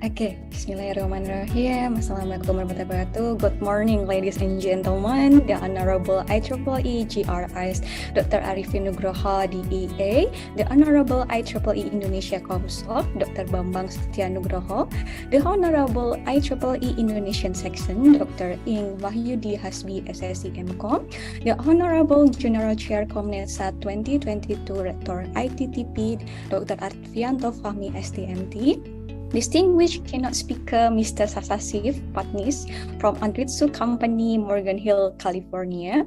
Okay, Bismillahirrahmanirrahim. Assalamualaikum warahmatullahi wabarakatuh. Good morning, ladies and gentlemen. The Honorable IEEE GRSS Dr. Arifin Nugroho DEA, the Honorable IEEE Indonesia ComSoc Dr. Bambang Setia Nugroho, the Honorable IEEE Indonesian Section Dr. Ing Wahyudi Hasbi SSC MCom, the Honorable General Chair ComNetSat 2022 Rector ITTP Dr. Arfianto Fahmi STMT, Distinguished keynote speaker Mr. Sasasif Patnis from ANRITSU Company, Morgan Hill, California,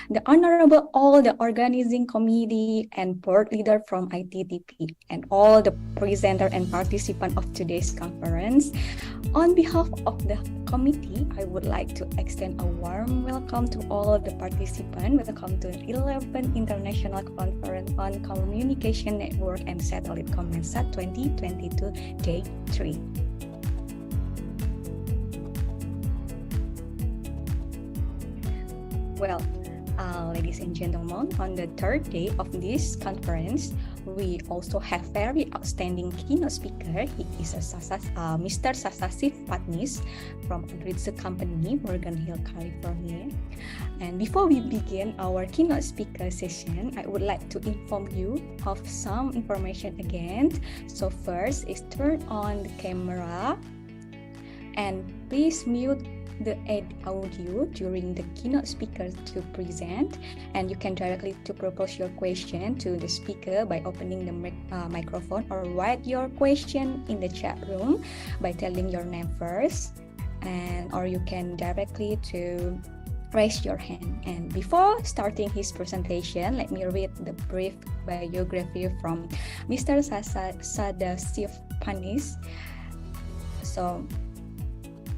the Honorable all the organizing committee and board leader from ITTP, and all the presenter and participant of today's conference. On behalf of the committee, I would like to extend a warm welcome to all of the participants. Welcome to the 11th International Conference on Communication Network and Satellite ComNetSat 2022 Day 3. Well, ladies and gentlemen, on the third day of this conference, we also have very outstanding keynote speaker. He is Mr. Sasasif Patnis from ANRITSU Company, Morgan Hill, California. And before we begin our keynote speaker session, I would like to inform you of some information again. So first is turn on the camera and please mute the audio during the keynote speaker to present, and you can directly to propose your question to the speaker by opening the microphone, or write your question in the chat room by telling your name first, and or you can directly to raise your hand. And before starting his presentation, let me read the brief biography from Mr. Sasasif Patnis. So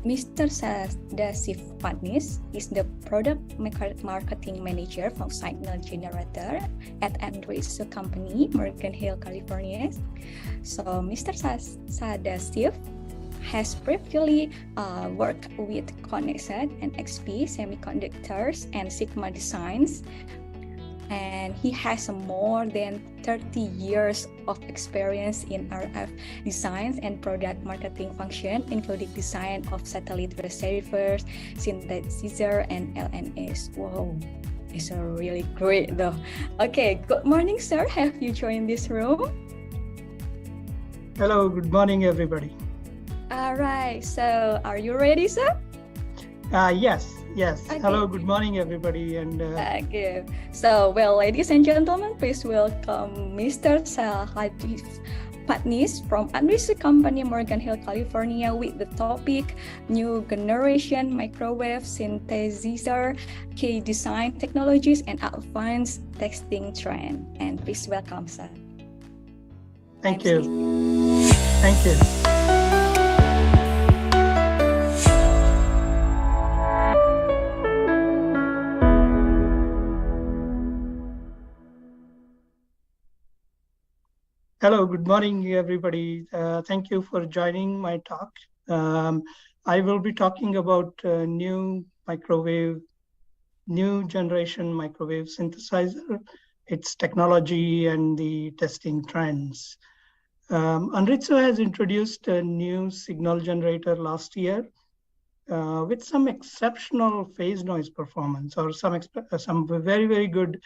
Mr. Sasasif Patnis is the Product Marketing Manager for Signal Generator at ANRITSU Company, Morgan Hill, California. So Mr. Sasasif has previously worked with ComNetSat and XP Semiconductors and Sigma Designs, and he has more than 30 years of experience in RF designs and product marketing function, including design of satellite receivers, synthesizer, and LNS. Wow, it's a really great though. Okay, good morning, sir. Have you joined this room? Hello, good morning, everybody. All right, so are you ready, sir? Yes. Okay. Hello, good morning, everybody. And okay. So, well, ladies and gentlemen, please welcome Mr. Sasasif Patnis from ANRITSU Company, Morgan Hill, California, with the topic New Generation Microwave Synthesizer, Key Design Technologies, and Advanced Testing Trend. And please welcome, sir. Thank you. Thank you. Hello, good morning, everybody. Thank you for joining my talk. I will be talking about new generation microwave synthesizer, its technology, and the testing trends. ANRITSU has introduced a new signal generator last year with some exceptional phase noise performance, or some very, very good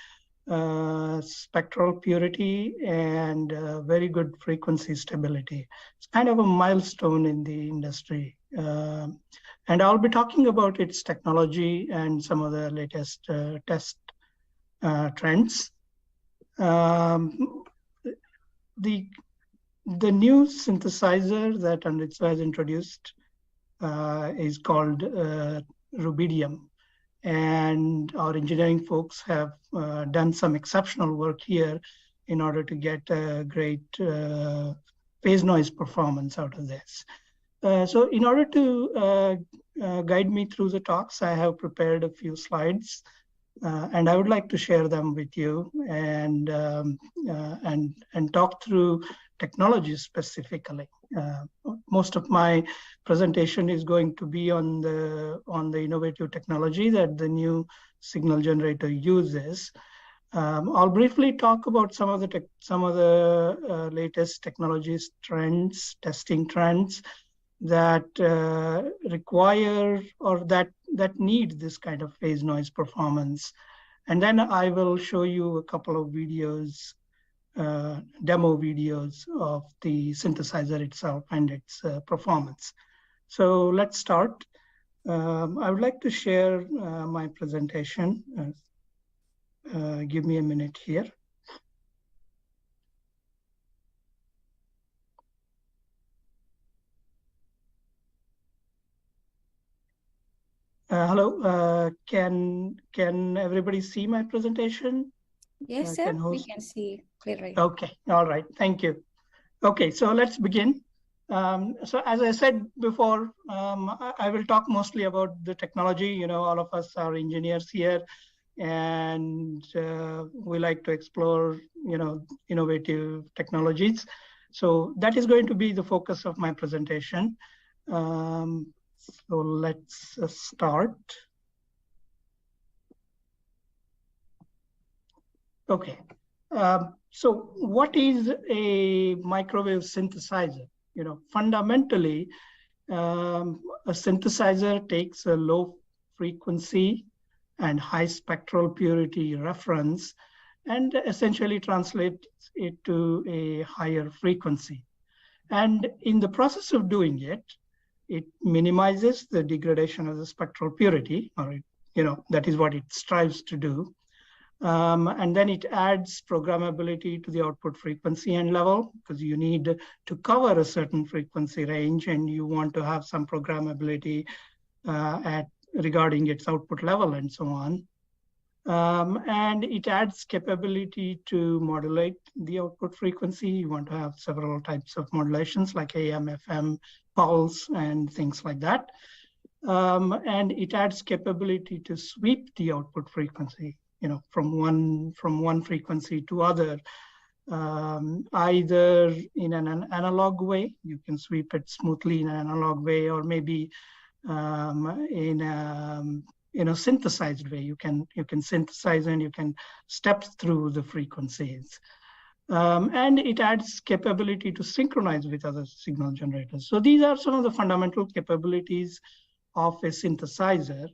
spectral purity and very good frequency stability. It's kind of a milestone in the industry. And I'll be talking about its technology and some of the latest test trends. The new synthesizer that ANRITSU has introduced is called rubidium. And our engineering folks have done some exceptional work here in order to get a great phase noise performance out of this. So in order to guide me through the talks, I have prepared a few slides, and I would like to share them with you and talk through technology specifically. Most of my presentation is going to be on the innovative technology that the new signal generator uses. I'll briefly talk about some of the latest technologies trends, testing trends, that require or that need this kind of phase noise performance. And then I will show you a couple of videos, demo videos of the synthesizer itself and its performance. So let's start. I would like to share my presentation. Give me a minute here. Hello, can everybody see my presentation? Yes, sir, we can see clearly. Okay, all right, thank you. Okay, so let's begin. So as I said before, I will talk mostly about the technology. You know, all of us are engineers here, and we like to explore, you know, innovative technologies. So that is going to be the focus of my presentation. So let's start. Okay. So what is a microwave synthesizer? You know, fundamentally, a synthesizer takes a low frequency and high spectral purity reference and essentially translates it to a higher frequency. And in the process of doing it, it minimizes the degradation of the spectral purity, or you know, that is what it strives to do. And then it adds programmability to the output frequency and level, because you need to cover a certain frequency range and you want to have some programmability regarding its output level and so on. And it adds capability to modulate the output frequency. You want to have several types of modulations like AM, FM, pulse, and things like that. And it adds capability to sweep the output frequency, you know, from one frequency to other, either in an analog way, you can sweep it smoothly in an analog way, or maybe in a synthesized way. You can synthesize and you can step through the frequencies. And it adds capability to synchronize with other signal generators. So these are some of the fundamental capabilities of a synthesizer,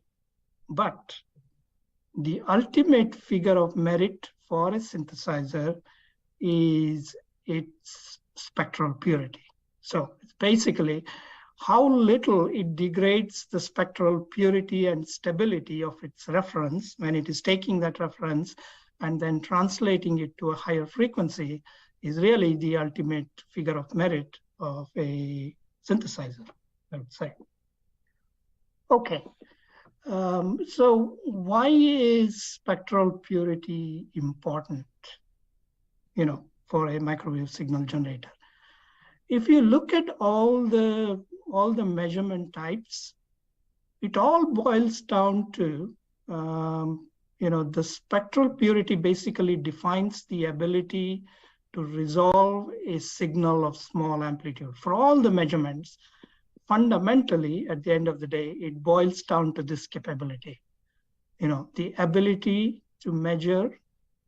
but the ultimate figure of merit for a synthesizer is its spectral purity. So it's basically how little it degrades the spectral purity and stability of its reference when it is taking that reference and then translating it to a higher frequency is really the ultimate figure of merit of a synthesizer, I would say. Okay. So why is spectral purity important, you know, for a microwave signal generator? If you look at all the measurement types, it all boils down to, you know, the spectral purity basically defines the ability to resolve a signal of small amplitude. For all the measurements, fundamentally, at the end of the day, it boils down to this capability, you know, the ability to measure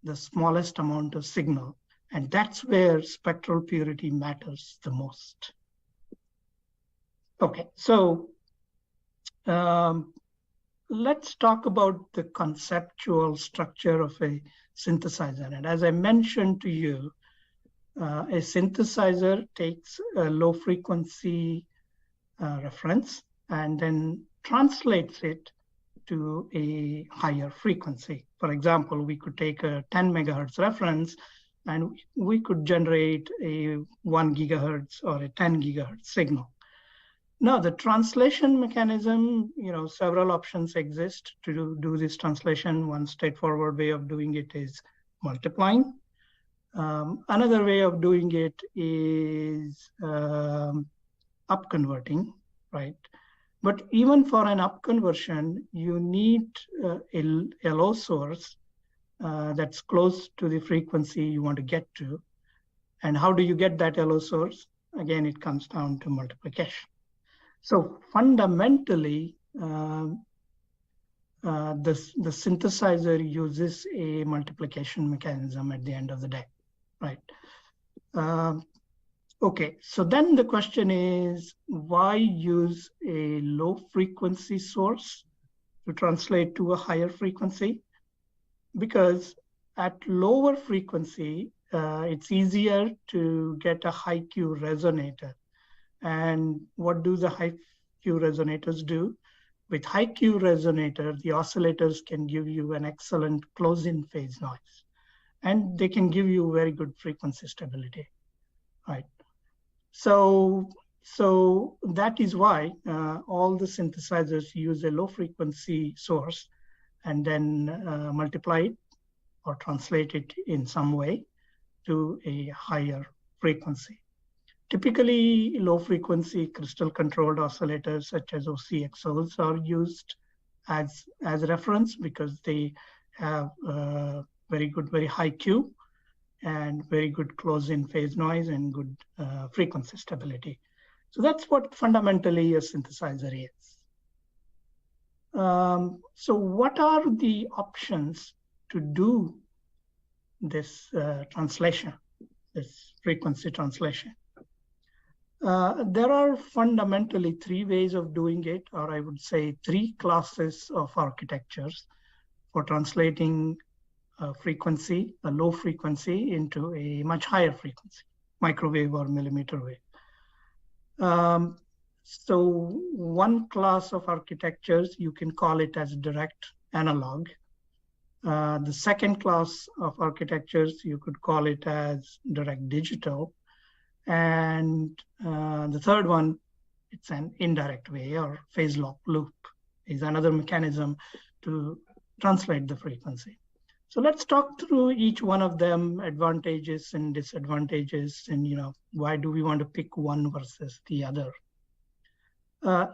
the smallest amount of signal. And that's where spectral purity matters the most. Okay, so let's talk about the conceptual structure of a synthesizer. And as I mentioned to you, a synthesizer takes a low frequency reference and then translates it to a higher frequency. For example, we could take a 10 megahertz reference and we could generate a 1 gigahertz or a 10 gigahertz signal. Now, the translation mechanism, you know, several options exist to do this translation. One straightforward way of doing it is multiplying. Another way of doing it is upconverting, right? But even for an upconversion, you need a LO source that's close to the frequency you want to get to. And how do you get that LO source? Again, it comes down to multiplication. So fundamentally, the synthesizer uses a multiplication mechanism at the end of the day, right? Okay, so then the question is, why use a low frequency source to translate to a higher frequency? Because at lower frequency, it's easier to get a high Q resonator. And what do the high Q resonators do? With high Q resonator, the oscillators can give you an excellent close-in phase noise, and they can give you very good frequency stability, right? So that is why all the synthesizers use a low frequency source and then multiply it or translate it in some way to a higher frequency. Typically, low frequency crystal controlled oscillators such as OCXOs are used as reference because they have very high Q and very good close-in phase noise and good frequency stability. So that's what fundamentally a synthesizer is. So what are the options to do this translation, this frequency translation? There are fundamentally three ways of doing it, or I would say three classes of architectures for translating a frequency, a low frequency, into a much higher frequency, microwave or millimeter wave. So one class of architectures, you can call it as direct analog. The second class of architectures, you could call it as direct digital. And the third one, it's an indirect way, or phase loop is another mechanism to translate the frequency. So let's talk through each one of them, advantages and disadvantages, and why do we want to pick one versus the other.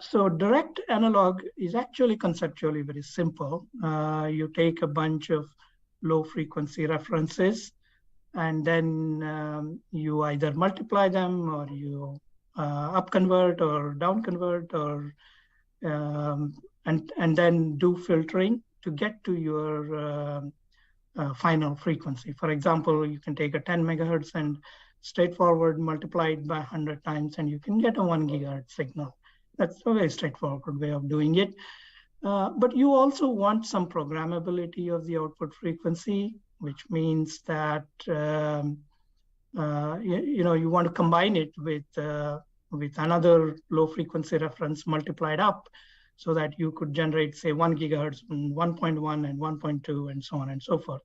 So direct analog is actually conceptually very simple. You take a bunch of low frequency references, and then you either multiply them or you upconvert or downconvert, or and then do filtering to get to your final frequency. For example, you can take a 10 megahertz and straightforward multiply it by 100 times, and you can get a 1 gigahertz signal. That's a very straightforward way of doing it. But you also want some programmability of the output frequency, which means that you want to combine it with another low frequency reference multiplied up, so that you could generate, say, 1 gigahertz, 1.1 and 1.2, and so on and so forth.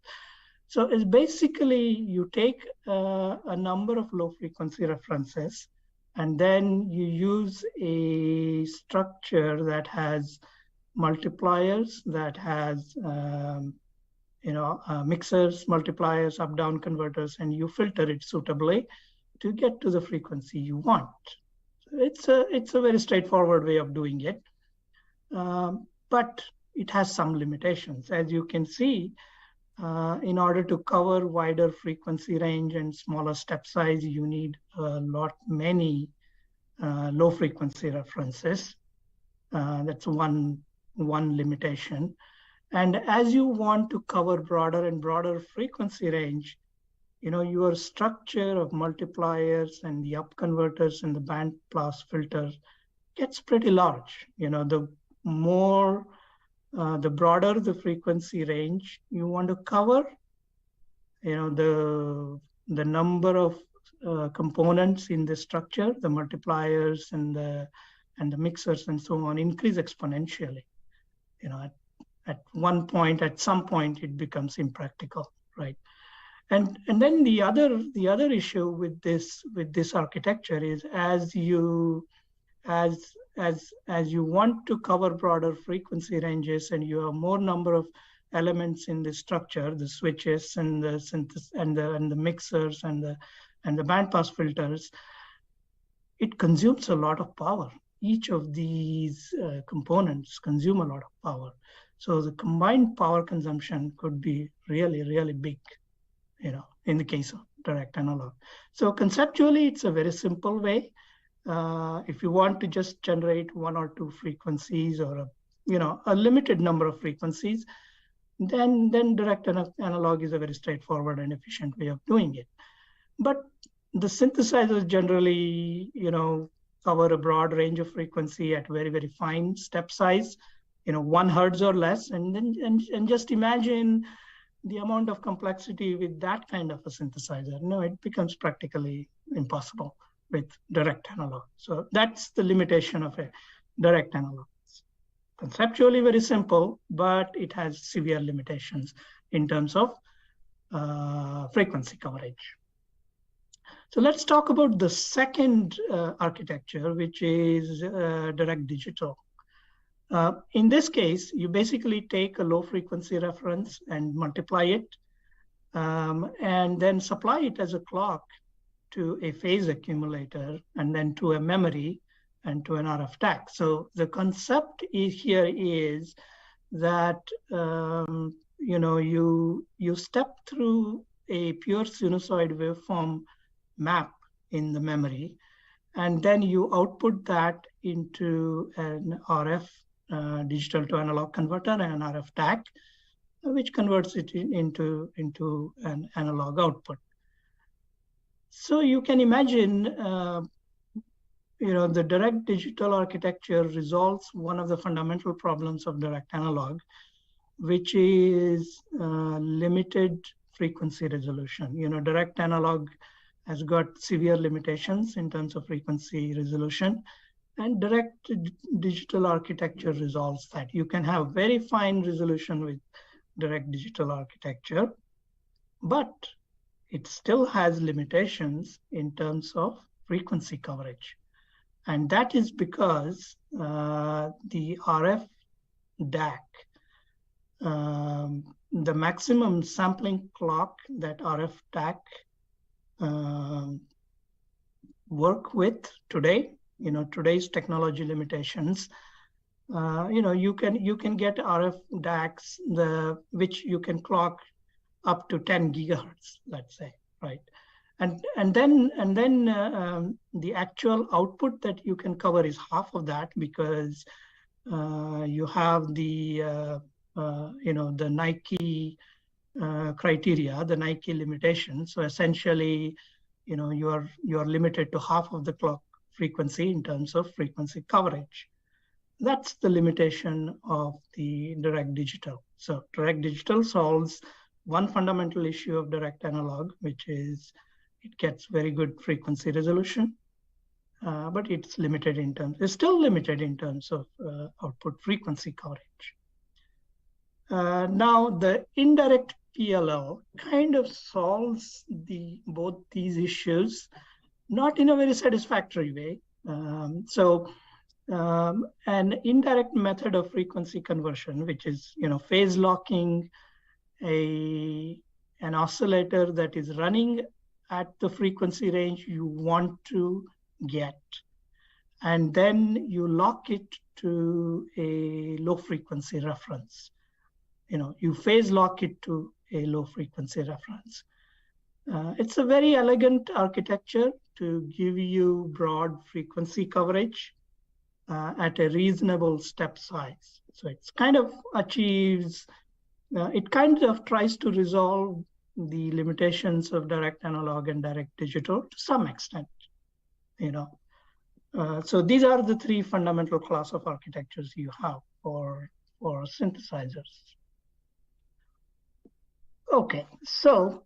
So it's basically you take a number of low frequency references, and then you use a structure that has multipliers, that has mixers, multipliers, up-down converters, and you filter it suitably to get to the frequency you want. So it's a very straightforward way of doing it, but it has some limitations. As you can see, in order to cover wider frequency range and smaller step size, you need many low frequency references. That's one limitation. And as you want to cover broader and broader frequency range, your structure of multipliers and the up converters and the band pass filter gets pretty large. The more the broader the frequency range you want to cover, the number of components in the structure, the multipliers and the mixers and so on, increase exponentially. At some point, it becomes impractical, right? And then the other issue with this architecture is as you want to cover broader frequency ranges, and you have more number of elements in the structure, the switches and the and the mixers and the bandpass filters, it consumes a lot of power. Each of these components consume a lot of power. So the combined power consumption could be really, really big, in the case of direct analog. So conceptually, it's a very simple way. If you want to just generate one or two frequencies, or a limited number of frequencies, then direct analog is a very straightforward and efficient way of doing it. But the synthesizers generally, cover a broad range of frequency at very, very fine step size, 1 hertz or less. And just imagine the amount of complexity with that kind of a synthesizer. No, it becomes practically impossible with direct analog. So that's the limitation of a direct analog. Conceptually very simple, but it has severe limitations in terms of frequency coverage. So let's talk about the second architecture, which is direct digital. In this case, you basically take a low frequency reference and multiply it, and then supply it as a clock to a phase accumulator, and then to a memory, and to an RF tag. So the concept here is that you step through a pure sinusoid waveform map in the memory, and then you output that into an RF digital to analog converter and an RF tag, which converts it into an analog output. So you can imagine, the direct digital architecture resolves one of the fundamental problems of direct analog, which is limited frequency resolution. Direct analog has got severe limitations in terms of frequency resolution, and direct digital architecture resolves that. You can have very fine resolution with direct digital architecture, but it still has limitations in terms of frequency coverage. And that is because the RF DAC, the maximum sampling clock that RF DAC work with today, today's technology limitations, you can get RF DACs which you can clock up to 10 gigahertz, let's say, right? And then the actual output that you can cover is half of that, because you have the the Nike criteria, the Nike limitation. So essentially, you are limited to half of the clock frequency in terms of frequency coverage. That's the limitation of the direct digital. So direct digital solves one fundamental issue of direct analog, which is it gets very good frequency resolution, but it's still limited in terms of output frequency coverage. Now the indirect PLL kind of solves both these issues, not in a very satisfactory way. An indirect method of frequency conversion, which is phase locking an oscillator that is running at the frequency range you want to get, and then you lock it to a low frequency reference. You phase lock it to a low frequency reference. It's a very elegant architecture to give you broad frequency coverage at a reasonable step size. So it's kind of achieves, it kind of tries to resolve the limitations of direct analog and direct digital to some extent, So these are the three fundamental class of architectures you have for synthesizers. Okay, so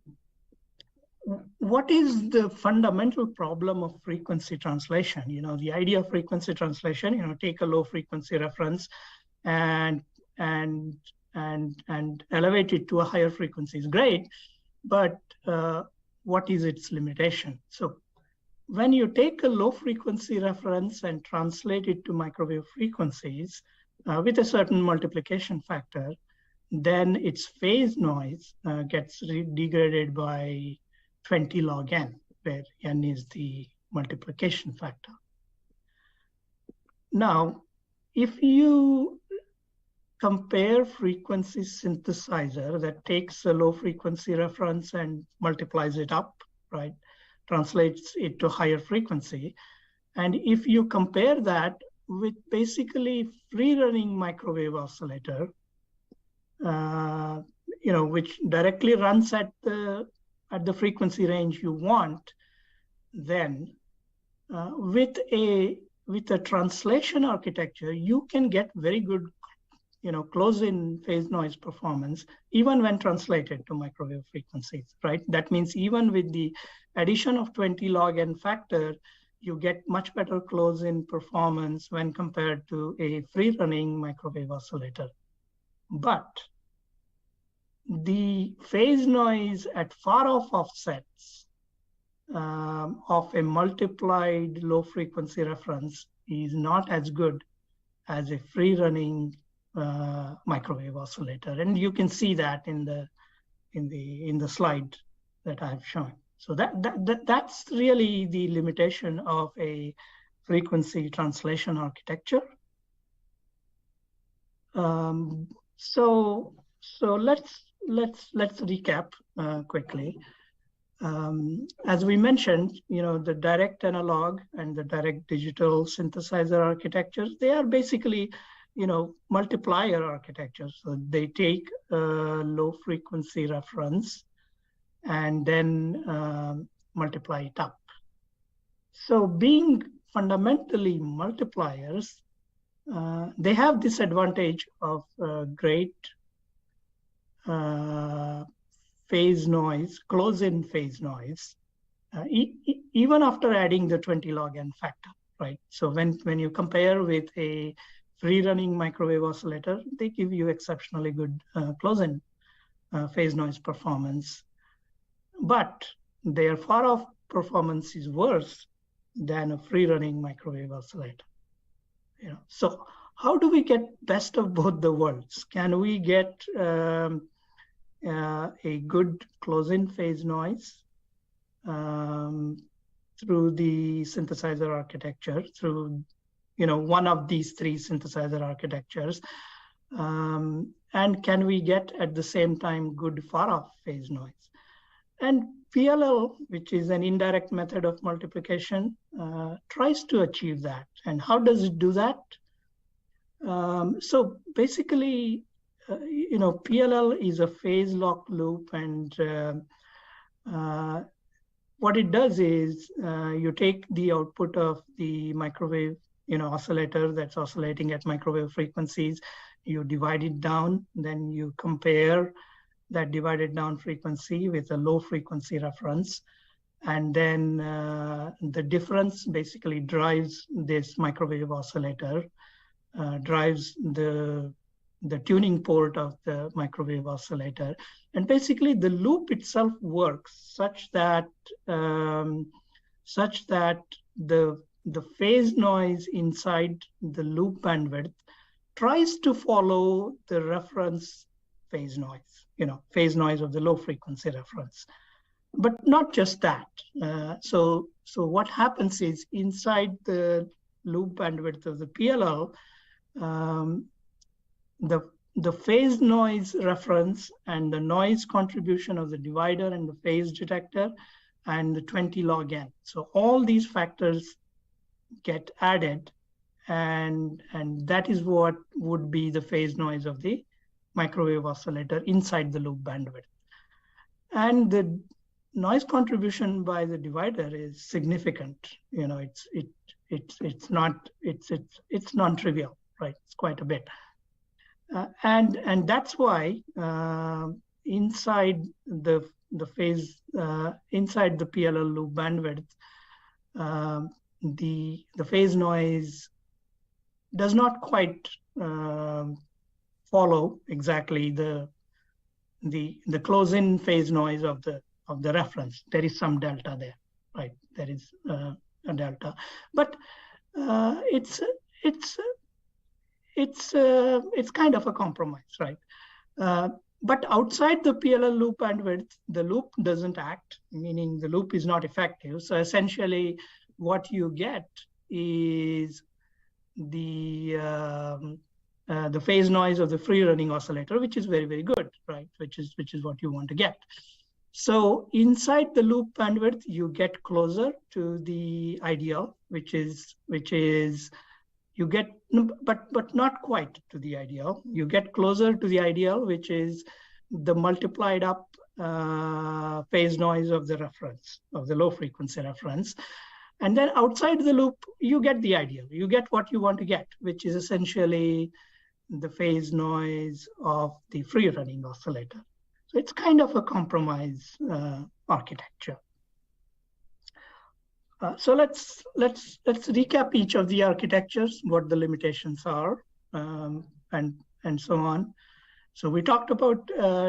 what is the fundamental problem of frequency translation? The idea of frequency translation, take a low frequency reference and elevate it to a higher frequency is great, but what is its limitation? So when you take a low frequency reference and translate it to microwave frequencies with a certain multiplication factor, then its phase noise gets degraded by 20 log n, where n is the multiplication factor. Now, if you compare frequency synthesizer that takes a low frequency reference and multiplies it up, right, translates it to higher frequency, and if you compare that with basically free running microwave oscillator, which directly runs at the frequency range you want, then with a translation architecture, you can get very good, close-in phase noise performance, even when translated to microwave frequencies, right? That means even with the addition of 20 log n factor, you get much better close-in performance when compared to a free-running microwave oscillator. But the phase noise at far-off offsets of a multiplied low-frequency reference is not as good as a free-running microwave oscillator, and you can see that in the slide that I have shown. So that's really the limitation of a frequency translation architecture. So let's recap quickly. As we mentioned, the direct analog and the direct digital synthesizer architectures, they are basically multiplier architectures. So they take a low frequency reference and then multiply it up. So being fundamentally multipliers, they have this advantage of great phase noise, close-in phase noise, even after adding the 20 log n factor, right? So when you compare with a free-running microwave oscillator, they give you exceptionally good close-in phase noise performance. But their far-off performance is worse than a free-running microwave oscillator. So how do we get best of both the worlds? Can we get a good close-in phase noise through the synthesizer architecture, through one of these three synthesizer architectures, and can we get at the same time good far-off phase noise? And PLL, which is an indirect method of multiplication, tries to achieve that. And how does it do that? So basically, PLL is a phase lock loop, and what it does is you take the output of the microwave oscillator that's oscillating at microwave frequencies, you divide it down, then you compare that divided down frequency with a low frequency reference. And then the difference basically drives this microwave oscillator, drives the tuning port of the microwave oscillator. And basically the loop itself works such that the phase noise inside the loop bandwidth tries to follow the reference phase noise, phase noise of the low frequency reference. But not just that. So what happens is inside the loop bandwidth of the PLL, the phase noise reference and the noise contribution of the divider and the phase detector and the 20 log n. So all these factors get added, and that is what would be the phase noise of the microwave oscillator inside the loop bandwidth. And the noise contribution by the divider is significant. It's non-trivial, right? It's quite a bit, and that's why inside the phase inside the PLL loop bandwidth, the phase noise does not quite follow exactly the close-in phase noise of the reference. There is some delta there, right? There is a delta, but it's kind of a compromise, right? But outside the PLL loop bandwidth, the loop doesn't act, meaning the loop is not effective. So essentially, what you get is the phase noise of the free-running oscillator, which is very, very good, right? Which is what you want to get. So inside the loop bandwidth, you get closer to the ideal, which is you get, but not quite to the ideal. You get closer to the ideal, which is the multiplied up phase noise of the reference, of the low frequency reference. And then outside the loop, you get the idea. You get what you want to get, which is essentially the phase noise of the free running oscillator. So it's kind of a compromise architecture. So let's recap each of the architectures, what the limitations are, and so on. So we talked about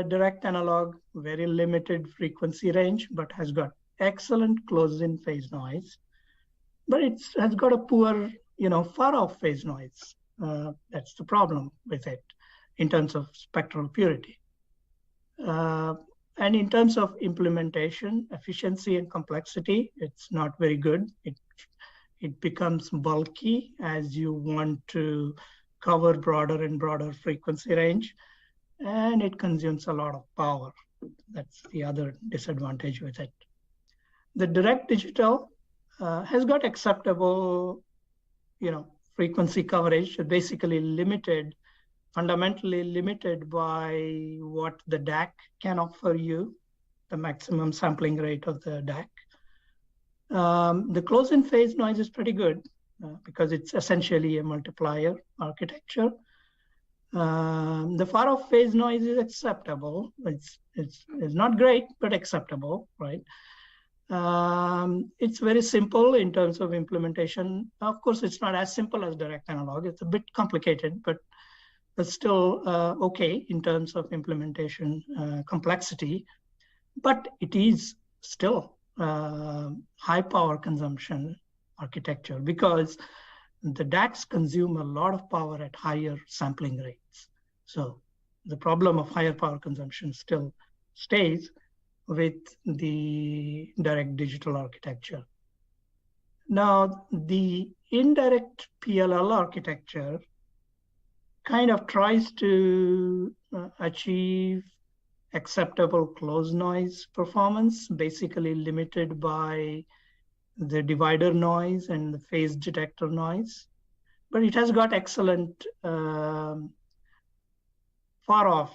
direct analog, very limited frequency range, but has got excellent close-in phase noise. But it has got a poor, far-off phase noise. That's the problem with it in terms of spectral purity. And in terms of implementation, efficiency and complexity, it's not very good. It becomes bulky as you want to cover broader and broader frequency range, and it consumes a lot of power. That's the other disadvantage with it. The direct digital has got acceptable, frequency coverage, basically fundamentally limited by what the DAC can offer you, the maximum sampling rate of the DAC. The close-in phase noise is pretty good because it's essentially a multiplier architecture. The far-off phase noise is acceptable. It's not great, but acceptable, right? It's very simple in terms of implementation. Of course, it's not as simple as direct analog. It's a bit complicated, but still okay in terms of implementation complexity. But it is still high power consumption architecture because the DACs consume a lot of power at higher sampling rates. So the problem of higher power consumption still stays with the direct digital architecture. Now, the indirect PLL architecture kind of tries to achieve acceptable close noise performance, basically limited by the divider noise and the phase detector noise. But it has got excellent far off,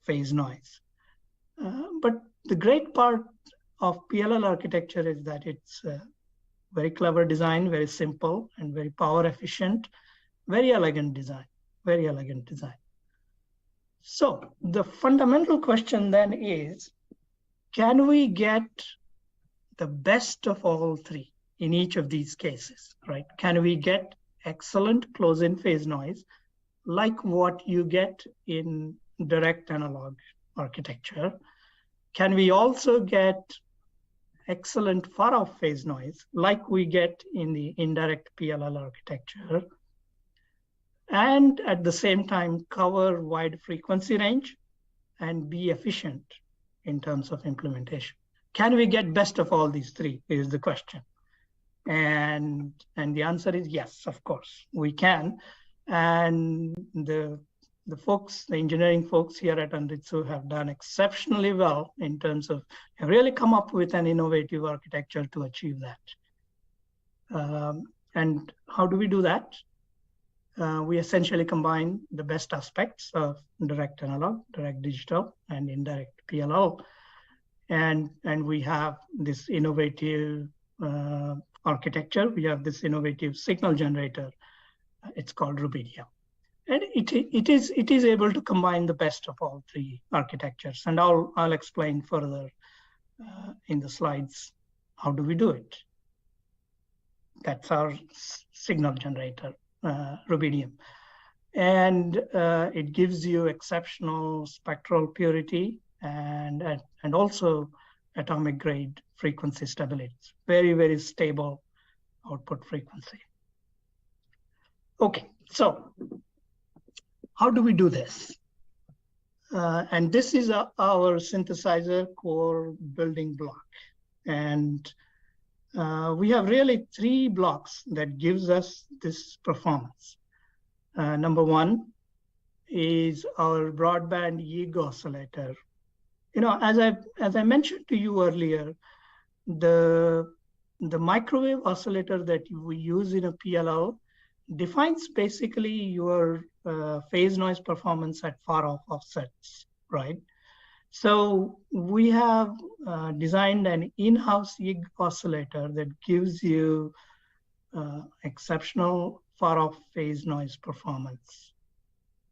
phase noise. But the great part of PLL architecture is that it's very clever design, very simple and very power efficient, very elegant design, very elegant design. So the fundamental question then is, can we get the best of all three in each of these cases, right? Can we get excellent close-in phase noise like what you get in direct analog architecture? Can we also get excellent far-off phase noise like we get in the indirect PLL architecture, and at the same time cover wide frequency range and be efficient in terms of implementation? Can we get best of all these three is the question. And the answer is yes, of course, we can. And the engineering folks here at ANRITSU have done exceptionally well in terms of, have really come up with an innovative architecture to achieve that. And how do we do that? We essentially combine the best aspects of direct analog, direct digital, and indirect PLL. And we have this innovative architecture. We have this innovative signal generator. It's called Rubidium. And it is able to combine the best of all three architectures. And I'll explain further in the slides, how do we do it? That's our signal generator, Rubidium. And it gives you exceptional spectral purity and also atomic grade frequency stability. It's very, very stable output frequency. Okay, so how do we do this? And this is our synthesizer core building block. And we have really three blocks that gives us this performance. Number one is our broadband YIG oscillator. As I mentioned to you earlier, the microwave oscillator that we use in a PLL defines basically your phase noise performance at far off offsets, right? So we have designed an in-house YIG oscillator that gives you exceptional far-off phase noise performance.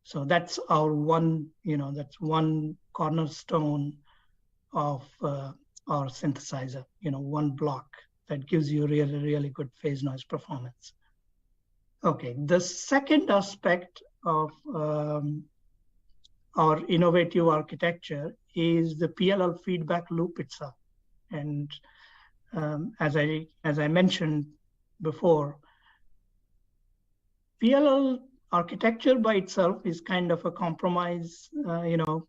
So that's our one, that's one cornerstone of our synthesizer, one block that gives you really, really good phase noise performance. Okay, the second aspect of our innovative architecture is the PLL feedback loop itself. And as I mentioned before, PLL architecture by itself is kind of a compromise,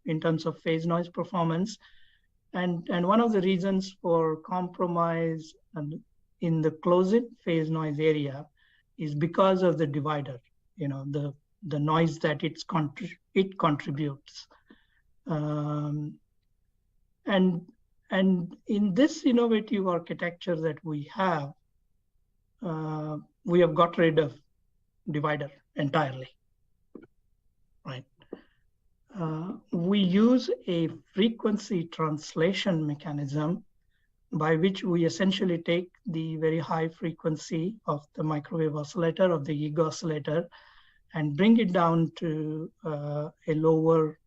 in terms of phase noise performance. And one of the reasons for compromise in the closed phase noise area is because of the divider, the noise that it contributes. And in this innovative architecture that we have got rid of divider entirely, right? We use a frequency translation mechanism by which we essentially take the very high frequency of the microwave oscillator, of the YIG oscillator, and bring it down to a lower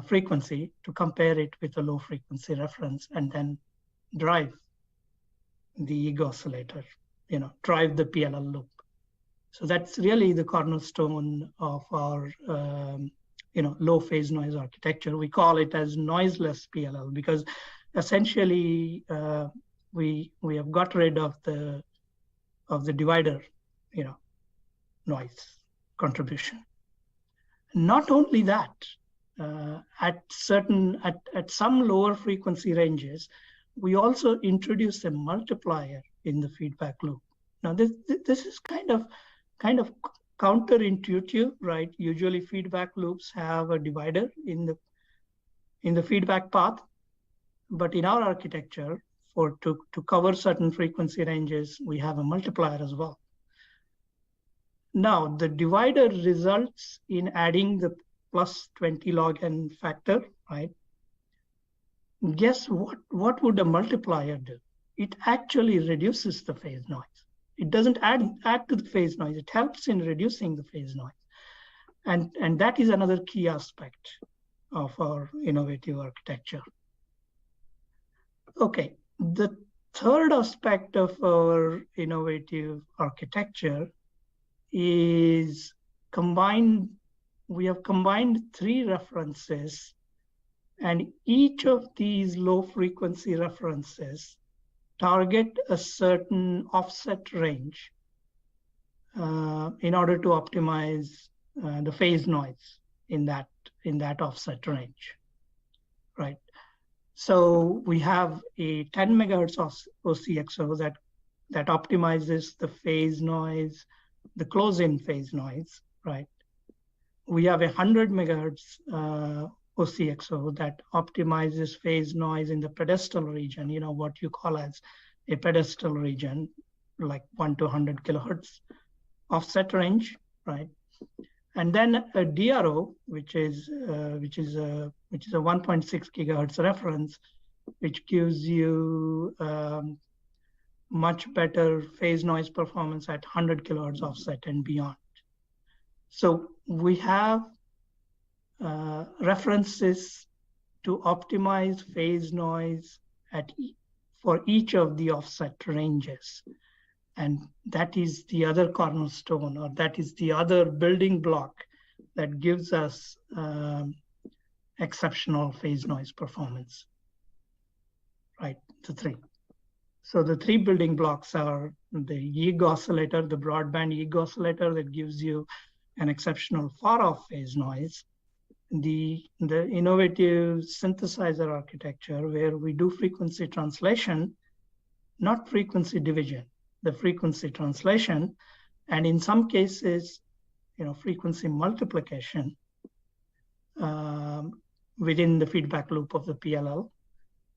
frequency to compare it with a low frequency reference, and then drive the YIG oscillator, drive the PLL loop. So that's really the cornerstone of our low phase noise architecture. We call it as noiseless PLL because essentially we have got rid of the divider, noise contribution. Not only that, at some lower frequency ranges, we also introduce a multiplier in the feedback loop. Now this is kind of counterintuitive, right? Usually feedback loops have a divider in the feedback path, but in our architecture, to cover certain frequency ranges, we have a multiplier as well. Now the divider results in adding the plus 20 log n factor, right? Guess what would a multiplier do? It actually reduces the phase noise. It doesn't add to the phase noise. It helps in reducing the phase noise. And that is another key aspect of our innovative architecture. Okay, the third aspect of our innovative architecture is we have combined 3 references, and each of these low frequency references target a certain offset range in order to optimize the phase noise in that offset range, right? So we have a 10 megahertz OCXO that optimizes the phase noise, the close-in phase noise, right? We have a 100 megahertz OCXO that optimizes phase noise in the pedestal region, what you call as a pedestal region, like 1 to 100 kilohertz offset range, right? And then a DRO, which is a 1.6 gigahertz reference, which gives you much better phase noise performance at 100 kilohertz offset and beyond. So we have references to optimize phase noise for each of the offset ranges. And that is the other cornerstone, or that is the other building block that gives us exceptional phase noise performance, right? The 3. So the 3 building blocks are the YIG oscillator, the broadband YIG oscillator that gives you an exceptional far-off phase noise, the innovative synthesizer architecture where we do frequency translation, not frequency division, the frequency translation, and in some cases, frequency multiplication within the feedback loop of the PLL.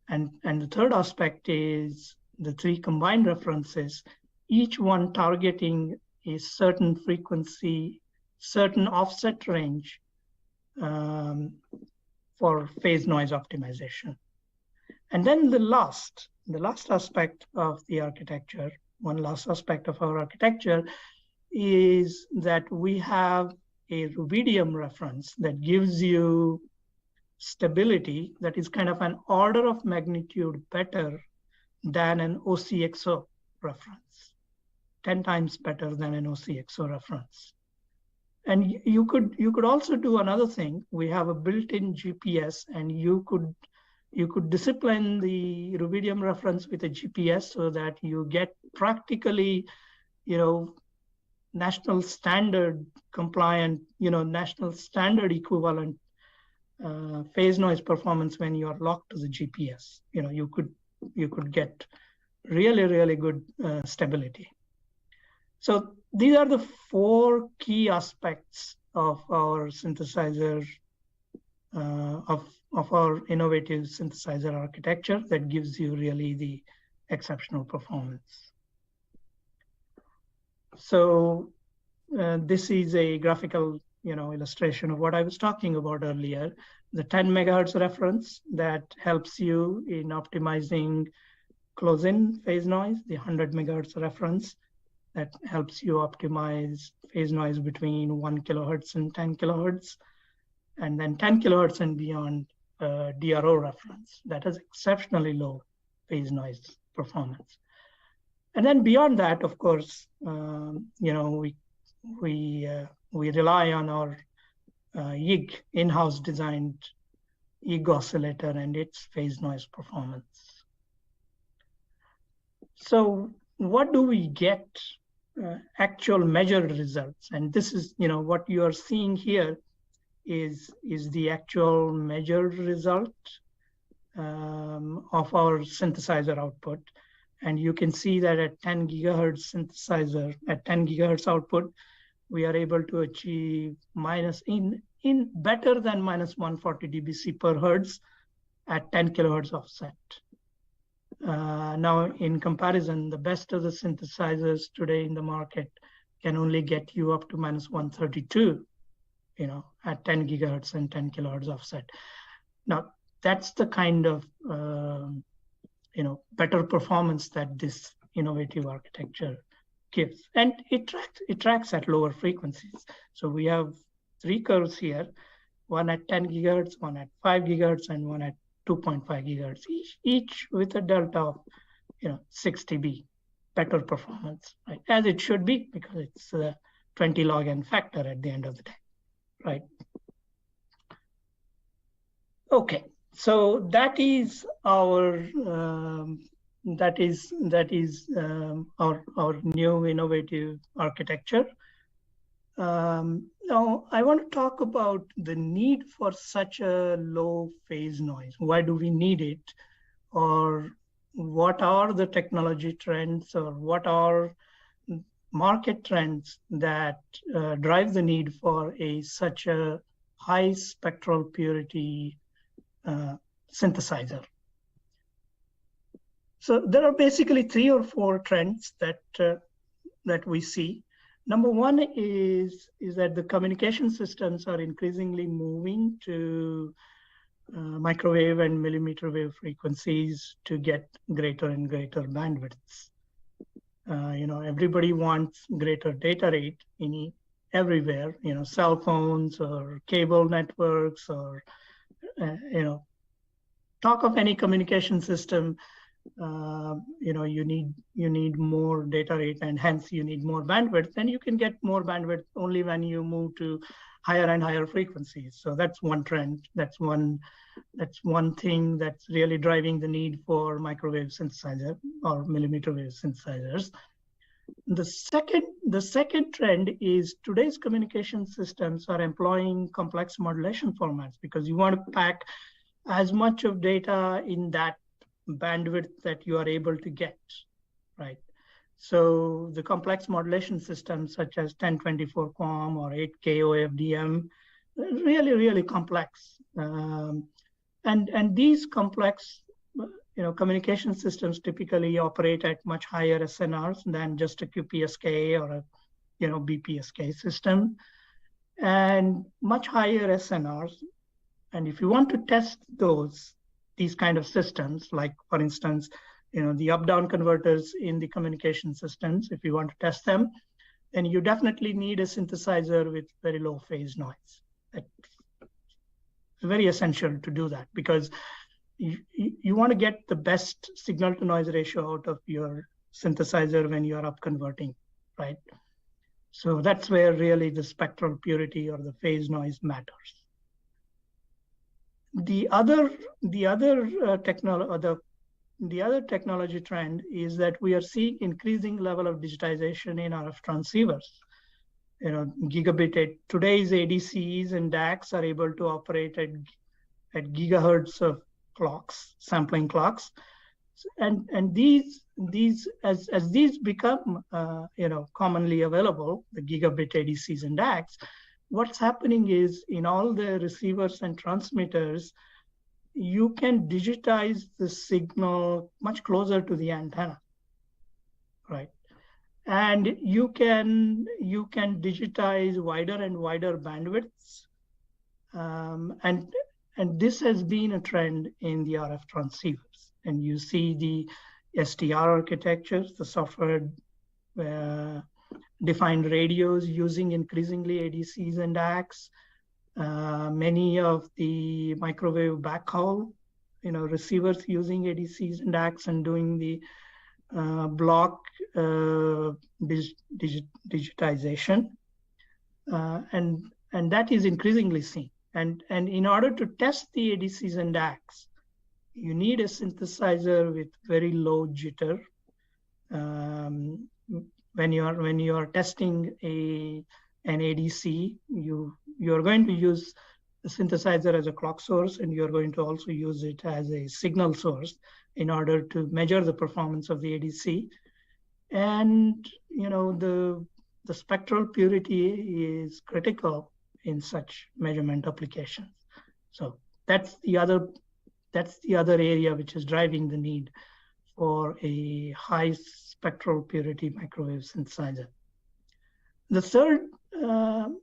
And the third aspect is the 3 combined references, each one targeting a certain frequency, certain offset range for phase noise optimization. And then the last aspect of the architecture, one last aspect of our architecture is that we have a rubidium reference that gives you stability that is kind of an order of magnitude better than an OCXO reference, 10 times better than an OCXO reference. And you could also do another thing. We have a built-in GPS, and you could discipline the rubidium reference with a GPS so that you get practically, national standard compliant, national standard equivalent phase noise performance when you are locked to the GPS. You could get really, really good stability. So these are the 4 key aspects of our synthesizer, of our innovative synthesizer architecture that gives you really the exceptional performance. So this is a graphical, illustration of what I was talking about earlier. The 10 megahertz reference that helps you in optimizing close-in phase noise, the 100 megahertz reference that helps you optimize phase noise between 1 kilohertz and 10 kilohertz, and then 10 kilohertz and beyond DRO reference that has exceptionally low phase noise performance. And then beyond that, of course, we rely on our YIG, in-house designed YIG oscillator and its phase noise performance. So what do we get? Actual measured results, and this is, what you are seeing here is the actual measured result of our synthesizer output. And you can see that at 10 gigahertz synthesizer, at 10 gigahertz output, we are able to achieve better than minus 140 dBc per hertz at 10 kilohertz offset. Now, in comparison, the best of the synthesizers today in the market can only get you up to minus 132, at 10 gigahertz and 10 kilohertz offset. Now, that's the kind of, better performance that this innovative architecture gives. And it tracks at lower frequencies. So we have 3 curves here, one at 10 gigahertz, one at 5 gigahertz, and one at 2.5 gigahertz, each with a delta of 6 dB better performance, right? As it should be, because it's a 20 log n factor at the end of the day, right? Okay, so that is our our new innovative architecture. Now, I want to talk about the need for such a low phase noise. Why do we need it? Or what are the technology trends, or what are market trends that drive the need for such a high spectral purity synthesizer? So there are basically 3 or 4 trends that we see. Number one is that the communication systems are increasingly moving to microwave and millimeter wave frequencies to get greater and greater bandwidths. Everybody wants greater data rate everywhere. Cell phones or cable networks, or talk of any communication system. You need more data rate, and hence you need more bandwidth. And you can get more bandwidth only when you move to higher and higher frequencies. So that's one trend. That's one thing that's really driving the need for microwave synthesizer or millimeter wave synthesizers. The second trend is today's communication systems are employing complex modulation formats, because you want to pack as much of data in that bandwidth that you are able to get, right? So the complex modulation systems such as 1024 QAM or 8K OFDM, really, really complex. And these complex communication systems typically operate at much higher SNRs than just a QPSK or a BPSK system. And much higher SNRs And if you want to test these kind of systems, like for instance, the up-down converters in the communication systems, if you want to test them, then you definitely need a synthesizer with very low phase noise. It's very essential to do that, because you want to get the best signal to noise ratio out of your synthesizer when you're up converting, right? So that's where really the spectral purity or the phase noise matters. The other technology trend is that we are seeing increasing level of digitization in RF transceivers. Today's ADCs and DACs are able to operate at gigahertz of clocks, sampling clocks, and these as these become commonly available, the gigabit ADCs and DACs, what's happening is in all the receivers and transmitters, you can digitize the signal much closer to the antenna, right? And you can digitize wider and wider bandwidths, and this has been a trend in the RF transceivers. And you see the STR architectures, the software defined radios using increasingly ADCs and DACs. Many of the microwave backhaul, receivers using ADCs and DACs and doing the block digitization, and that is increasingly seen. And in order to test the ADCs and DACs, you need a synthesizer with very low jitter. When you are testing an ADC, you are going to use the synthesizer as a clock source, and you are going to also use it as a signal source in order to measure the performance of the ADC. And the spectral purity is critical in such measurement applications. So that's the other area which is driving the need for a high spectral purity microwave synthesizer. The third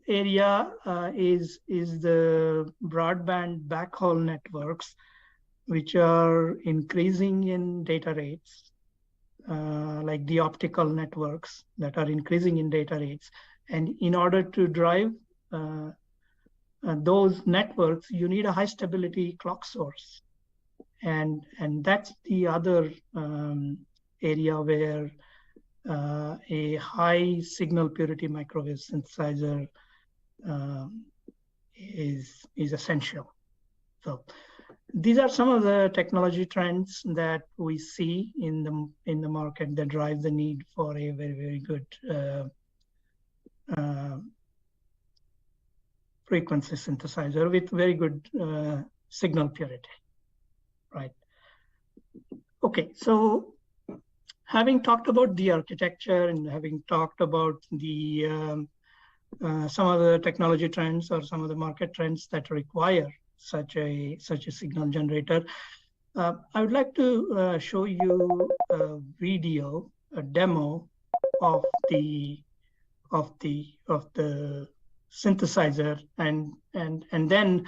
area is the broadband backhaul networks, which are increasing in data rates, like the optical networks that are increasing in data rates. And in order to drive those networks, you need a high stability clock source. And that's the other area where a high signal purity microwave synthesizer is essential. So these are some of the technology trends that we see in the market that drive the need for a very, very good frequency synthesizer with very good signal purity, right? Okay, so having talked about the architecture and having talked about the some of the technology trends or some of the market trends that require such a signal generator, I would like to show you a video, a demo of the synthesizer, and then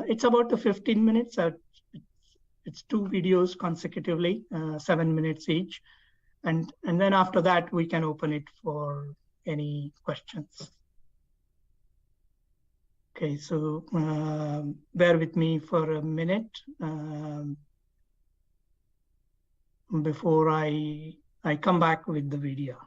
it's about 15 minutes. It's two videos consecutively, 7 minutes each. And then after that, we can open it for any questions. Okay, so bear with me for a minute before I come back with the video.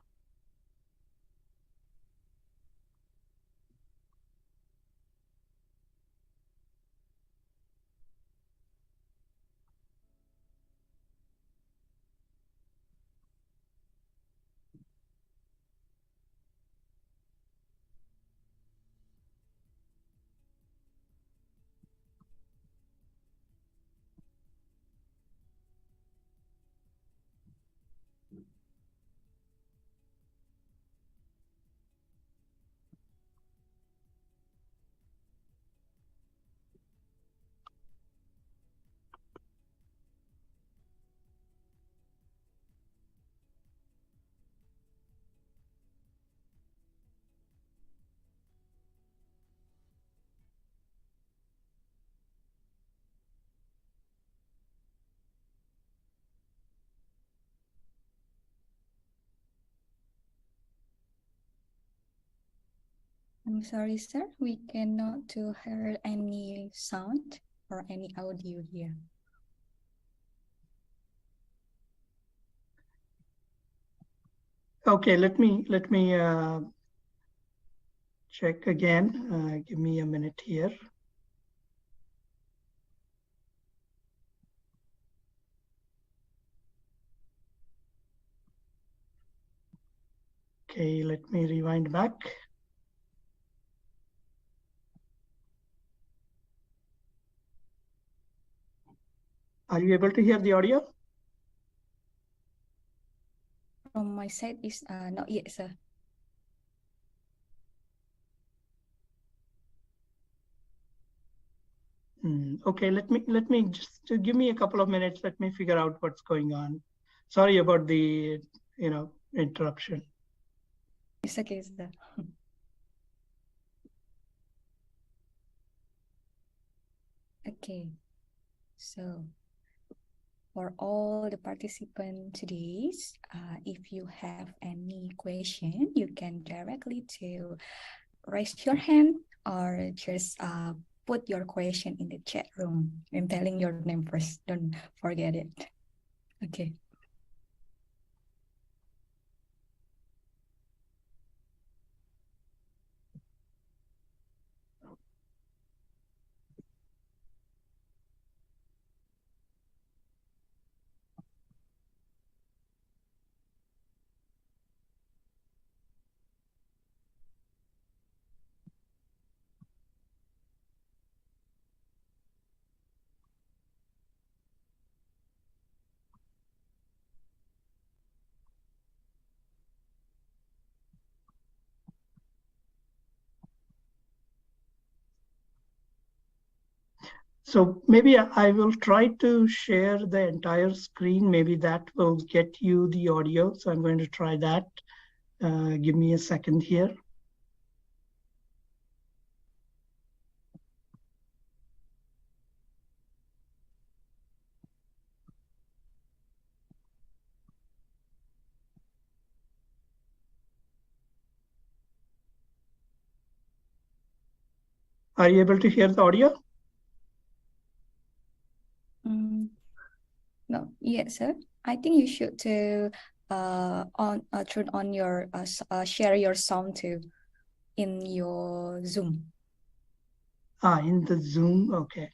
I'm sorry, sir. We cannot to hear any sound or any audio here. Okay, let me check again. Give me a minute here. Okay, let me rewind back. Are you able to hear the audio? From my side is not yet, sir. Okay, let me just give me a couple of minutes. Let me figure out what's going on. Sorry about the interruption. It's okay, sir. Okay, so for all the participants today, if you have any question, you can directly to raise your hand or just put your question in the chat room. I'm telling your name first, don't forget it. Okay. So maybe I will try to share the entire screen. Maybe that will get you the audio. So I'm going to try that. Give me a second here. Are you able to hear the audio? No, yes, sir. I think you should to turn on your share your sound too in your Zoom. In the Zoom. Okay.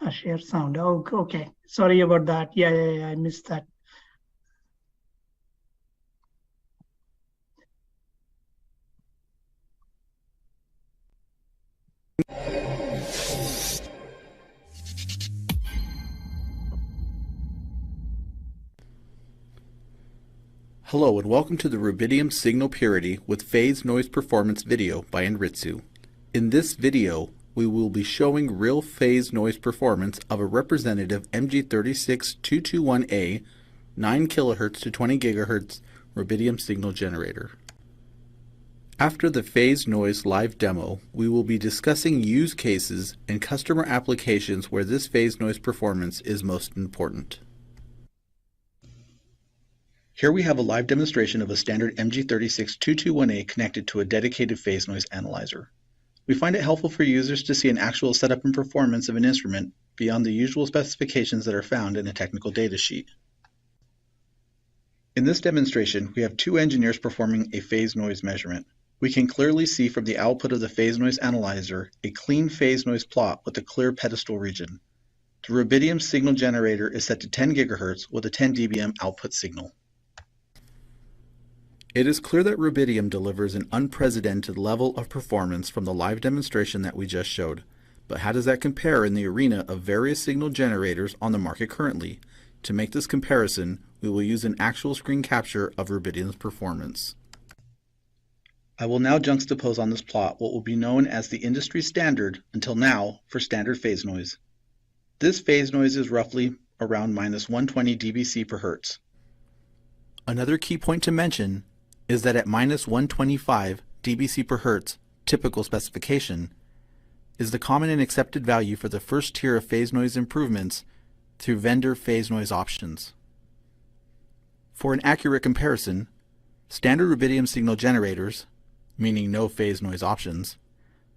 Share sound. Oh, okay. Sorry about that. Yeah, I missed that. Hello and welcome to the rubidium signal purity with phase noise performance video by ANRITSU. In this video, we will be showing real phase noise performance of a representative MG36221A 9 kHz to 20 GHz rubidium signal generator. After the phase noise live demo, we will be discussing use cases and customer applications where this phase noise performance is most important. Here we have a live demonstration of a standard MG36221A connected to a dedicated phase noise analyzer. We find it helpful for users to see an actual setup and performance of an instrument beyond the usual specifications that are found in a technical data sheet. In this demonstration, we have two engineers performing a phase noise measurement. We can clearly see from the output of the phase noise analyzer a clean phase noise plot with a clear pedestal region. The rubidium signal generator is set to 10 GHz with a 10 dBm output signal. It is clear that rubidium delivers an unprecedented level of performance from the live demonstration that we just showed. But how does that compare in the arena of various signal generators on the market currently? To make this comparison, we will use an actual screen capture of rubidium's performance. I will now juxtapose on this plot what will be known as the industry standard until now for standard phase noise. This phase noise is roughly around minus 120 dBc per hertz. Another key point to mention is that at minus 125 dBc per hertz, typical specification, is the common and accepted value for the first tier of phase noise improvements through vendor phase noise options. For an accurate comparison, standard rubidium signal generators, meaning no phase noise options,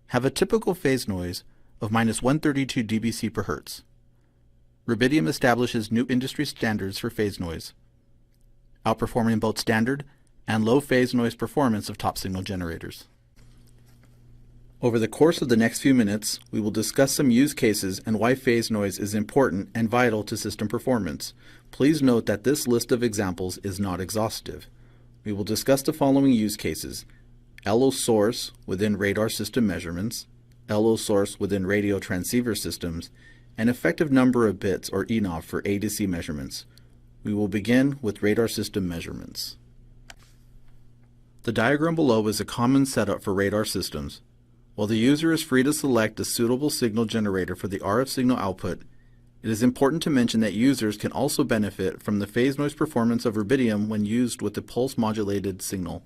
have a typical phase noise of minus 132 dBc per hertz. Rubidium establishes new industry standards for phase noise, outperforming both standard and low phase noise performance of top signal generators. Over the course of the next few minutes, we will discuss some use cases and why phase noise is important and vital to system performance. Please note that this list of examples is not exhaustive. We will discuss the following use cases: LO source within radar system measurements, LO source within radio transceiver systems, and effective number of bits or ENOB for A to C measurements. We will begin with radar system measurements. The diagram below is a common setup for radar systems. While the user is free to select a suitable signal generator for the RF signal output, it is important to mention that users can also benefit from the phase noise performance of rubidium when used with the pulse modulated signal.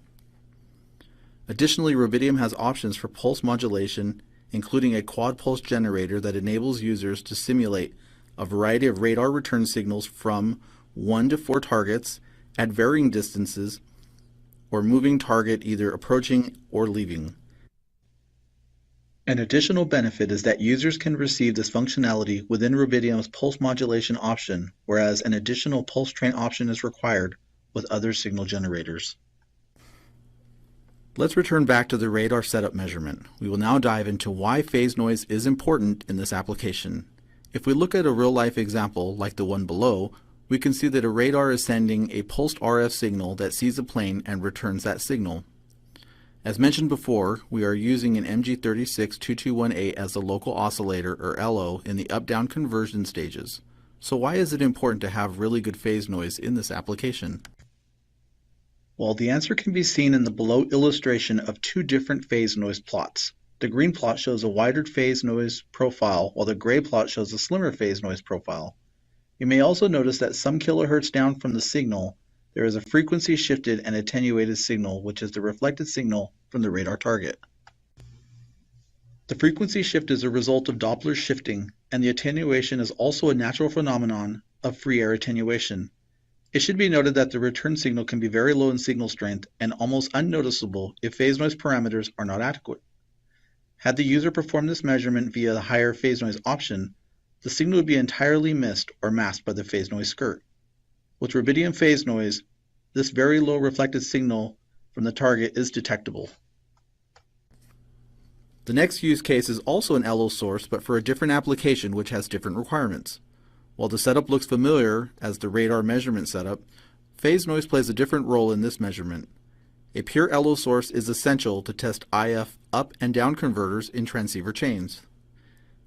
Additionally, rubidium has options for pulse modulation, including a quad pulse generator that enables users to simulate a variety of radar return signals from 1 to 4 targets at varying distances, or moving target either approaching or leaving. An additional benefit is that users can receive this functionality within rubidium's pulse modulation option, whereas an additional pulse train option is required with other signal generators. Let's return back to the radar setup measurement. We will now dive into why phase noise is important in this application. If we look at a real-life example like the one below, we can see that a radar is sending a pulsed RF signal that sees a plane and returns that signal. As mentioned before, we are using an MG36221A as the local oscillator, or LO, in the up-down conversion stages. So why is it important to have really good phase noise in this application? Well, the answer can be seen in the below illustration of two different phase noise plots. The green plot shows a wider phase noise profile, while the gray plot shows a slimmer phase noise profile. You may also notice that some kilohertz down from the signal, there is a frequency shifted and attenuated signal, which is the reflected signal from the radar target. The frequency shift is a result of Doppler shifting, and the attenuation is also a natural phenomenon of free air attenuation. It should be noted that the return signal can be very low in signal strength and almost unnoticeable if phase noise parameters are not adequate. Had the user performed this measurement via the higher phase noise option, the signal would be entirely missed or masked by the phase noise skirt. With rubidium phase noise, this very low reflected signal from the target is detectable. The next use case is also an LO source, but for a different application which has different requirements. While the setup looks familiar as the radar measurement setup, phase noise plays a different role in this measurement. A pure LO source is essential to test IF up and down converters in transceiver chains.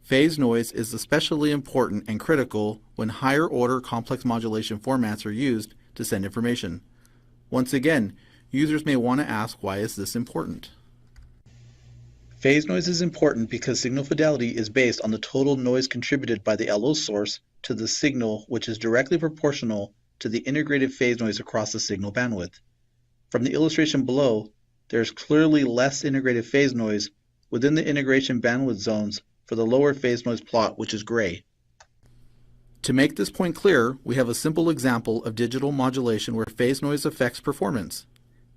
Phase noise is especially important and critical when higher order complex modulation formats are used to send information. Once again, users may want to ask, why is this important? Phase noise is important because signal fidelity is based on the total noise contributed by the LO source to the signal, which is directly proportional to the integrated phase noise across the signal bandwidth. From the illustration below, there is clearly less integrated phase noise within the integration bandwidth zones for the lower phase noise plot, which is gray. To make this point clear, we have a simple example of digital modulation where phase noise affects performance.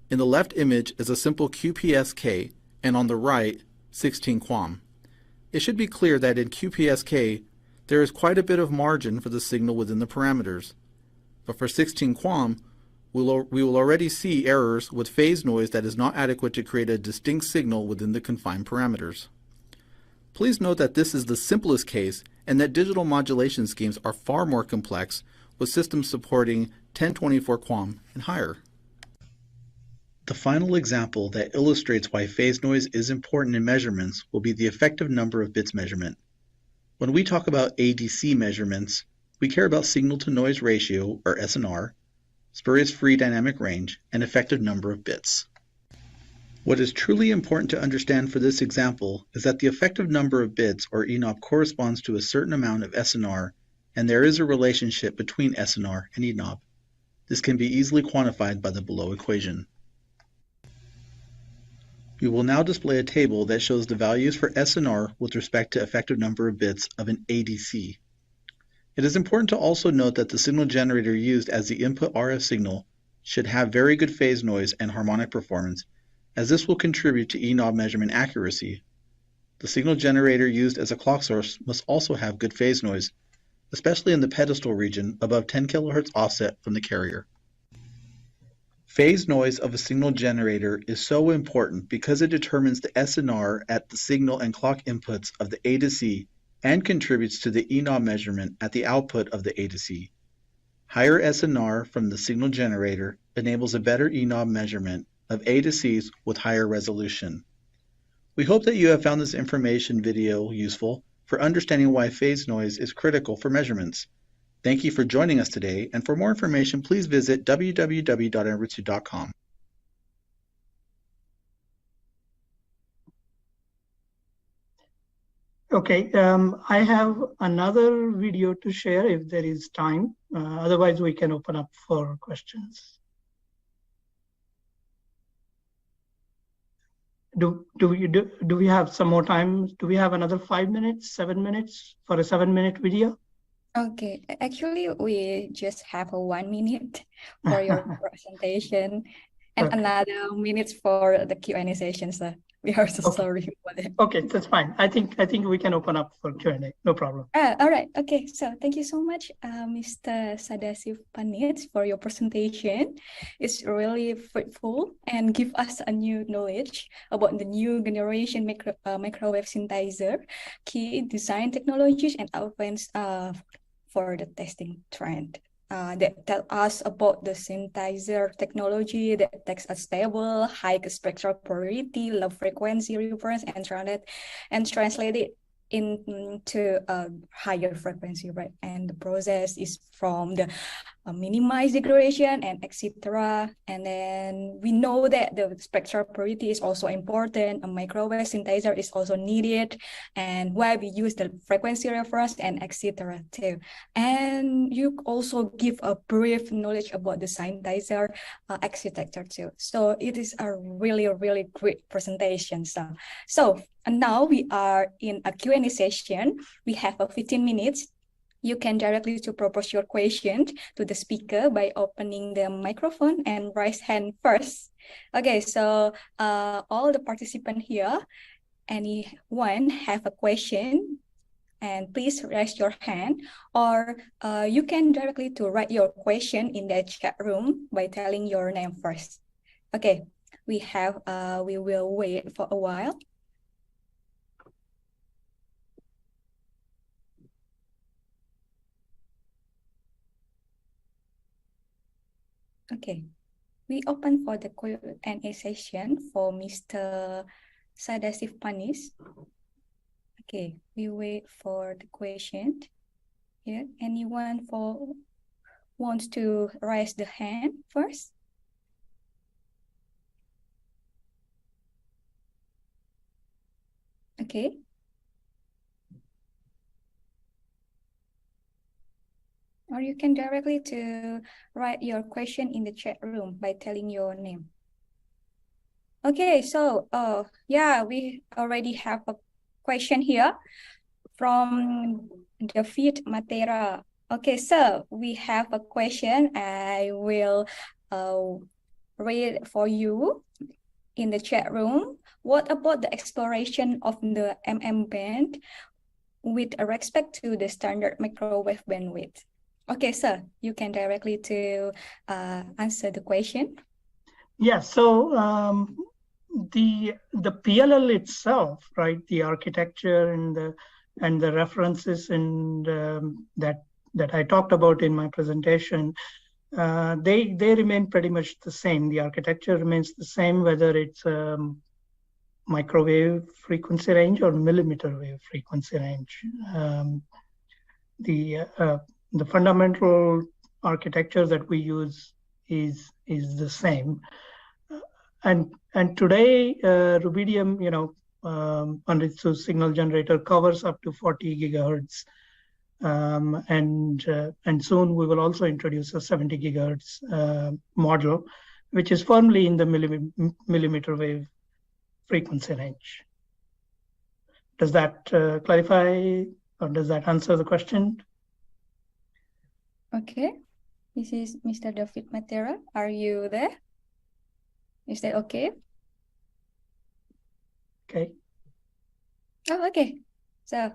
In the left image is a simple QPSK, and on the right, 16 QAM. It should be clear that in QPSK, there is quite a bit of margin for the signal within the parameters. But for 16 QAM, we will already see errors with phase noise that is not adequate to create a distinct signal within the confined parameters. Please note that this is the simplest case and that digital modulation schemes are far more complex, with systems supporting 1024 QAM and higher. The final example that illustrates why phase noise is important in measurements will be the effective number of bits measurement. When we talk about ADC measurements, we care about signal-to-noise ratio, or SNR, spurious free dynamic range, and effective number of bits. What is truly important to understand for this example is that the effective number of bits, or ENOB, corresponds to a certain amount of SNR, and there is a relationship between SNR and ENOB. This can be easily quantified by the below equation. We will now display a table that shows the values for SNR with respect to effective number of bits of an ADC. It is important to also note that the signal generator used as the input RF signal should have very good phase noise and harmonic performance, as this will contribute to E-knob measurement accuracy. The signal generator used as a clock source must also have good phase noise, especially in the pedestal region above 10 kHz offset from the carrier. Phase noise of a signal generator is so important because it determines the SNR at the signal and clock inputs of the A to C and contributes to the E-knob measurement at the output of the A to C. Higher SNR from the signal generator enables a better E-knob measurement of A to Cs with higher resolution. We hope that you have found this information video useful for understanding why phase noise is critical for measurements. Thank you for joining us today, and for more information, please visit www.anritsu.com. Okay, I have another video to share if there is time. Otherwise, we can open up for questions. Do we have some more time? Do we have another 5 minutes, 7 minutes for a 7-minute video? Okay, actually, we just have a 1 minute for your presentation and Okay. another minutes for the Q&A session, sir. We are so Okay. sorry for that. Okay, that's fine. I think we can open up for Q&A. No problem. All right. Okay. So thank you so much, Mr. Sadasiv Panit, for your presentation. It's really fruitful and give us a new knowledge about the new generation microwave synthesizer, key design technologies, and advanced for the testing trend. That tell us about the synthesizer technology that takes a stable, high spectral purity, low frequency reference, and translate it into a higher frequency, right? And the process is from the minimize degradation and etc. And then we know that the spectral purity is also important. A microwave synthesizer is also needed, and why we use the frequency reference and etc. too. And you also give a brief knowledge about the synthesizer architecture too. So it is a really great presentation. So and now we are in a Q&A session. We have a 15 minutes. You can directly to propose your question to the speaker by opening the microphone and raise hand first. Okay, so all the participants here, anyone have a question, and please raise your hand, or you can directly to write your question in the chat room by telling your name first. Okay, we will wait for a while. Okay, we open for the Q&A session for Mr. Sadasiv Panit. Okay, we wait for the question. Here, anyone wants to raise the hand first? Okay. Or you can directly to write your question in the chat room by telling your name. Okay, so yeah, we already have a question here from David Matera. Okay, so we have a question. I will read for you in the chat room. What about the exploration of the band with respect to the standard microwave bandwidth? Okay, sir, you can directly to answer the question. Yeah, so the PLL itself, right? The architecture and the references and that I talked about in my presentation, they remain pretty much the same. The architecture remains the same, whether it's microwave frequency range or millimeter wave frequency range. The fundamental architecture that we use is the same. And today, rubidium, ANRITSU signal generator covers up to 40 gigahertz And soon we will also introduce a 70 gigahertz model, which is firmly in the millimeter wave frequency range. Does that clarify, or does that answer the question? Okay, this is Mr. David Matera. Are you there? Is that okay? Okay. Oh, okay. So,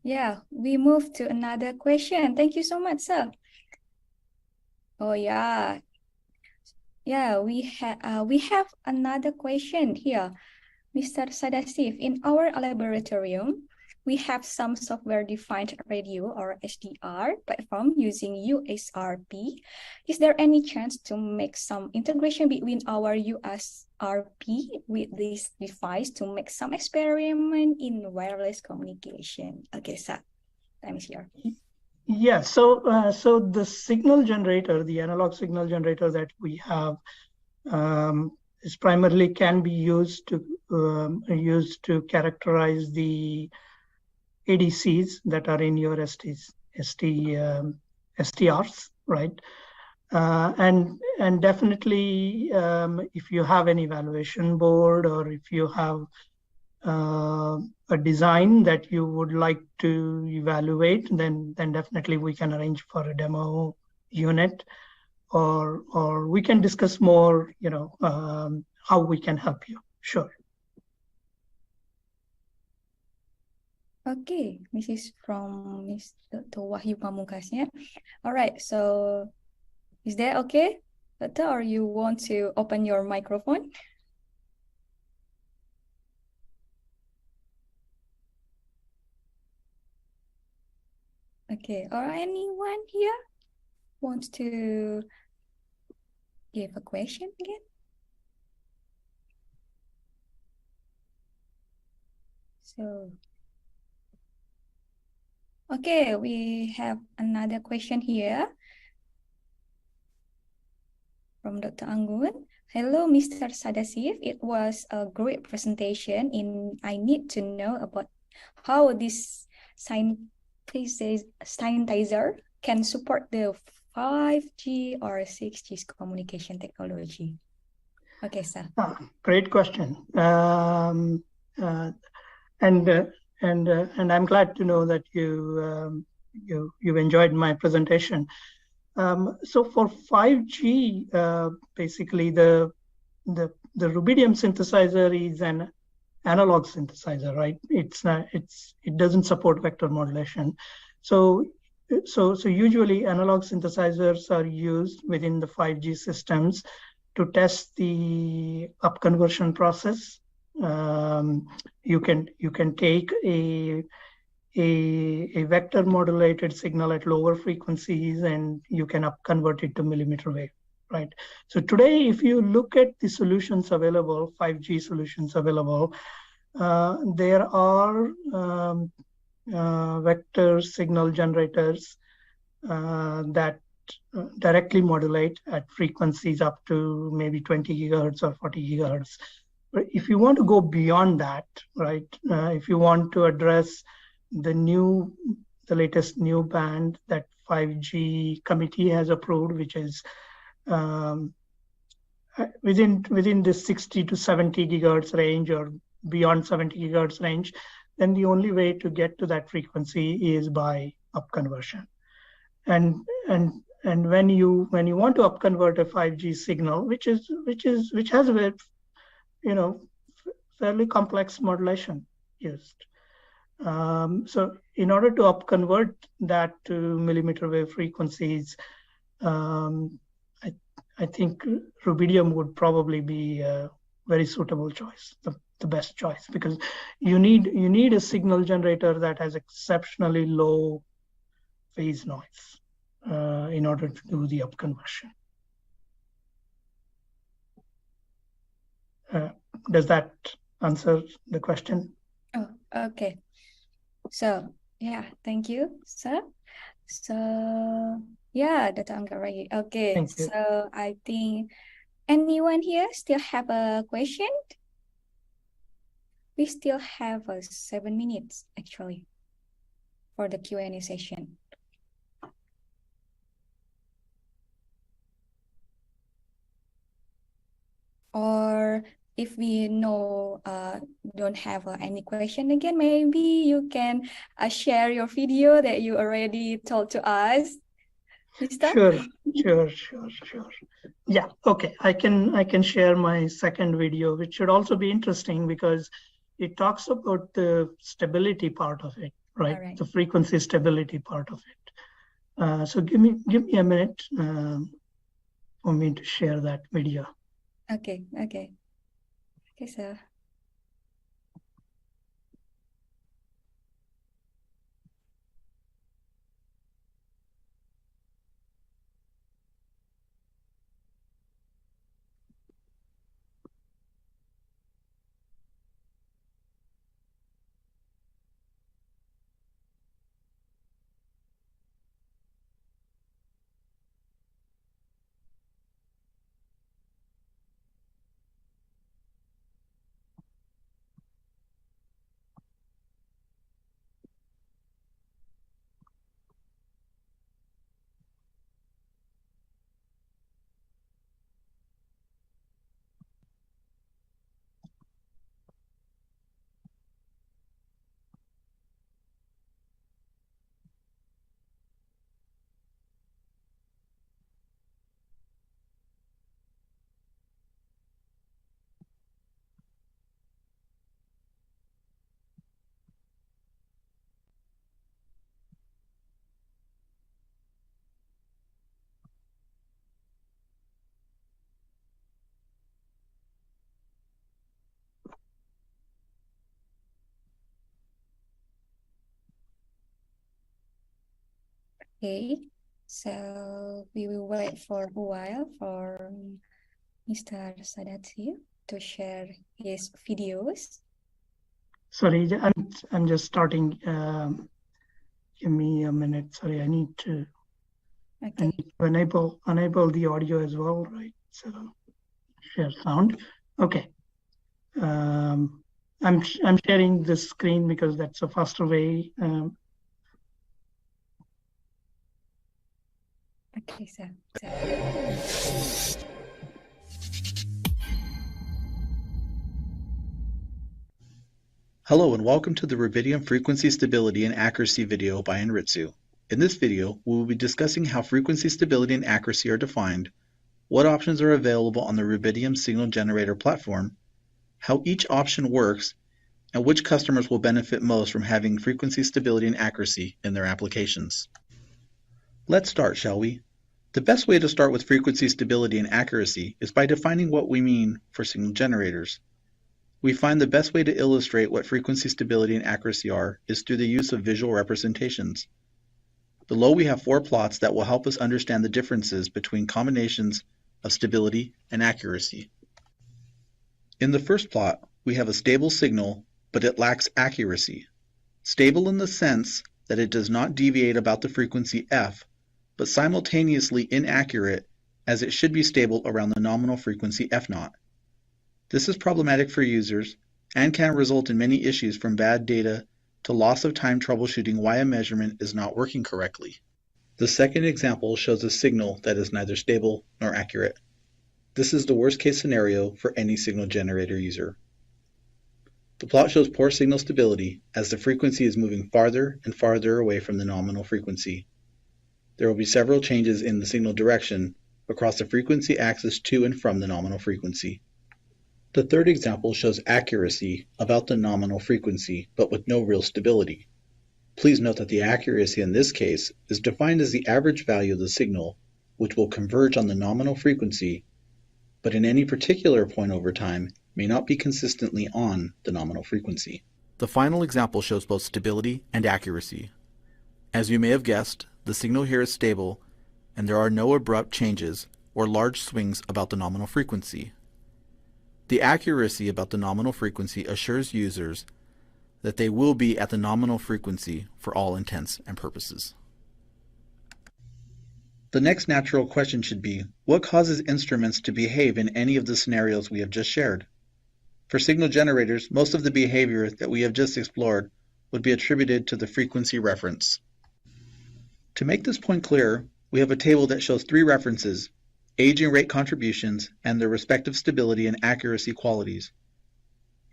yeah, we move to another question. Thank you so much, sir. Oh, yeah. Yeah, we have another question here. Mr. Sadasif, in our laboratorium, we have some software-defined radio or SDR platform using USRP. Is there any chance to make some integration between our USRP with this device to make some experiment in wireless communication? Okay, so time is here. Yeah, so the signal generator, the analog signal generator that we have, is primarily can be used to characterize the ADCs that are in your STRs, right? And definitely, if you have an evaluation board, or if you have a design that you would like to evaluate, then definitely we can arrange for a demo unit, or we can discuss more, how we can help you. Sure. Okay, this is from Mr. Wahyu Pamungkasnya. All right, so is that okay, Dr., or you want to open your microphone? Okay, or anyone here wants to give a question again? So, okay, we have another question here from Dr. Anggun. Hello, Mr. Sadasif. It was a great presentation. I need to know about how this synthesizer can support the 5G or 6G communication technology. Okay, sir. Great question. And I'm glad to know that you enjoyed my presentation. So for 5G, basically the rubidium synthesizer is an analog synthesizer, right? It doesn't support vector modulation. So usually analog synthesizers are used within the 5G systems to test the upconversion process. You can take a vector modulated signal at lower frequencies, and you can upconvert it to millimeter wave, right? So today, if you look at the solutions available, 5G solutions available, there are vector signal generators that directly modulate at frequencies up to maybe 20 gigahertz or 40 gigahertz. But if you want to go beyond that, right, if you want to address the latest new band that 5G committee has approved, which is within the 60 to 70 gigahertz range or beyond 70 gigahertz range, then the only way to get to that frequency is by upconversion. And when you want to upconvert a 5G signal, which has a fairly complex modulation used. So in order to upconvert that to millimeter wave frequencies, I think rubidium would probably be a very suitable choice, the best choice, because you need a signal generator that has exceptionally low phase noise in order to do the upconversion. Does that answer the question? Oh, okay. So, yeah, thank you, sir. So, yeah, Dr. Anggarwala. Okay, Thank you. so I think anyone here still have a question? We still have 7 minutes, actually, for the Q&A session. Or if we don't have any question again, maybe you can share your video that you already told to us, Mr. Sure. Yeah, okay. I can share my second video, which should also be interesting because it talks about the stability part of it, right? All right. The frequency stability part of it. So give me a minute for me to share that video. Okay, sir. Okay, so we will wait for a while for Mr. Sadati to share his videos. Sorry, I'm just starting. Give me a minute. Sorry, I need to enable the audio as well, right? So share sound. Okay. I'm sharing the screen because that's a faster way. Okay, sir. Hello and welcome to the rubidium frequency stability and accuracy video by ANRITSU. In this video, we will be discussing how frequency stability and accuracy are defined, what options are available on the rubidium signal generator platform, how each option works, and which customers will benefit most from having frequency stability and accuracy in their applications. Let's start, shall we? The best way to start with frequency stability and accuracy is by defining what we mean for signal generators. We find the best way to illustrate what frequency stability and accuracy are is through the use of visual representations. Below we have 4 plots that will help us understand the differences between combinations of stability and accuracy. In the first plot, we have a stable signal, but it lacks accuracy. Stable in the sense that it does not deviate about the frequency f, but simultaneously inaccurate as it should be stable around the nominal frequency f0. This is problematic for users and can result in many issues from bad data to loss of time troubleshooting why a measurement is not working correctly. The second example shows a signal that is neither stable nor accurate. This is the worst case scenario for any signal generator user. The plot shows poor signal stability as the frequency is moving farther and farther away from the nominal frequency. There will be several changes in the signal direction across the frequency axis to and from the nominal frequency. The third example shows accuracy about the nominal frequency, but with no real stability. Please note that the accuracy in this case is defined as the average value of the signal, which will converge on the nominal frequency, but in any particular point over time may not be consistently on the nominal frequency. The final example shows both stability and accuracy. As you may have guessed, the signal here is stable, and there are no abrupt changes or large swings about the nominal frequency. The accuracy about the nominal frequency assures users that they will be at the nominal frequency for all intents and purposes. The next natural question should be, what causes instruments to behave in any of the scenarios we have just shared? For signal generators, most of the behavior that we have just explored would be attributed to the frequency reference. To make this point clear, we have a table that shows three references, aging rate contributions, and their respective stability and accuracy qualities.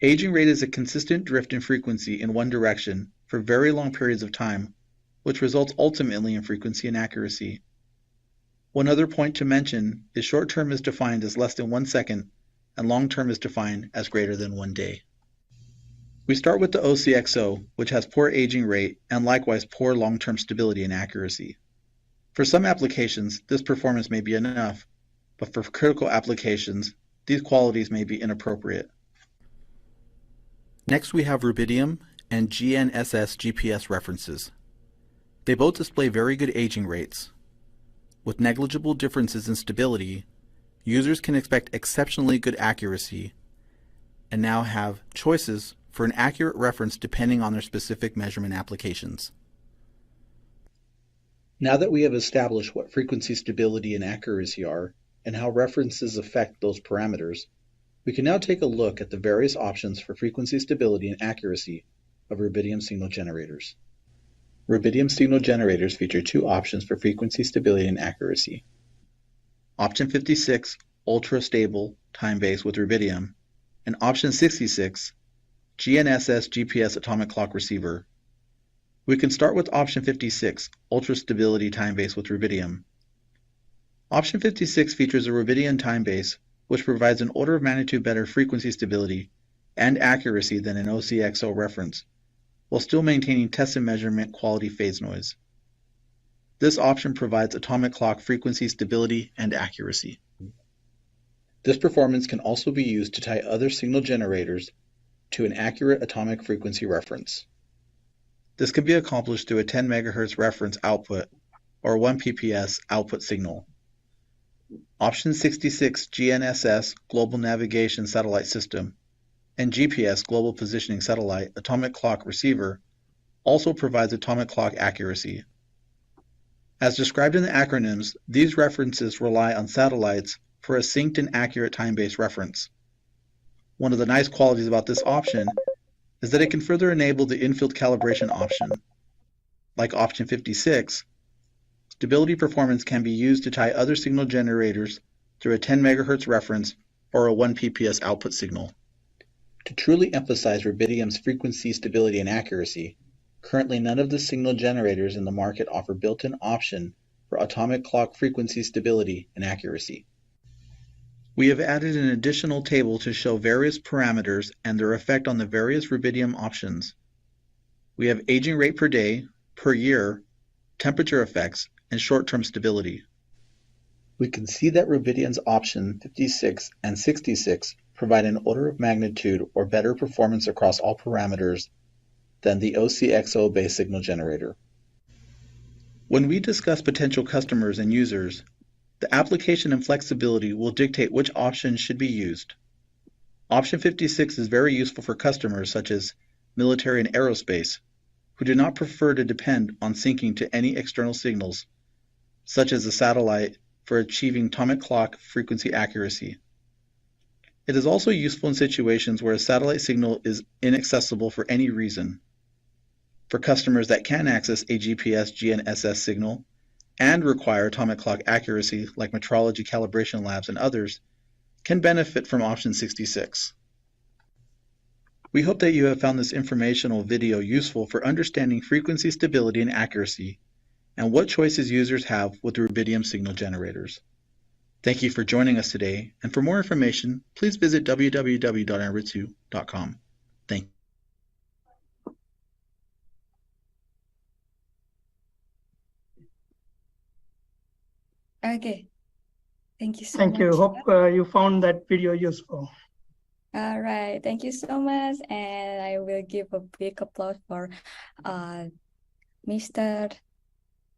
Aging rate is a consistent drift in frequency in one direction for very long periods of time, which results ultimately in frequency and accuracy. One other point to mention is short-term is defined as less than 1 second, and long-term is defined as greater than 1 day. We start with the OCXO, which has poor aging rate and likewise poor long-term stability and accuracy. For some applications, this performance may be enough, but for critical applications, these qualities may be inappropriate. Next, we have rubidium and GNSS GPS references. They both display very good aging rates. With negligible differences in stability, users can expect exceptionally good accuracy and now have choices for an accurate reference depending on their specific measurement applications. Now that we have established what frequency stability and accuracy are and how references affect those parameters, we can now take a look at the various options for frequency stability and accuracy of rubidium signal generators. Rubidium signal generators feature two options for frequency stability and accuracy. Option 56, ultra stable time-based with rubidium, and option 66, GNSS GPS atomic clock receiver. We can start with option 56, ultra stability time-based with rubidium. Option 56 features a rubidium time-base, which provides an order of magnitude better frequency stability and accuracy than an OCXO reference, while still maintaining test and measurement quality phase noise. This option provides atomic clock frequency stability and accuracy. This performance can also be used to tie other signal generators to an accurate atomic frequency reference. This can be accomplished through a 10 MHz reference output or 1 PPS output signal. Option 66 GNSS Global Navigation Satellite System and GPS Global Positioning Satellite Atomic Clock Receiver also provides atomic clock accuracy. As described in the acronyms, these references rely on satellites for a synced and accurate time-based reference. One of the nice qualities about this option is that it can further enable the in-field calibration option. Like option 56, stability performance can be used to tie other signal generators through a 10 MHz reference or a 1 PPS output signal. To truly emphasize rubidium's frequency stability and accuracy, currently none of the signal generators in the market offer built-in option for atomic clock frequency stability and accuracy. We have added an additional table to show various parameters and their effect on the various rubidium options. We have aging rate per day, per year, temperature effects, and short-term stability. We can see that rubidium's option 56 and 66 provide an order of magnitude or better performance across all parameters than the OCXO-based signal generator. When we discuss potential customers and users, the application and flexibility will dictate which option should be used. Option 56 is very useful for customers such as military and aerospace, who do not prefer to depend on syncing to any external signals, such as a satellite, for achieving atomic clock frequency accuracy. It is also useful in situations where a satellite signal is inaccessible for any reason. For customers that can access a GPS GNSS signal and require atomic clock accuracy like metrology calibration labs and others, can benefit from option 66. We hope that you have found this informational video useful for understanding frequency stability and accuracy and what choices users have with the rubidium signal generators. Thank you for joining us today, and for more information, please visit www.anritsu.com. Thank you. Okay, thank you so Thank much. you. Hope you found that video useful. All right, thank you so much, and I will give a big applause for Mr.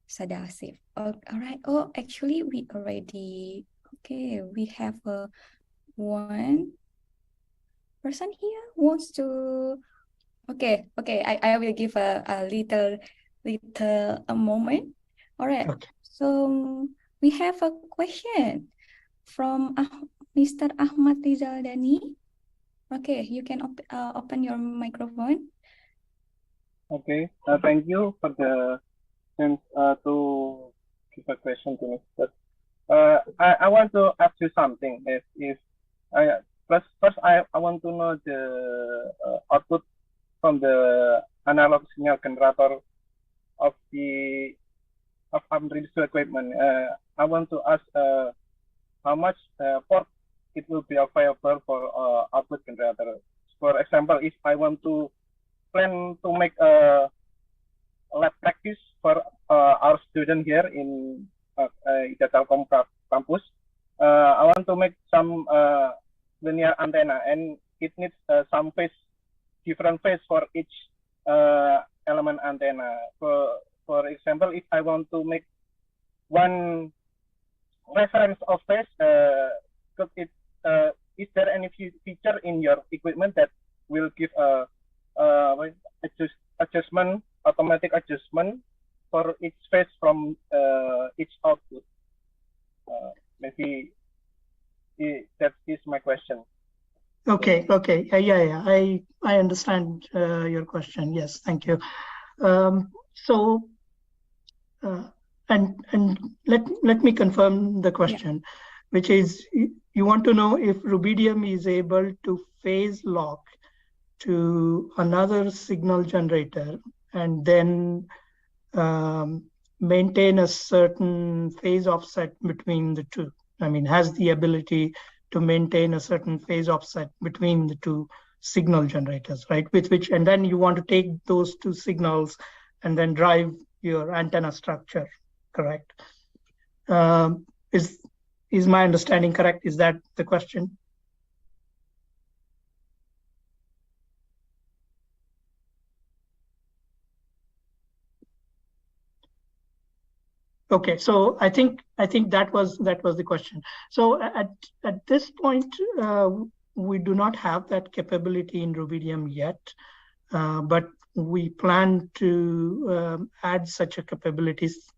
Sadasif. Oh, all right. Oh, actually, we already we have one person here wants to. I will give a little a moment. All right. Okay. So we have a question from Mr. Ahmad Rizaldani. Okay, you can open your microphone. Okay. Thank you for the chance to give a question to me. But I want to ask you something. If I first I want to know the output from the analog signal generator of the of ANRITSU equipment. I want to ask how much port it will be available for output generator. For example, if I want to plan to make a lab practice for our student here in the Telkom campus, I want to make some linear antenna, and it needs some different phase for each element antenna. For example, if I want to make one reference of phase, could it is there any feature in your equipment that will give a adjustment, automatic adjustment for each phase from each output? Maybe that is my question. Okay. Yeah. I understand your question. Yes, thank you. And let me confirm the question, which is you want to know if rubidium is able to phase lock to another signal generator and then maintain a certain phase offset between the two. I mean, has the ability to maintain a certain phase offset between the two signal generators, right? And then you want to take those two signals and then drive your antenna structure, correct? Is my understanding correct? Is that the question? Okay, so I think that was the question. So at this point, we do not have that capability in rubidium yet, but we plan to add such a capabilities,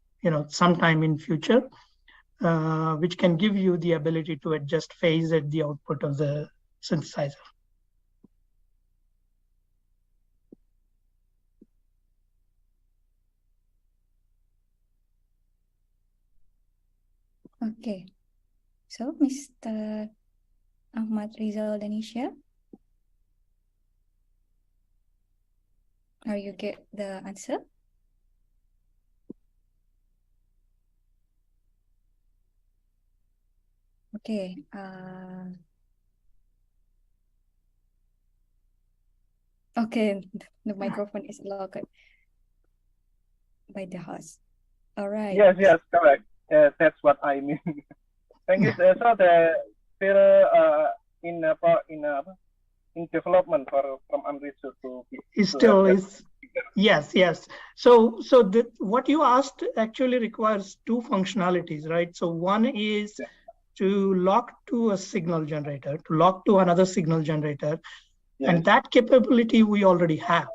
sometime in future, which can give you the ability to adjust phase at the output of the synthesizer. Okay, so Mr. Ahmad Rizal Danisha, are you get the answer? Okay. Okay, the microphone is locked by the host. All right. Yes, correct. That's what I mean. Thank you. So the still in development from ANRITSU to Yes. So what you asked actually requires two functionalities, right? So one is to lock to a signal generator, to lock to another signal generator, and that capability we already have,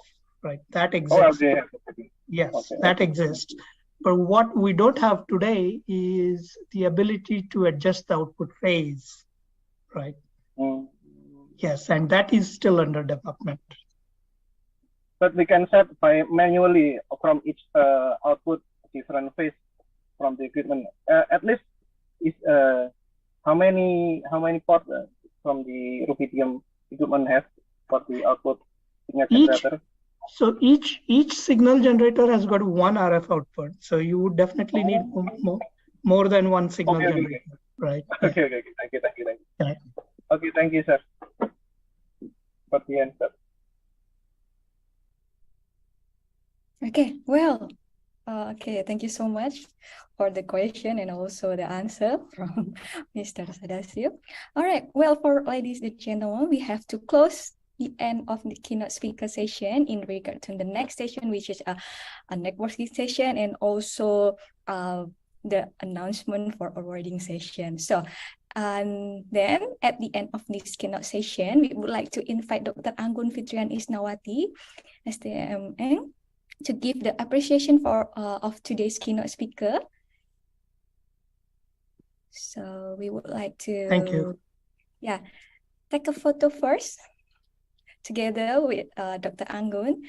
right? That exists. Oh, okay. Yes, Okay. that exists. But what we don't have today is the ability to adjust the output phase, right? Yes, and that is still under development. But we can set by manually from each output different phase from the equipment. At least is how many ports from the rubidium equipment have for the output signal generator? So each signal generator has got one RF output. So you would definitely need more than one signal generator, right? Okay. Thank you. Yeah. Okay, thank you, sir, for the answer. Okay, well, okay, thank you so much for the question and also the answer from Mr. Sadasio. All right, well, for ladies and gentlemen, we have to close the end of the keynote speaker session in regard to the next session, which is a networking session and also the announcement for awarding session. So, and then at the end of this keynote session, we would like to invite Dr. Anggun Fitrian Isnawati, STMN, to give the appreciation for of today's keynote speaker. So we would like to Thank you. Yeah, take a photo first together with Dr. Anggun.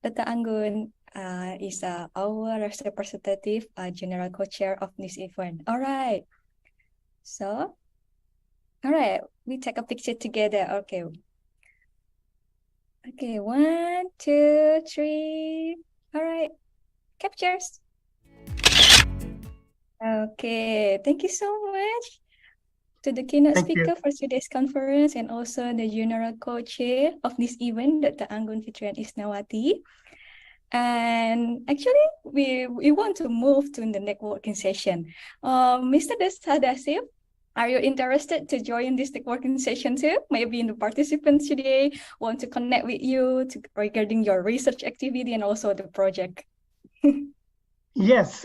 Dr. Anggun is our representative general co-chair of this event. All right. So, all right, we take a picture together. Okay. Okay, 1, 2, 3. All right, captures. Okay, thank you so much to the keynote Thank you. speaker for today's conference and also the general co-chair of this event, Dr. Anggun Fitrian Isnawati. And actually, we want to move to the networking session. Mr. Sadasif, are you interested to join this networking session too? Maybe in the participants today want to connect with you regarding your research activity and also the project. Yes.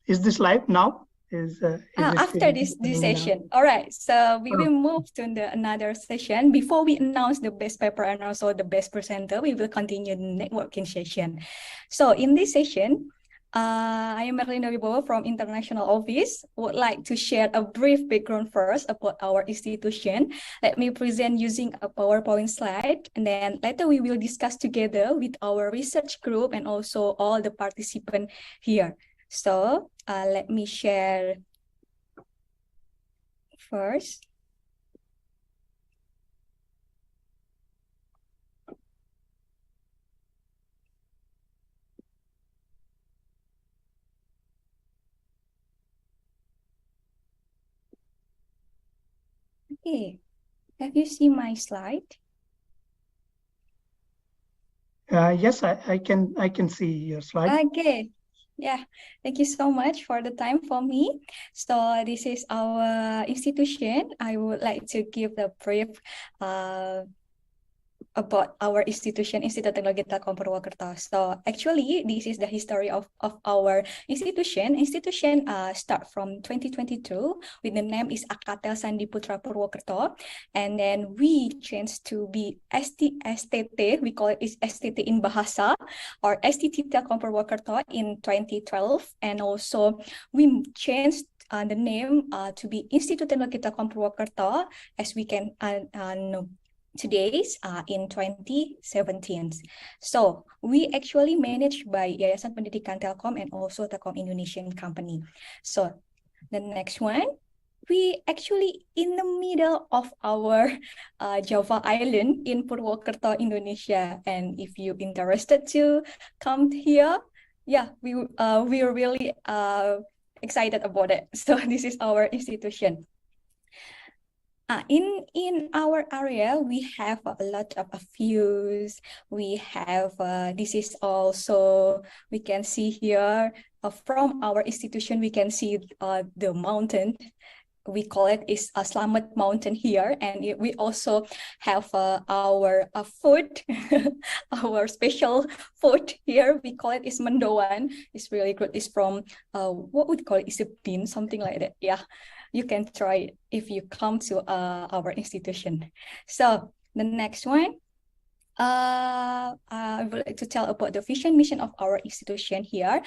Is this live now? Is it After this session. All right. So we will move to another session. Before we announce the best paper and also the best presenter, we will continue the networking session. So in this session, I am Merlina Wibowo from International Office. Would like to share a brief background first about our institution. Let me present using a PowerPoint slide, and then later we will discuss together with our research group and also all the participants here. So let me share first. Okay, have you seen my slide? Yes, I can see your slide. Okay. Yeah, thank you so much for the time for me. So this is our institution. I would like to give the brief about our institution, Institut Teknologi Telkom Purwokerto. So actually, this is the history of our institution. Institution start from 2022 with the name is Akatel Sandi Putra Purwokerto, and then we changed to be STT. We call it is STT in Bahasa or STT Telkom Purwokerto in 2012, and also we changed the name to be Institut Teknologi Telkom Purwokerto, as we can know today's in 2017. So we actually managed by Yayasan Pendidikan Telkom and also Telkom Indonesian company. So the next one, we actually in the middle of our Java Island in Purwokerto, Indonesia. And if you're interested to come here, yeah, we're really excited about it. So this is our institution. In our area, we have a lot of views. We have, this is also, we can see here from our institution, we can see the mountain. We call it is a Slamet Mountain here, and we also have our food, our special food here. We call it is mendoan. It's really good. It's from what would call it is a bean, something like that. Yeah, you can try it if you come to our institution. So the next one. I would like to tell about the vision mission of our institution here.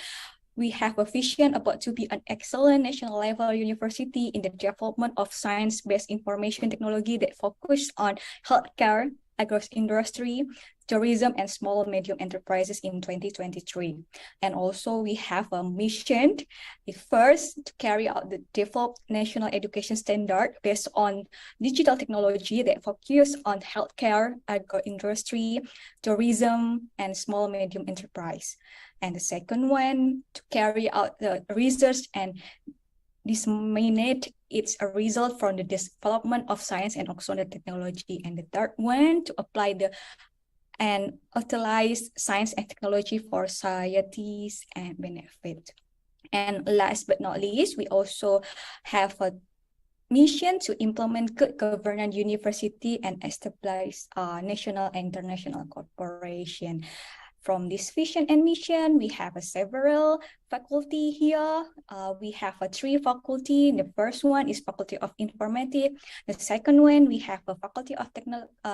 We have a vision about to be an excellent national level university in the development of science-based information technology that focus on healthcare, agro-industry, tourism, and small and medium enterprises in 2023. And also we have a mission, first to carry out the developed national education standard based on digital technology that focus on healthcare, agro-industry, tourism, and small and medium enterprise. And the second one, to carry out the research and disseminate its a result from the development of science and also the technology. And the third one, to apply and utilize science and technology for societies and benefit. And last but not least, we also have a mission to implement good governance university and establish national and international corporation. From this vision and mission, we have several faculty here. We have 3 faculty. The first one is Faculty of Informatics. The second one, we have a Faculty of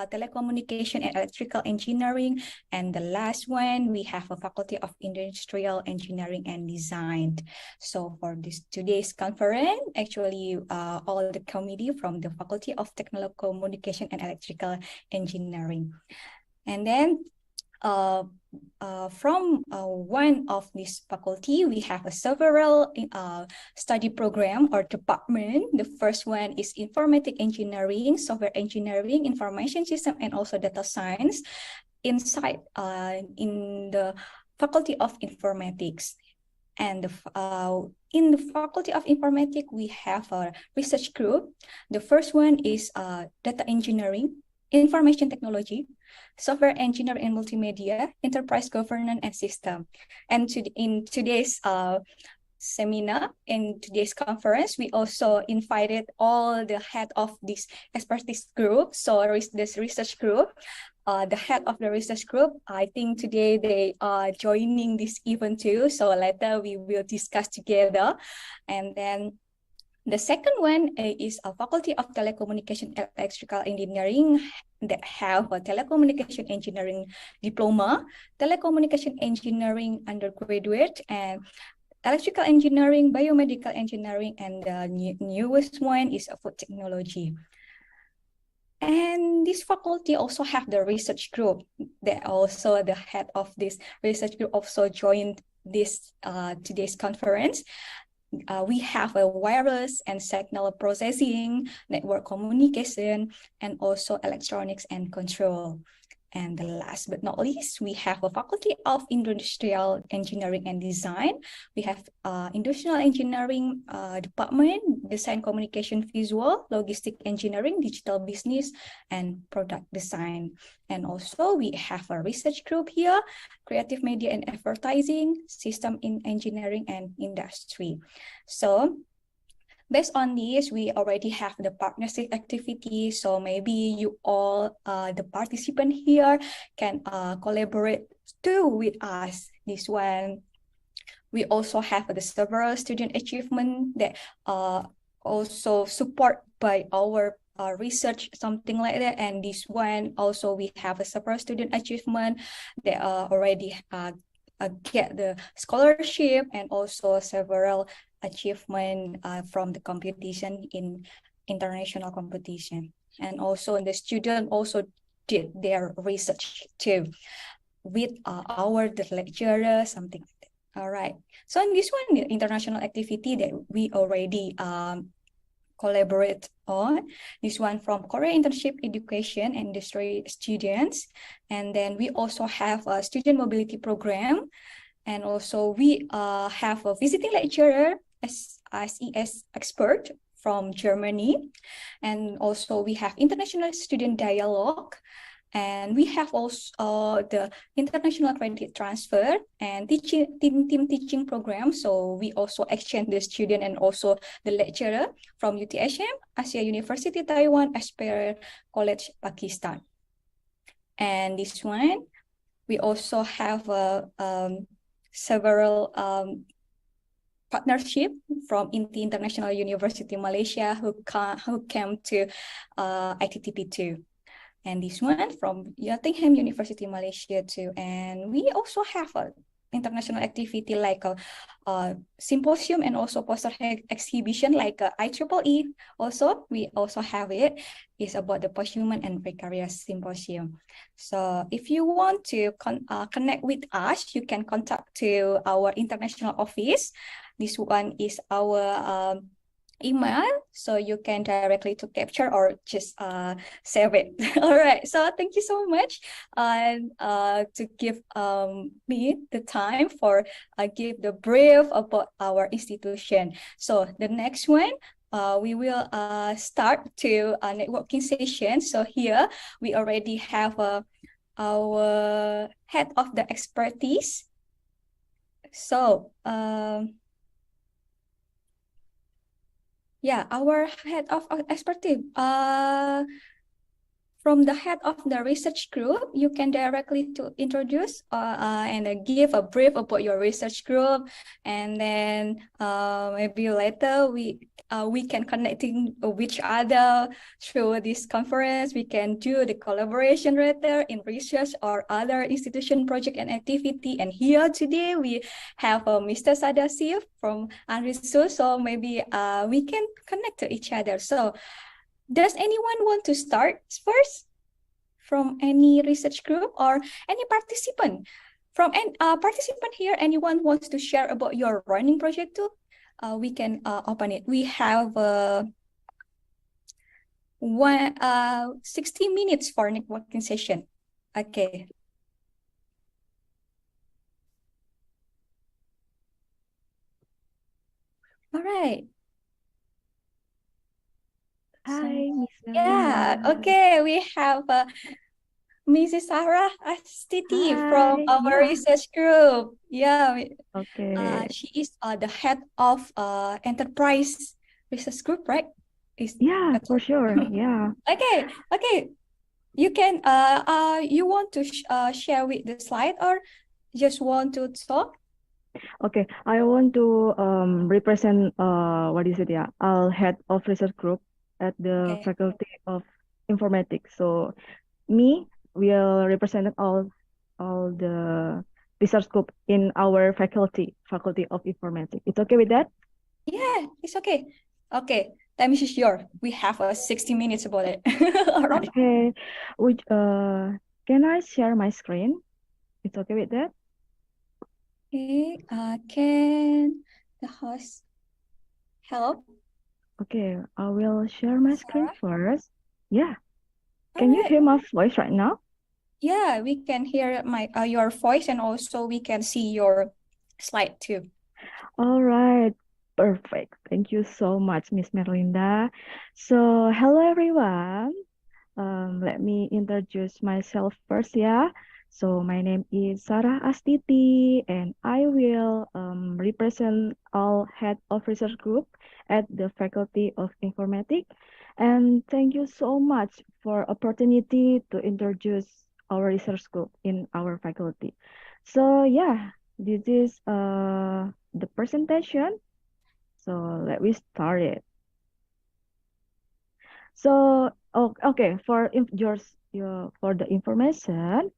Telecommunication and Electrical Engineering. And the last one, we have a Faculty of Industrial Engineering and Design. So for today's conference, actually all the committee from the Faculty of Telecommunication and Electrical Engineering. And then from one of this faculty, we have several study program or department. The first one is informatic engineering, software engineering, information system, and also data science inside in the Faculty of Informatics. And in the Faculty of Informatics, we have a research group. The first one is data engineering, information technology, software engineering and multimedia, enterprise governance and system. And in today's seminar, in today's conference, we also invited all the head of this expertise group. So this research group, the head of the research group, I think today they are joining this event too. So later we will discuss together. And then the second one is a Faculty of Telecommunication and Electrical Engineering that have a Telecommunication Engineering Diploma, Telecommunication Engineering Undergraduate, and Electrical Engineering, Biomedical Engineering, and the newest one is Food Technology. And this faculty also have the research group. That also the head of this research group also joined this today's conference. We have a wireless and signal processing, network communication, and also electronics and control. And the last but not least, we have a Faculty of Industrial Engineering and Design. We have Industrial Engineering Department, Design Communication Visual, Logistic Engineering, Digital Business, and Product Design. And also we have a research group here, Creative Media and Advertising, System in Engineering and Industry. So based on this, we already have the partnership activity. So maybe you all, the participant here, can collaborate too with us. This one, we also have the several student achievement that also support by our research, something like that. And this one also we have a several student achievement that already get the scholarship and also several achievement from the competition in international competition. And also the student also did their research too with the lecturer, something like that. All right. So in this one, the international activity that we already collaborate on, this one from Korea Internship Education and Industry students. And then we also have a student mobility program. And also we have a visiting lecturer, AESS expert from Germany. And also we have international student dialogue. And we have also the international credit transfer and team teaching program. So we also exchange the student and also the lecturer from UTHM, Asia University Taiwan, Aspire College Pakistan. And this one, we also have several partnership from the International University Malaysia who came to ITTP2. And this one from Nottingham University Malaysia too. And we also have an international activity like a symposium and also poster exhibition like IEEE. Also, we also have it. It's about the posthuman and precarious symposium. So if you want to connect with us, you can contact to our international office. This one is our email, so you can directly to capture or just save it. All right, so thank you so much to give me the time for give the brief about our institution. So the next one, we will start to a networking session. So here we already have our head of the expertise. So yeah, our head of expertise. From the head of the research group, you can directly to introduce and give a brief about your research group, and then maybe later we can connecting with each other through this conference. We can do the collaboration later in research or other institution project and activity. And here today we have Mr. Sadasiv from ANRITSU, so maybe we can connect to each other. So does anyone want to start first from any research group or any participant? From any participant here, anyone wants to share about your running project too? We can open it. We have 60 minutes for networking session. Okay. All right. Hi, Miss Yeah, Melinda. okay. We have Mrs. Sarah Astiti from Hi, our yeah. research group. Yeah, Okay. she is the head of enterprise research group, right? Is Yeah, that for sure. Yeah. okay? Okay, you can you want to share with the slide or just want to talk? Okay. I want to represent what is it? Yeah, I'll head of research group at the Okay. Faculty of Informatics. So me will represent all the research group in our Faculty of Informatics. It's okay with that? Yeah, it's okay. Okay, time is yours. We have 60 minutes about it. All right. Okay. Would can I share my screen? It's okay with that? Okay, can the host hello? Okay, I will share my screen Sarah? first. Yeah. All Can you right. hear my voice right now? Yeah, we can hear my your voice and also we can see your slide too. All right. Perfect. Thank you so much, Miss Merlinda. So, hello everyone. Let me introduce myself first, yeah. So my name is Sarah Astiti, and I will represent all head of research group at the Faculty of Informatics. And thank you so much for opportunity to introduce our research group in our faculty. So yeah, this is the presentation. So let me start it. So, okay, for the information,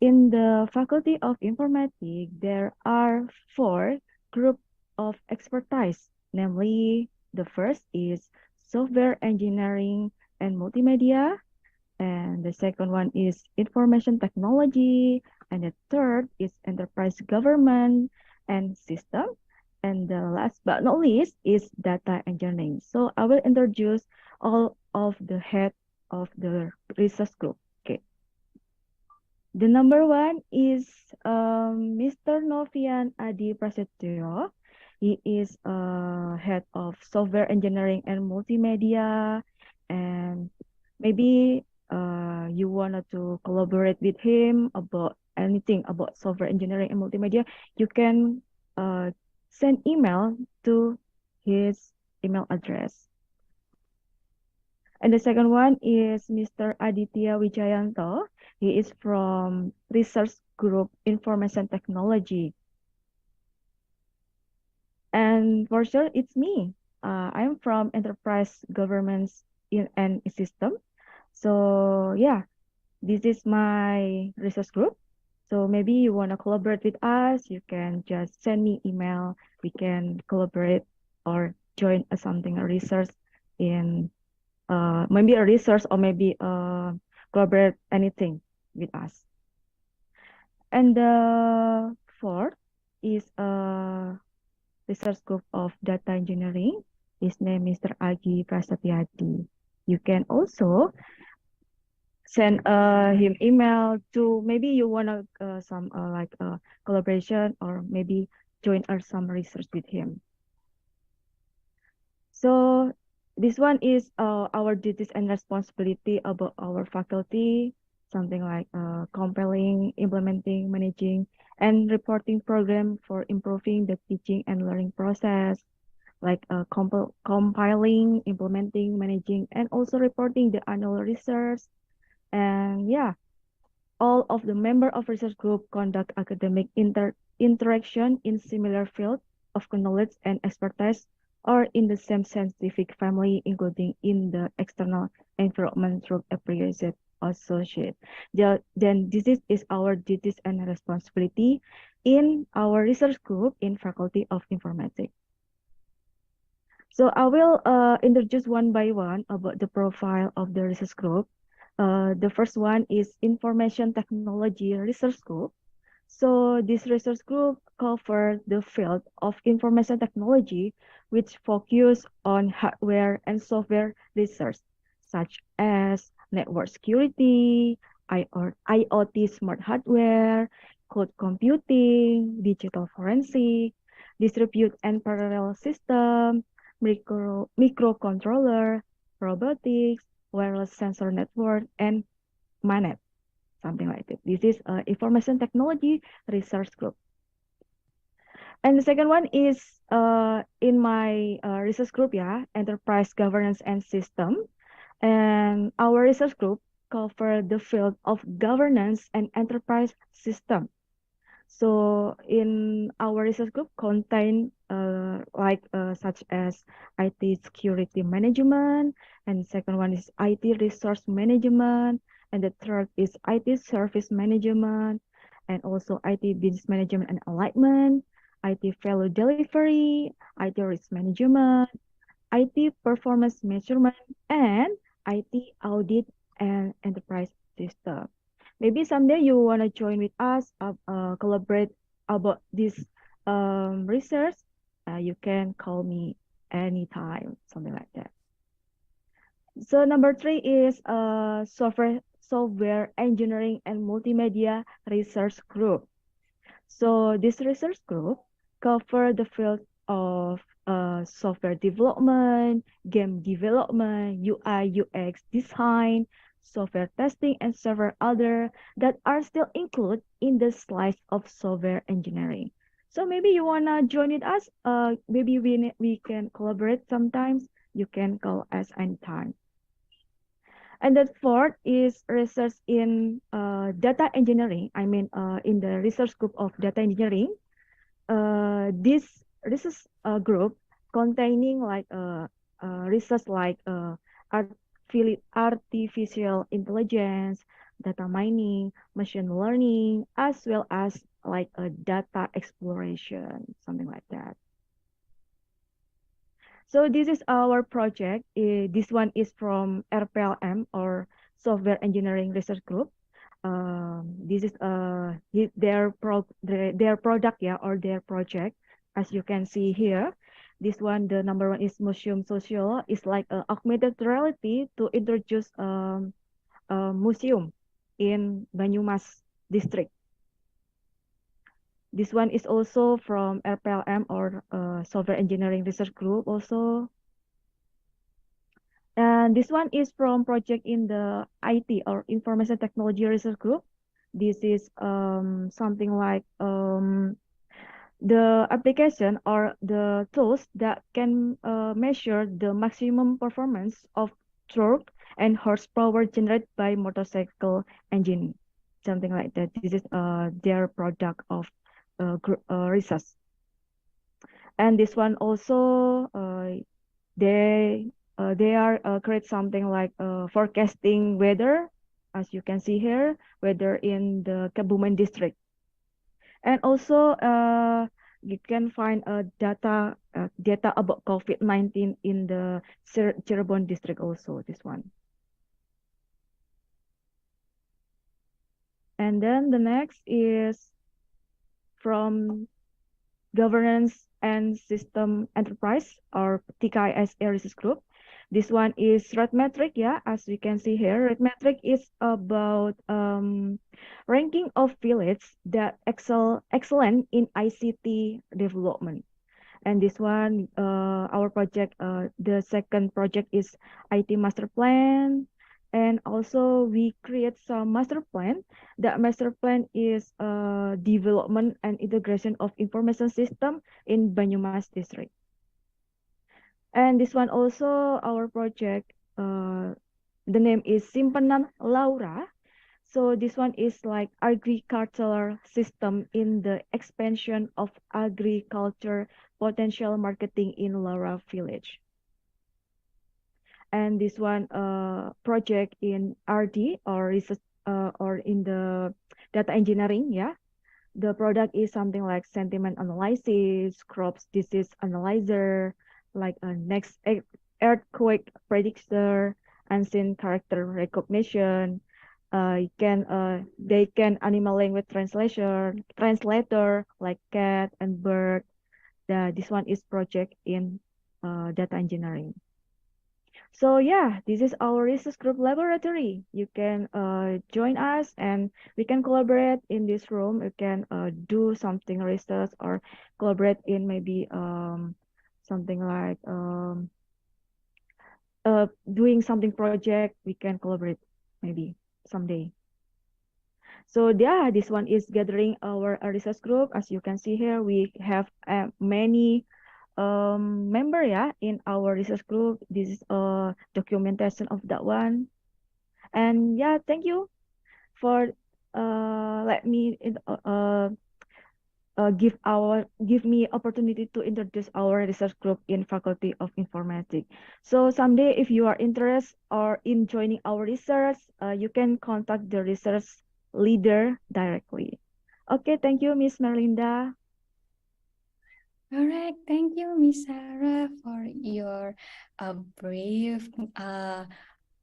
in the Faculty of Informatics, there are four group of expertise. Namely, the first is software engineering and multimedia, and the second one is information technology, and the third is enterprise government and system, and the last but not least is data engineering. So I will introduce all of the head of the research group. Okay. The number one is Mr. Novian Adi Prasetyo. He is head of software engineering and multimedia, and maybe you wanted to collaborate with him about anything about software engineering and multimedia. You can send email to his email address. And the second one is Mr. Aditya Wijayanto. He is from Research Group Information Technology. And for sure, it's me. I'm from Enterprise Governance and System. So yeah, this is my research group. So maybe you want to collaborate with us, you can just send me email. We can collaborate or join something, a research in maybe a research or maybe collaborate anything with us. And the fourth is a research group of data engineering. His name is Mr. Agi Prasatyadi. You can also send him email to maybe you want some like collaboration or maybe join us some research with him. So this one is our duties and responsibility about our faculty, something like compiling, implementing, managing, and reporting program for improving the teaching and learning process, like compiling, implementing, managing, and also reporting the annual research. And yeah, all of the member of research group conduct academic interaction in similar field of knowledge and expertise or in the same scientific family, including in the external environment through a prerequisite associate. Then this is our duties and responsibility in our research group in Faculty of Informatics. So I will introduce one by one about the profile of the research group. The first one is Information Technology Research Group. So this research group covers the field of information technology, which focus on hardware and software research, such as network security, IoT smart hardware, cloud computing, digital forensic, distributed and parallel system, microcontroller, robotics, wireless sensor network, and MANET, something like that. This is Information Technology Research Group. And the second one is in my research group, yeah, Enterprise Governance and System. And our research group cover the field of governance and enterprise system. So in our research group contain such as IT security management, and second one is IT resource management, and the third is IT service management, and also IT business management and alignment, IT value delivery, IT risk management, IT performance measurement, and IT audit and enterprise system. Maybe someday you want to join with us, collaborate about this research. You can call me anytime, something like that. So number 3 is software engineering and multimedia research group. So this research group cover the field of software development, game development, UI, UX design, software testing, and several other that are still included in the slice of software engineering. So maybe you wanna join with us. Maybe we can collaborate sometimes. You can call us anytime. And the fourth is research in data engineering. I mean, in the research group of data engineering, this research group containing like research like artificial intelligence, data mining, machine learning, as well as like a data exploration, something like that. So this is our project. This one is from RPLM or Software Engineering Research Group. This is their product, yeah, or their project. As you can see here, this one, the number one is Museum Social. It's like augmented reality to introduce a museum in Banyumas district. This one is also from RPLM or Software Engineering Research Group also. And this one is from project in the IT or Information Technology Research Group. This is something like the application or the tools that can measure the maximum performance of torque and horsepower generated by motorcycle engine, something like that. This is their product of research. And this one also they are create something like forecasting weather, as you can see here, weather in the Kebumen district. And also you can find data about COVID-19 in the Cirebon district also, this one. And then the next is from Governance and System Enterprise or TKS Research Group. This one is Red Metric, yeah, as you can see here. Red Metric is about ranking of villages that excellent in ICT development. And this one, our project, the second project is IT Master Plan. And also we create some master plan. That master plan is development and integration of information system in Banyumas district. And this one also our project, the name is Simpenan Laura. So this one is like agricultural system in the expansion of agriculture potential marketing in Laura village. And this one project in RD or research or in the data engineering, yeah. The product is something like sentiment analysis, crops disease analyzer, like a next earthquake predictor, unseen character recognition. They can animal language translator like cat and bird. This one is project in data engineering. So yeah, this is our research group laboratory. You can join us and we can collaborate in this room. You can do something research or collaborate in maybe something like doing something project. We can collaborate maybe someday. So yeah, this one is gathering our research group. As you can see here, we have many member in our research group. This is a documentation of that one. And yeah, thank you for let me give me opportunity to introduce our research group in Faculty of Informatics. So someday, if you are interested or in joining our research, you can contact the research leader directly. Okay, thank you, Miss Merlinda. All right, thank you, Miss Sarah, for your brief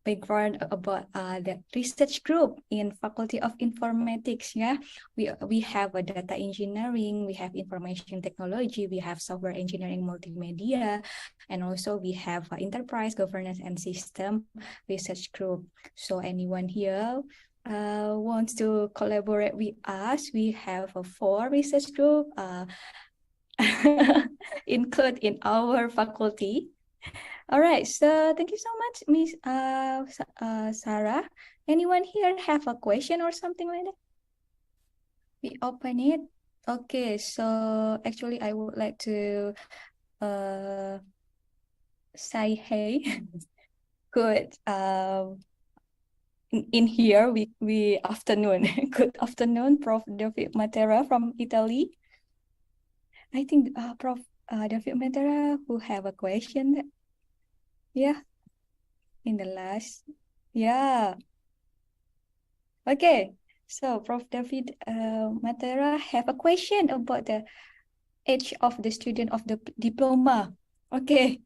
background about the research group in Faculty of Informatics. Yeah, we have a data engineering, we have information technology, we have software engineering, multimedia, and also we have enterprise governance and system research group. So anyone here wants to collaborate with us, we have a 4 research group include in our faculty. All right, so thank you so much, Miss Sarah. Anyone here have a question or something like that? We open it. Okay, so actually I would like to say hey. Good. In here we afternoon. Good afternoon, Prof. David Matera from Italy. I think Prof. David Matera who have a question. Yeah, in the last, yeah. Okay, so Prof. David Matera have a question about the age of the student of the diploma. Okay,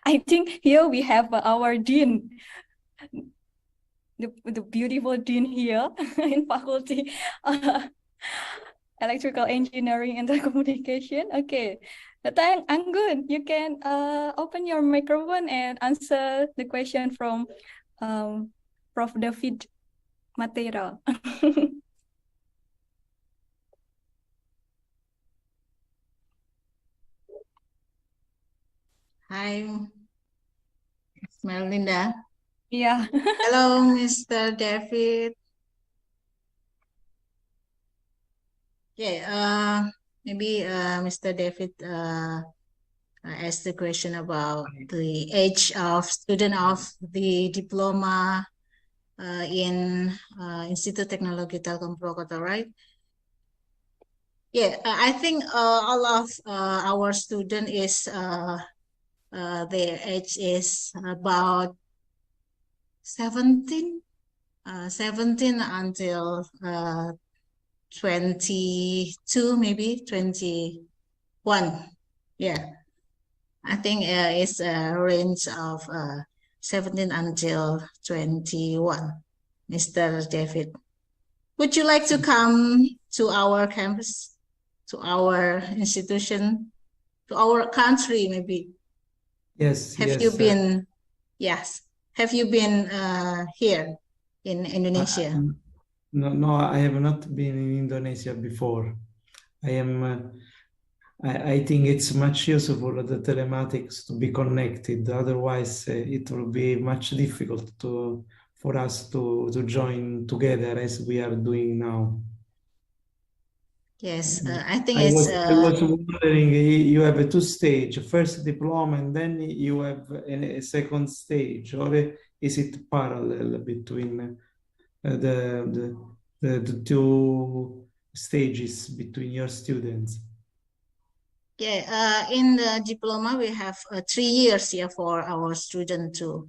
I think here we have our dean, the beautiful dean here in faculty. Electrical engineering and telecommunication. Okay, Tang Anggun, you can open your microphone and answer the question from Prof. David Matera. Hi, Melinda. Yeah. Hello, Mr. David. Yeah, maybe Mr. David asked the question about the age of student of the diploma in Institut Teknologi Telkom Purwokerto, right? Yeah, I think all of our student is their age is about 17 until 22, maybe 21. Yeah, I think it's a range of 17 until 21. Mr. David, would you like to come to our campus, to our institution, to our country, maybe? Yes. Have you been? Yes. Have you been here in Indonesia? No, I have not been in Indonesia before. I think it's much useful the telematics to be connected. Otherwise, it will be much difficult for us to join together as we are doing now. Yes, I think I it's. was wondering, you have a 2-stage, first diploma, and then you have a second stage, or is it parallel between the 2 stages between your students? Yeah, in the diploma we have 3 years here for our student to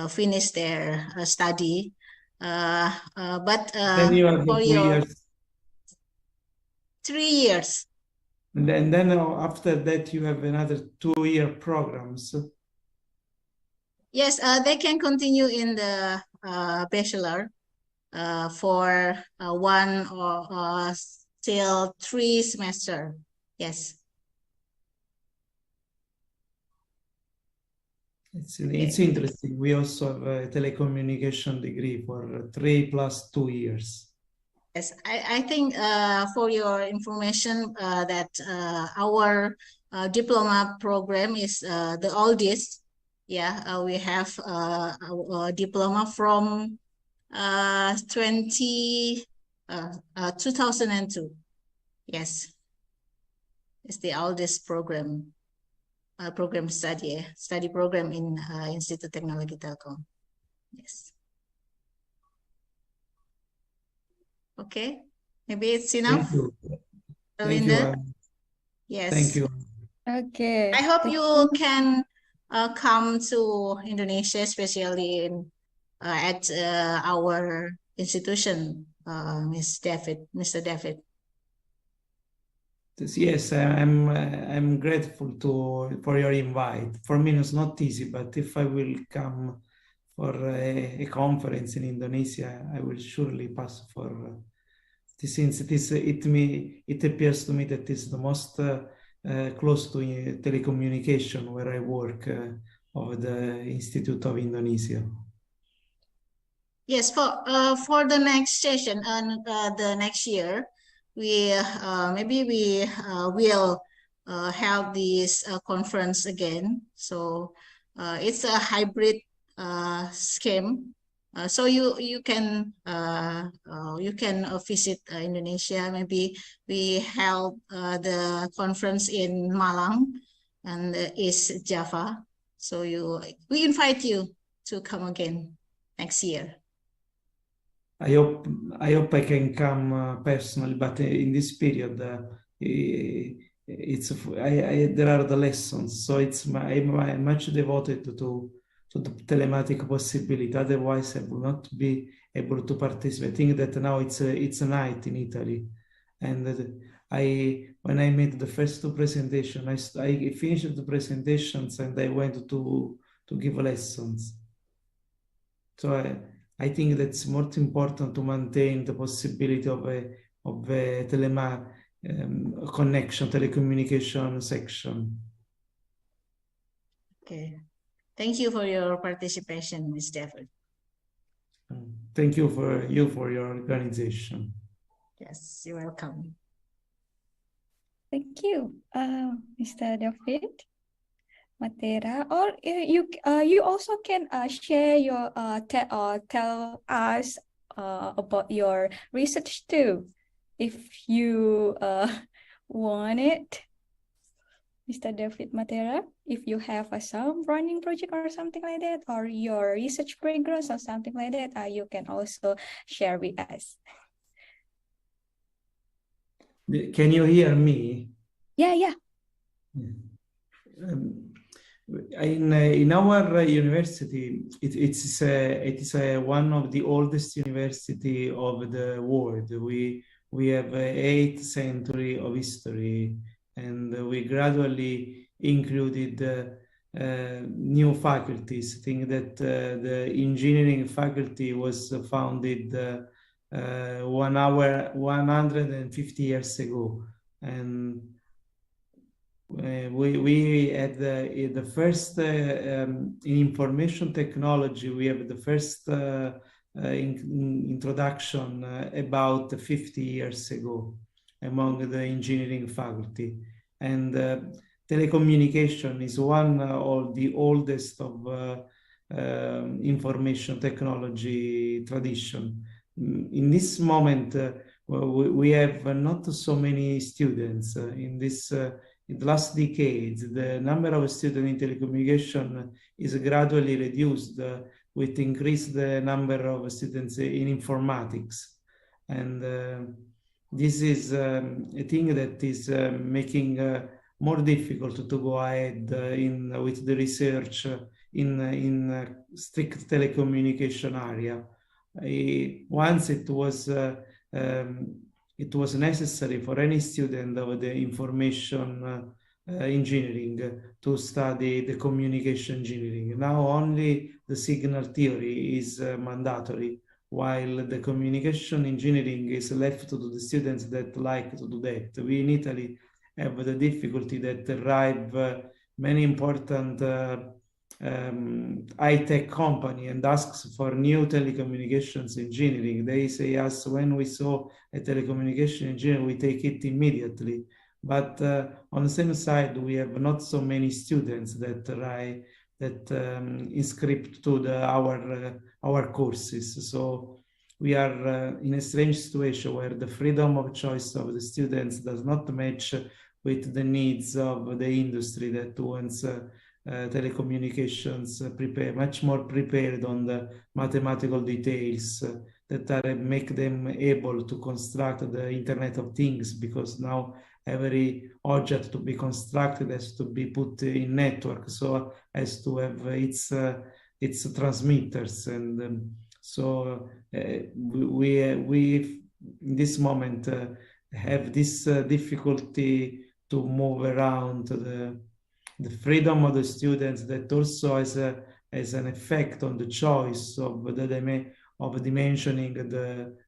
finish their study. But then you have for 2 your years. 3 years. And then after that you have another 2-year programs. Yes, they can continue in the bachelor for 1 or till 3 semester. Yes. It's interesting. We also have a telecommunication degree for 3 + 2 years. Yes, I think for your information that our diploma program is the oldest. Yeah, we have a diploma from 2002. Yes, it's the oldest program. Study program in Institut Teknologi Telkom. Yes. Okay, maybe it's enough. Thank you. Thank Linda? you. Yes. Thank you. Okay. I hope Thank you can come to Indonesia, especially in at our institution, Mr. David. Yes, I'm grateful for your invite. For me, it's not easy, but if I will come for a conference in Indonesia, I will surely pass for this. Since it appears to me that it's the most close to telecommunication where I work of the Institute of Indonesia. Yes, for the next session and the next year, we maybe we will have this conference again. So it's a hybrid scheme. So you can visit Indonesia. Maybe we held the conference in Malang and East Java. So we invite you to come again next year. I hope I can come personally, but in this period, there are the lessons, so I'm much devoted to the telematic possibility. Otherwise, I will not be able to participate. I think that now it's a night in Italy, and when I made the first 2 presentations, I finished the presentations and I went to give lessons. So I think that's more important to maintain the possibility of a connection, telecommunication section. Okay. Thank you for your participation, Ms. David. Thank you for your organization. Yes, you're welcome. Thank you, Mr. David Matera. Or you also can share your tell us about your research too, if you want it, Mr. David Matera. If you have some running project or something like that, or your research progress or something like that, you can also share with us. Can you hear me? Yeah. In our university, it is one of the oldest university of the world. We have 8th century of history, and we gradually included new faculties. I think that the engineering faculty was founded 150 years ago, and we had the first in information technology. We have the first introduction about 50 years ago among the engineering faculty, and telecommunication is one of the oldest of information technology tradition. In this moment, we have not so many students in this. In the last decades, the number of students in telecommunication is gradually reduced with increased number of students in informatics. And this is a thing that is making more difficult to go ahead with the research in strict telecommunication area. Once it was necessary for any student of the information engineering to study the communication engineering. Now only the signal theory is mandatory, while the communication engineering is left to the students that like to do that. We in Italy have the difficulty that arrive many important high-tech company and asks for new telecommunications engineering. They say us, when we saw a telecommunication engineer, we take it immediately. But on the same side, we have not so many students that inscript to our courses. So we are in a strange situation where the freedom of choice of the students does not match with the needs of the industry that wants telecommunications much more prepared on the mathematical details that make them able to construct the Internet of Things, because now every object to be constructed has to be put in network, so has to have its transmitters, and so we in this moment have this difficulty to move around the freedom of the students, that also has an effect on the choice of dimensioning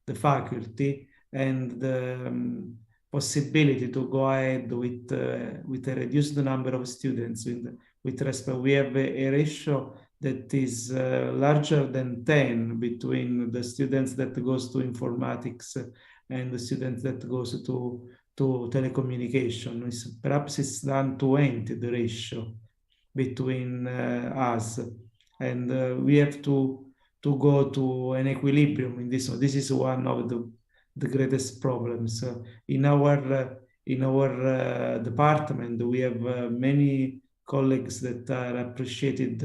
the faculty, and the possibility to go ahead with a reduced number of students. With respect, we have a ratio that is larger than 10 between the students that goes to informatics and the students that goes to telecommunication. Perhaps it's down to 20, the ratio between us, and we have to go to an equilibrium in this. So this is one of the greatest problems in our department. We have many colleagues that are appreciated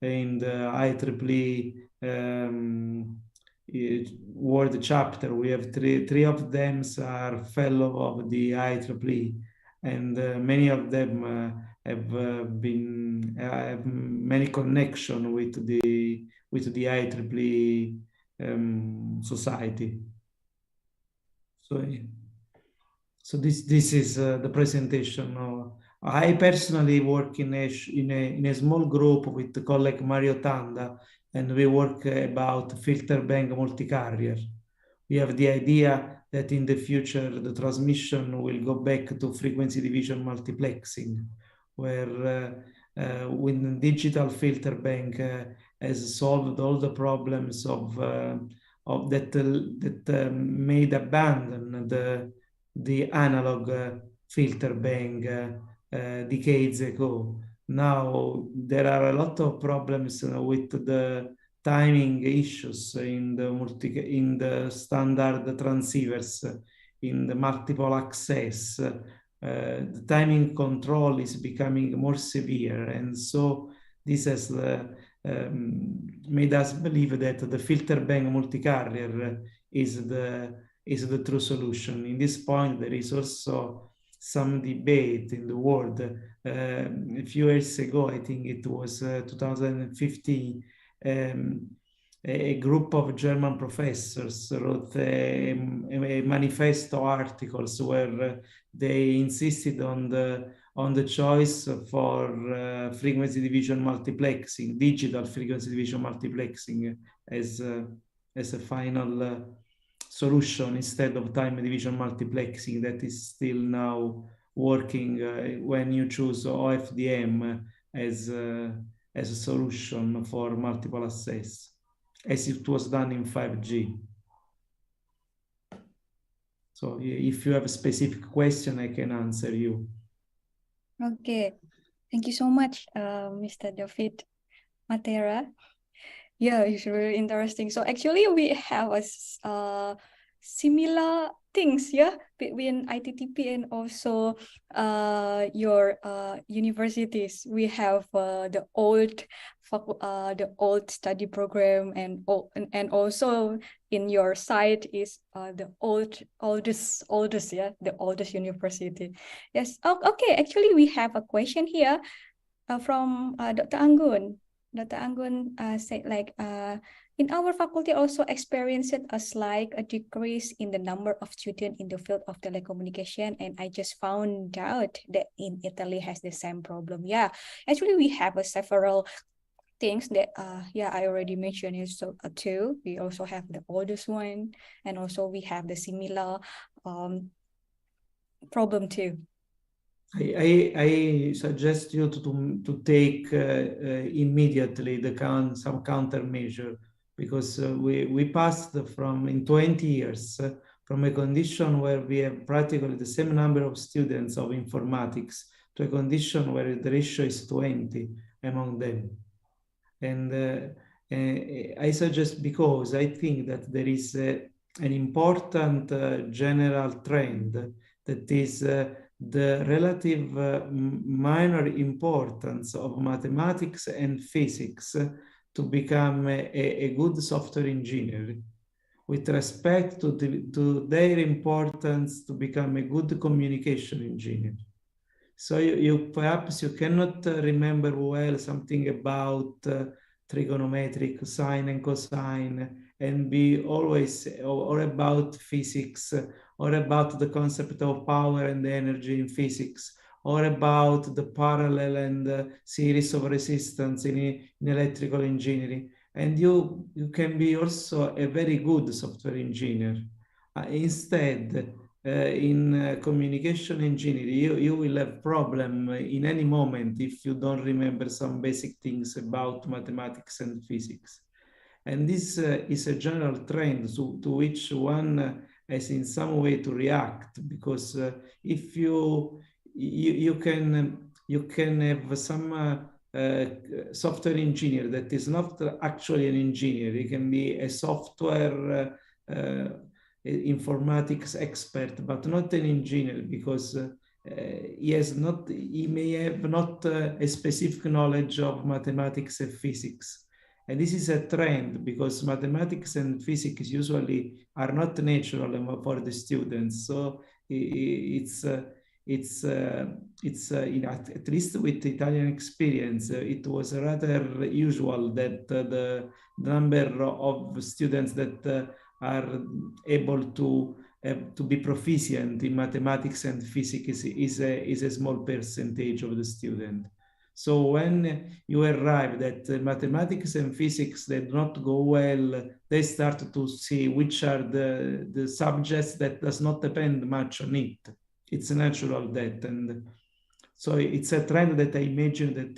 in the IEEE World chapter. We have three of them are fellow of the IEEE, and many of them have many connection with the IEEE society. So this is the presentation. I personally work in a small group with the colleague Mario Tanda, and we work about filter bank multi-carrier. We have the idea that in the future the transmission will go back to frequency division multiplexing, where when digital filter bank has solved all the problems of that made abandon the analog filter bank decades ago. Now there are a lot of problems with the timing issues in the standard transceivers, in the multiple access. The timing control is becoming more severe, and so this has made us believe that the filter bank multi-carrier is the true solution. In this point, there is also some debate in the world. A few years ago, I think it was 2015, a group of German professors wrote a manifesto articles where they insisted on the choice for frequency division multiplexing, digital frequency division multiplexing as a final solution instead of time division multiplexing that is still now working when you choose OFDM as a solution for multiple access, as it was done in 5G. So if you have a specific question, I can answer you. Okay, thank you so much, Mr. David Matera. Yeah, it's very interesting. So actually, we have a similar things, yeah, between ITTP and also your universities. We have the old study program, and also in your site is the oldest, yeah, the oldest university. Yes. Oh, okay. Actually, we have a question here from Dr. Anggun. Dr. Anggun said like, In our faculty also experienced a slight decrease in the number of students in the field of telecommunication, and I just found out that in Italy has the same problem. Yeah, actually we have several things that yeah, I already mentioned it. So too, we also have the oldest one, and also we have the similar problem too. I suggest you to take immediately some countermeasure, because we passed from in 20 years from a condition where we have practically the same number of students of informatics to a condition where the ratio is 20 among them. And I suggest, because I think that there is an important general trend that is the relative minor importance of mathematics and physics to become a good software engineer, with respect to their importance to become a good communication engineer. So you perhaps you cannot remember well something about trigonometric sine and cosine, and be always, or about physics, or about the concept of power and energy in physics, or about the parallel and series of resistance in electrical engineering. And you can be also a very good software engineer. Instead, in communication engineering, you will have problem in any moment if you don't remember some basic things about mathematics and physics. And this is a general trend to which one has in some way to react, because if you can have some software engineer that is not actually an engineer. He can be a software informatics expert, but not an engineer, because he may have not a specific knowledge of mathematics and physics. And this is a trend, because mathematics and physics usually are not natural for the students. So it's at least with Italian experience, it was rather usual that the number of students that are able to be proficient in mathematics and physics is a small percentage of the student. So when you arrive that mathematics and physics, they do not go well, they start to see which are the subjects that does not depend much on it. It's natural that, and so it's a trend that I imagine that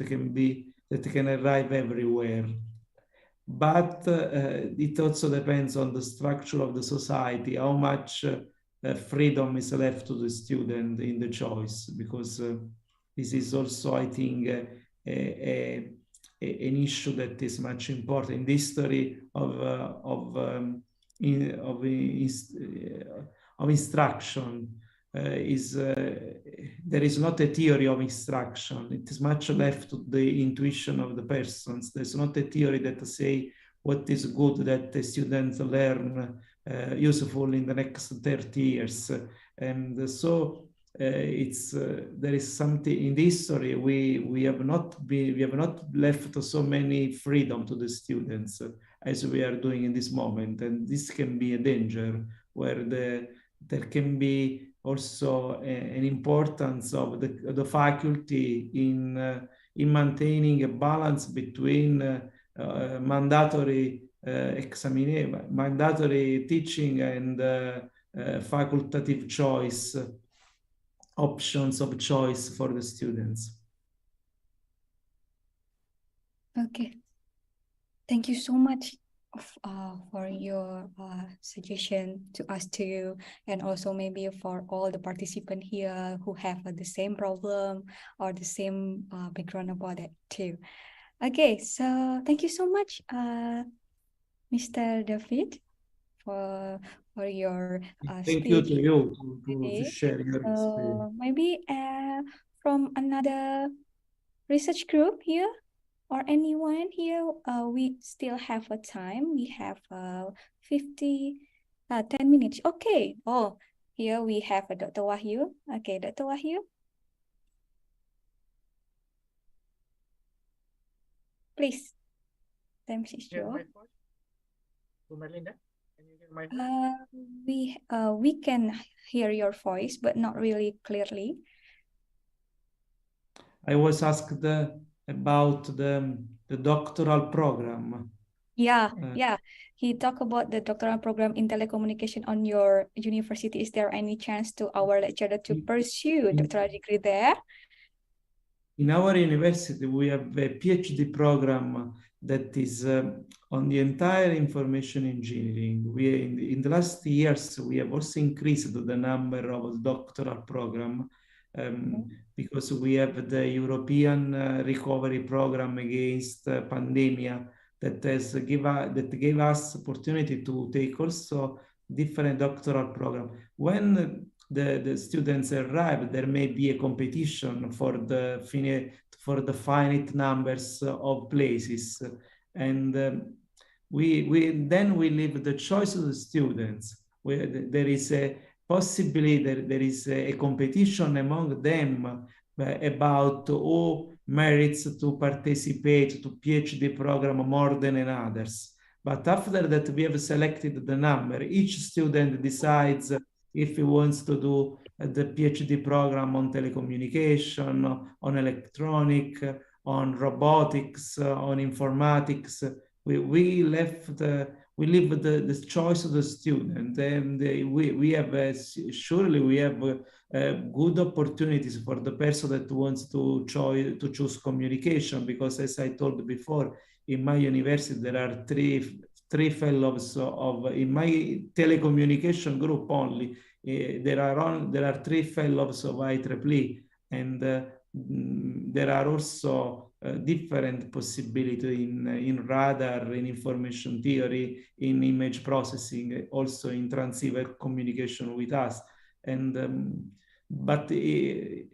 can arrive everywhere. But it also depends on the structure of the society, how much freedom is left to the student in the choice, because this is also, I think, an issue that is much important in the history of instruction. There is not a theory of instruction. It is much left to the intuition of the persons. There's not a theory that say what is good that the students learn useful in the next 30 years. And so there is something in the history we have not left so many freedom to the students as we are doing in this moment. And this can be a danger, where there can be also an importance of the faculty in maintaining a balance between mandatory teaching and facultative choice, options of choice for the students. Okay, thank you so much for your suggestion to us too, and also maybe for all the participants here who have the same problem or the same background about it too. Okay, so thank you so much, Mr. David, for your Thank you speech to you to today. share your experience. Maybe from another research group here, or anyone here, we still have a time. We have 10 minutes. Okay. Oh, here we have Dr. Wahyu. Okay, Dr. Wahyu. Please. Time is yours. to Merlinda. Can you hear my voice? We can hear your voice, but not really clearly. I was asked about the doctoral program. Yeah. He talked about the doctoral program in telecommunication on your university. Is there any chance to our lecturer to pursue doctoral degree there? In our university, we have a PhD program that is on the entire information engineering. In the last years, we have also increased the number of doctoral program because we have the European recovery program against pandemia that gave us opportunity to take also different doctoral program. When the students arrive, there may be a competition for the finite numbers of places, and we leave the choice to the students. There is a possibly there is a competition among them about who merits to participate to PhD program more than others. But after that, we have selected the number. Each student decides if he wants to do the PhD program on telecommunication, on electronic, on robotics, on informatics. We leave the choice to the student, and we have surely we have good opportunities for the person that wants to choose communication, because as I told before, in my university there are three fellows in my telecommunication group only. There are three fellows of IEEE, and there are also different possibilities in radar, in information theory, in image processing, also in transceiver communication with us. And but there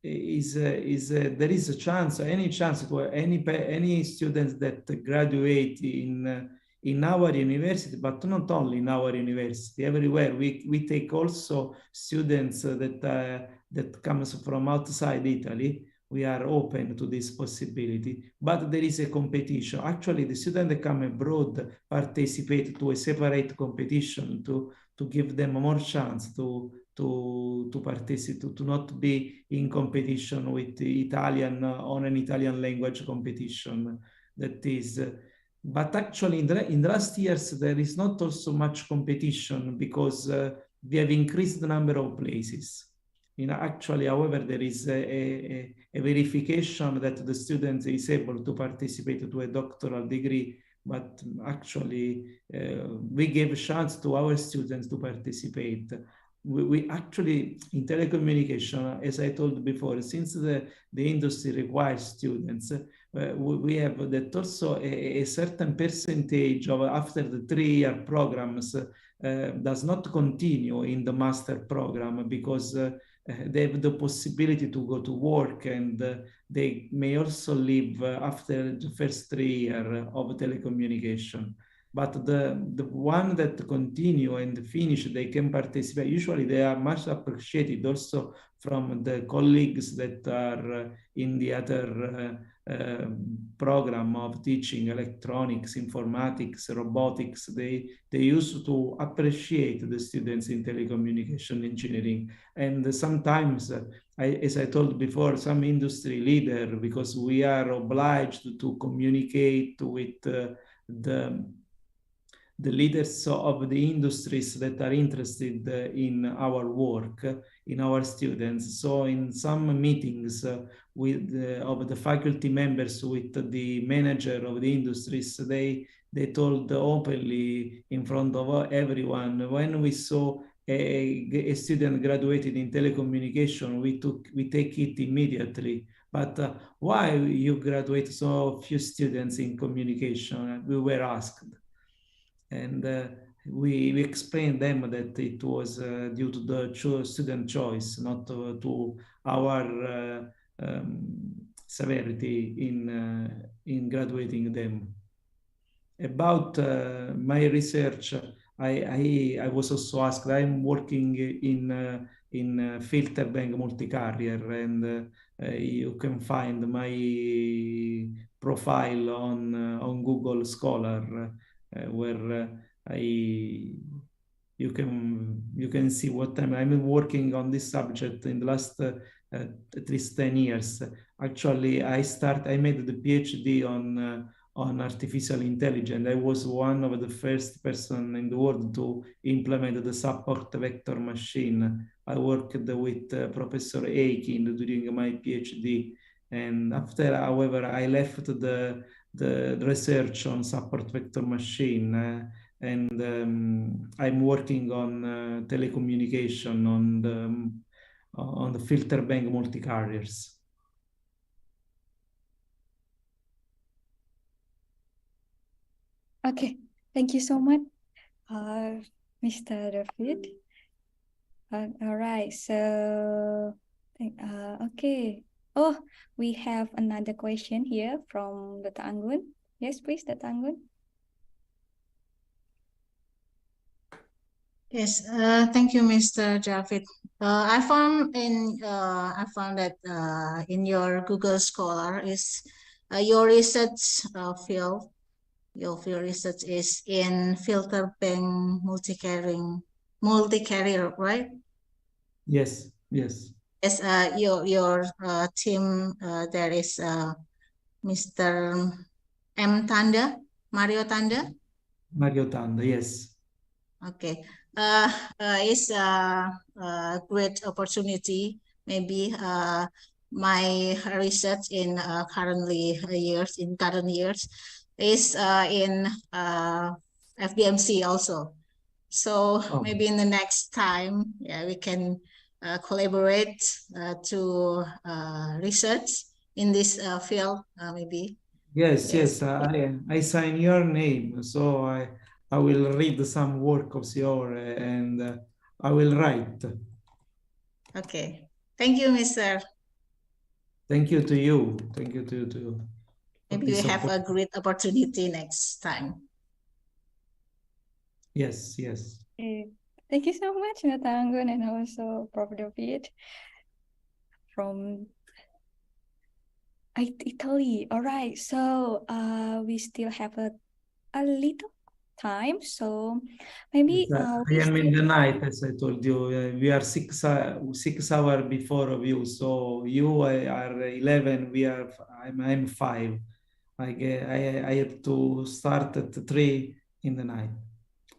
is a chance, any chance to any students that graduate in our university, but not only in our university, everywhere. We take also students that comes from outside Italy. We are open to this possibility, but there is a competition. Actually, the students that come abroad participate to a separate competition to give them more chance to participate, to not be in competition with Italian on an Italian language competition. That is, but actually in the last years there is not also much competition because we have increased the number of places. Actually, however, there is a verification that the student is able to participate to a doctoral degree, but actually we gave a chance to our students to participate. We actually, in telecommunication, as I told before, since the industry requires students, we have that also a certain percentage of after the 3-year programs does not continue in the master program because they have the possibility to go to work, and they may also leave after the first 3 years of telecommunication. But the one that continue and finish, they can participate. Usually they are much appreciated also from the colleagues that are in the other program of teaching electronics, informatics, robotics. They used to appreciate the students in telecommunication engineering. And sometimes, as I told before, some industry leader, because we are obliged to communicate with the leaders of the industries that are interested in our work, in our students. So in some meetings of the faculty members with the manager of the industries, they told openly in front of everyone, when we saw a student graduated in telecommunication, we take it immediately. But why you graduate so few students in communication? We were asked. And we explained them that it was due to the student choice, not to our severity in graduating them. About my research, I was also asked. I'm working in filter bank multi-carrier, and you can find my profile on Google Scholar, where I you can see what I'm working on this subject in the last at least 10 years. Actually, I made the PhD on artificial intelligence. I was one of the first person in the world to implement the support vector machine. I worked with Professor Aikin during my PhD. And after, however, I left the research on support vector machine, and I'm working on telecommunication on the filter bank multi-carriers. Okay, thank you so much, Mr. David. All right, so okay. Oh, we have another question here from Dr. Anggun. Yes, please, Dr. Anggun. Yes, thank you, Mr. Javid. I found that in your Google Scholar is your research field. Your field research is in filter bank multi-carrier, right? Yes, yes. Yes, your team there is Mr. Mario Tanda. Mario Tanda, yes. Okay. It's a great opportunity. Maybe my research in current years is in FBMC also. So maybe in the next time, yeah, we can collaborate to research in this field, maybe. Yes, yes. I sign your name, so I will read some work of yours and I will write. Okay. Thank you, Mr. Thank you to you. Thank you to you too. Maybe we have a great opportunity next time. Yes, yes. Thank you so much, Dr. Anggun, and also Prof. David from Italy. All right, so we still have a little time, so maybe I am in the night, as I told you. We are 6 hours before of you, so you are 11. I'm 5. I have to start at 3 in the night.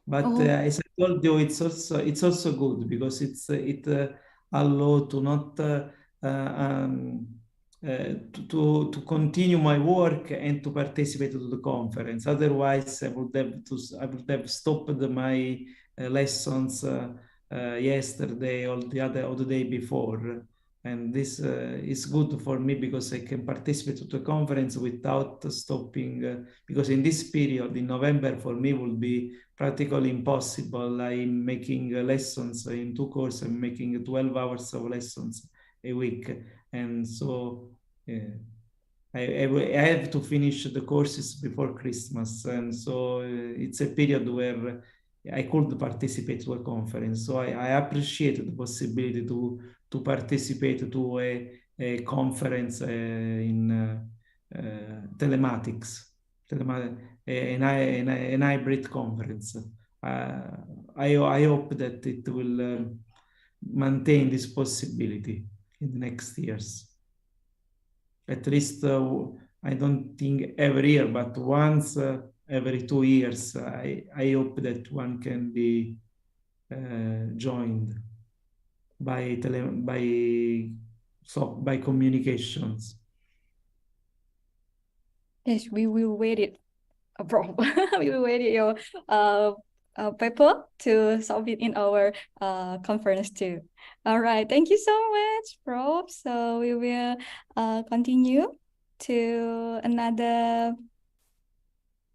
But as I told you, it's also good because it allows to not to continue my work and to participate to the conference. Otherwise, I would have stopped my lessons yesterday or the day before. And this is good for me because I can participate to the conference without stopping. Because in this period, in November, for me will be practically impossible. I'm making lessons in 2 courses. I'm making 12 hours of lessons a week, and so I have to finish the courses before Christmas, and so it's a period where I could participate to a conference. So I appreciate the possibility to participate to a conference in telematics, an hybrid conference. I hope that it will maintain this possibility in the next years. At least, I don't think every year, but once every 2 years, I hope that one can be joined by communications. Yes, we will wait it, Prof. We will wait your paper to submit in our conference too. All right, thank you so much, Prof. So we will continue to another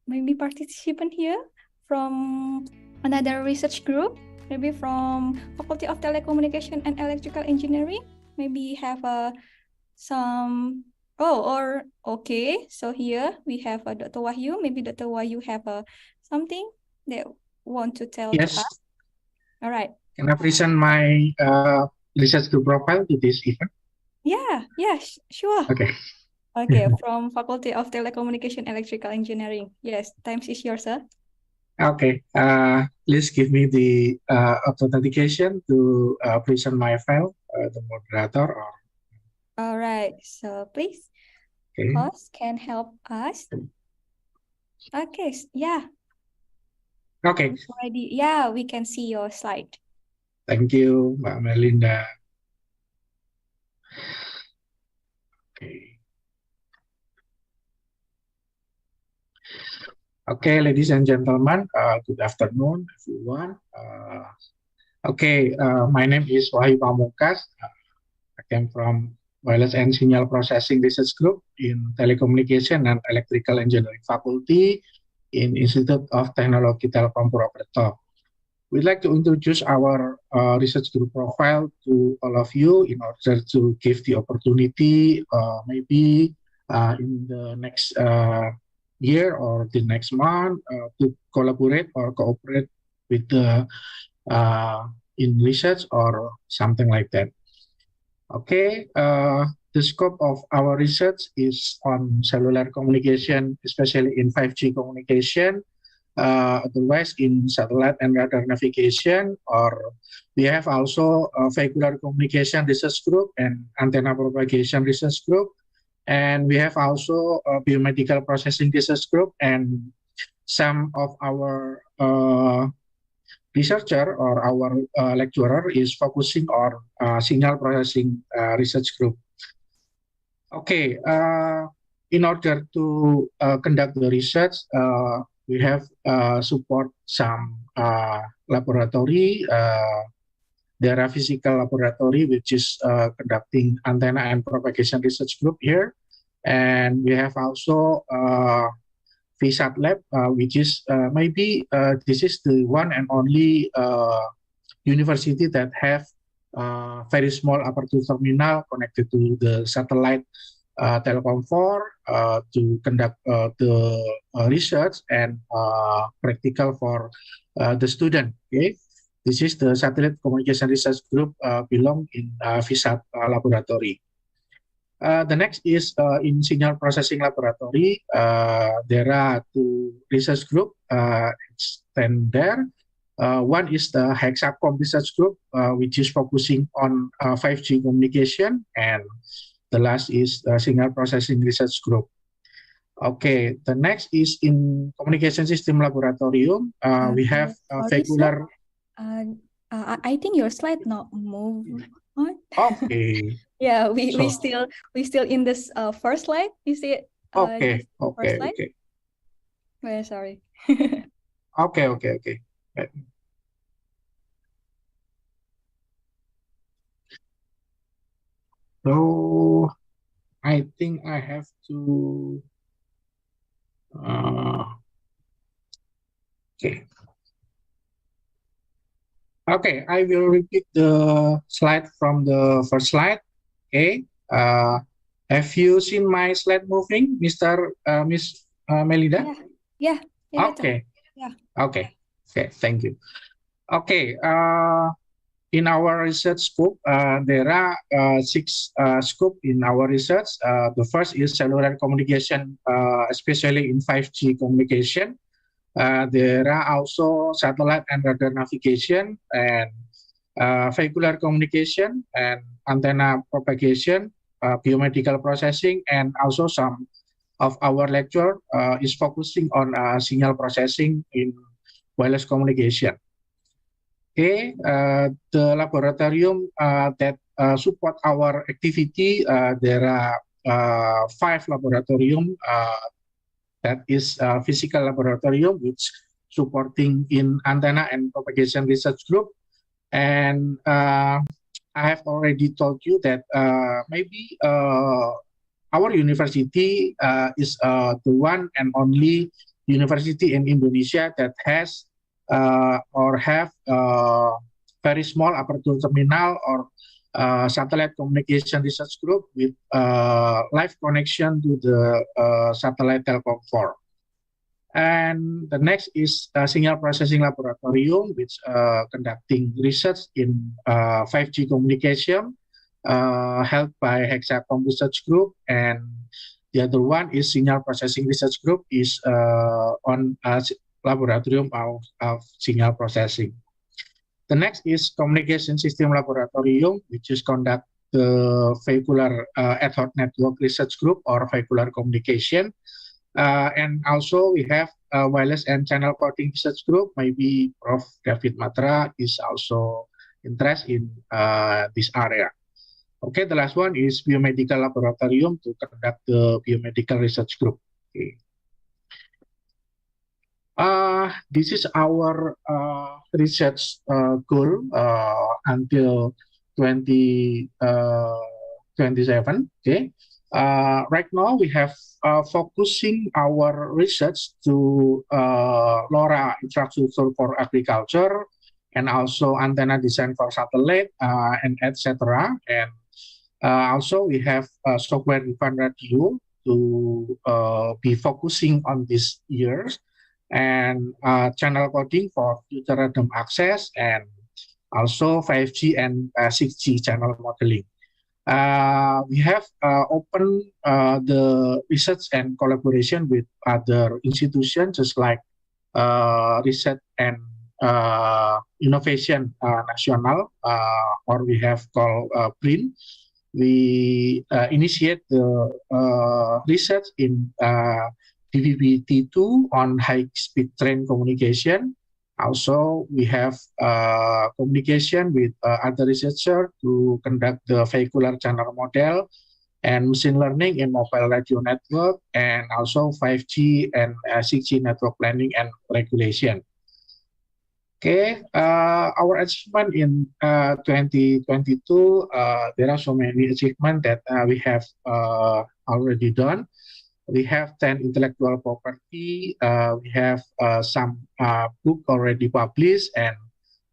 maybe participant here from another research group, maybe from Faculty of Telecommunication and Electrical Engineering. Maybe have some. Okay. So here we have Dr. Wahyu. Maybe Dr. Wahyu have something that want to tell Yes. to us? All right. Can I present my research group profile to this event? Yeah, sure. Okay. Okay, from Faculty of Telecommunication Electrical Engineering. Yes, time is yours, sir. Okay. Please give me the authentication to present my file, the moderator. Or... All right. So please, Okay. host can help us. Okay. Yeah. Okay. Already. Yeah, we can see your slide. Thank you, Mbak Melinda. Okay. Okay, ladies and gentlemen, good afternoon, everyone. My name is Wahyu Pamungkas. I came from Wireless and Signal Processing Research Group in Telecommunication and Electrical Engineering Faculty in Institut of Teknologi Telkom Purwokerto. We'd like to introduce our research group profile to all of you in order to give the opportunity maybe in the next year or the next month to collaborate or cooperate with the in research or something like that. Okay, the scope of our research is on cellular communication, especially in 5G communication, otherwise in satellite and radar navigation, or we have also a vehicular communication research group and antenna propagation research group, and we have also a biomedical processing research group, and some of our researcher or our lecturer is focusing on signal processing research group. Okay, in order to conduct the research, we have support some laboratory. There are physical laboratory which is conducting antenna and propagation research group here, and we have also VSAT lab, which is maybe this is the one and only university that have very small aperture terminal connected to the satellite Telkom 4 to conduct the research and practical for the student. Okay, this is the satellite communication research group belong in VSAT laboratory. The next is in signal processing laboratory. There are two research group stand there. One is the Hexacom research group, which is focusing on 5G communication, and the last is the signal processing research group. Okay, the next is in communication system laboratorium. We have vehicular. I think your slide not move on. Okay. Yeah, we still in this first slide. You see it? Okay. Well, sorry. Okay. So I think I have to. Okay, I will repeat the slide from the first slide. Okay, have you seen my slide moving, Miss Melinda? Yeah. Okay. Yeah. Okay, thank you. Okay, in our research scope, there are 6 scopes in our research. The first is cellular communication, especially in 5G communication. There are also satellite and radar navigation and vehicular communication and antenna propagation, biomedical processing, and also some of our lecture is focusing on signal processing in wireless communication. Okay, the laboratorium that support our activity, there are 5 laboratorium that is physical laboratorium which supporting in antenna and propagation research group. And I have already told you that maybe our university is the one and only university in Indonesia that has or have very small aperture terminal or satellite communication research group with live connection to the satellite Telkom 4. And the next is Signal Processing Laboratorium, which conducting research in 5G communication, held by Hexacom Research Group. And the other one is Signal Processing Research Group, is on Laboratorium of Signal Processing. The next is Communication System Laboratorium, which is conduct the Vehicular Ad Hoc Network Research Group, or Vehicular Communication. And also we have Wireless and Channel Coding Research Group. Maybe Prof. David Matra is also interested in this area. Okay, the last one is Biomedical Laboratorium to conduct the Biomedical Research Group. Okay. This is our research goal until 2027. Okay. Right now we have focusing our research to LoRa infrastructure for agriculture, and also antenna design for satellite, and etc. And also we have software-defined radio to be focusing on these years, and channel coding for future random access, and also 5G and 6G channel modeling. We have opened the research and collaboration with other institutions, just like Research and Innovation National, or we have called BRIN. We initiate the research in DVB-T2 on high-speed train communication. Also, we have communication with other researchers to conduct the vehicular channel model and machine learning in mobile radio network, and also 5G and 6G network planning and regulation. Okay, our achievement in 2022, there are so many achievements that we have already done. We have 10 intellectual property, we have some book already published, and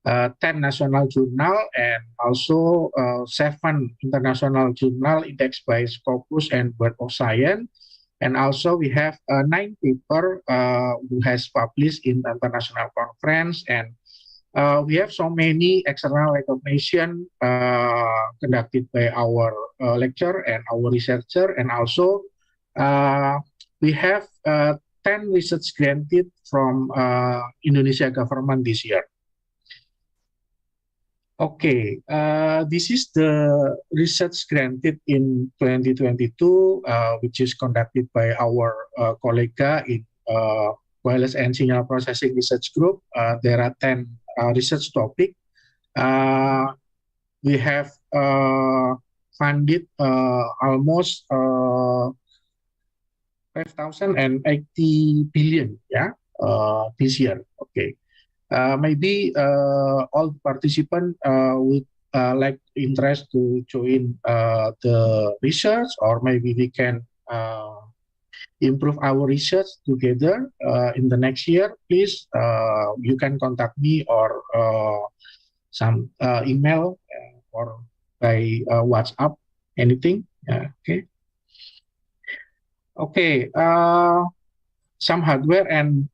10 national journal, and also 7 international journal indexed by Scopus and Web of Science. And also we have 9 paper who has published in international conference, and we have so many external recognition conducted by our lecturer and our researcher, and also we have 10 research granted from Indonesia government this year. Okay, this is the research granted in 2022, which is conducted by our colleague in Wireless and Signal Processing Research Group. There are 10 research topics. We have funded almost 5,080 billion, yeah, this year. Okay, maybe all participants would like interest to join the research, or maybe we can improve our research together in the next year. Please, you can contact me or some email or by WhatsApp, anything. Okay. Okay, some hardware and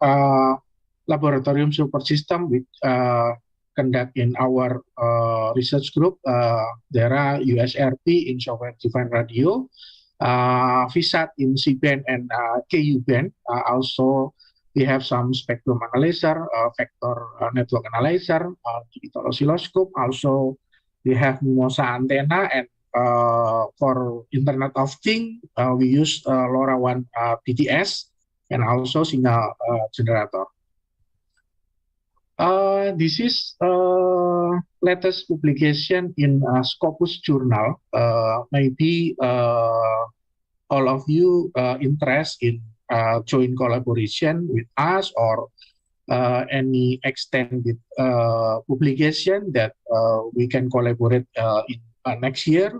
laboratorium support system which conduct in our research group. There are USRP in software-defined radio, VSAT in C-band and KU band. Also, we have some spectrum analyzer, vector network analyzer, digital oscilloscope. Also, we have MIMOSA antenna, and for Internet of Things, we use LoRaWAN BTS, and also signal generator. This is latest publication in Scopus Journal. Maybe all of you interested in joint collaboration with us, or any extended publication that we can collaborate in next year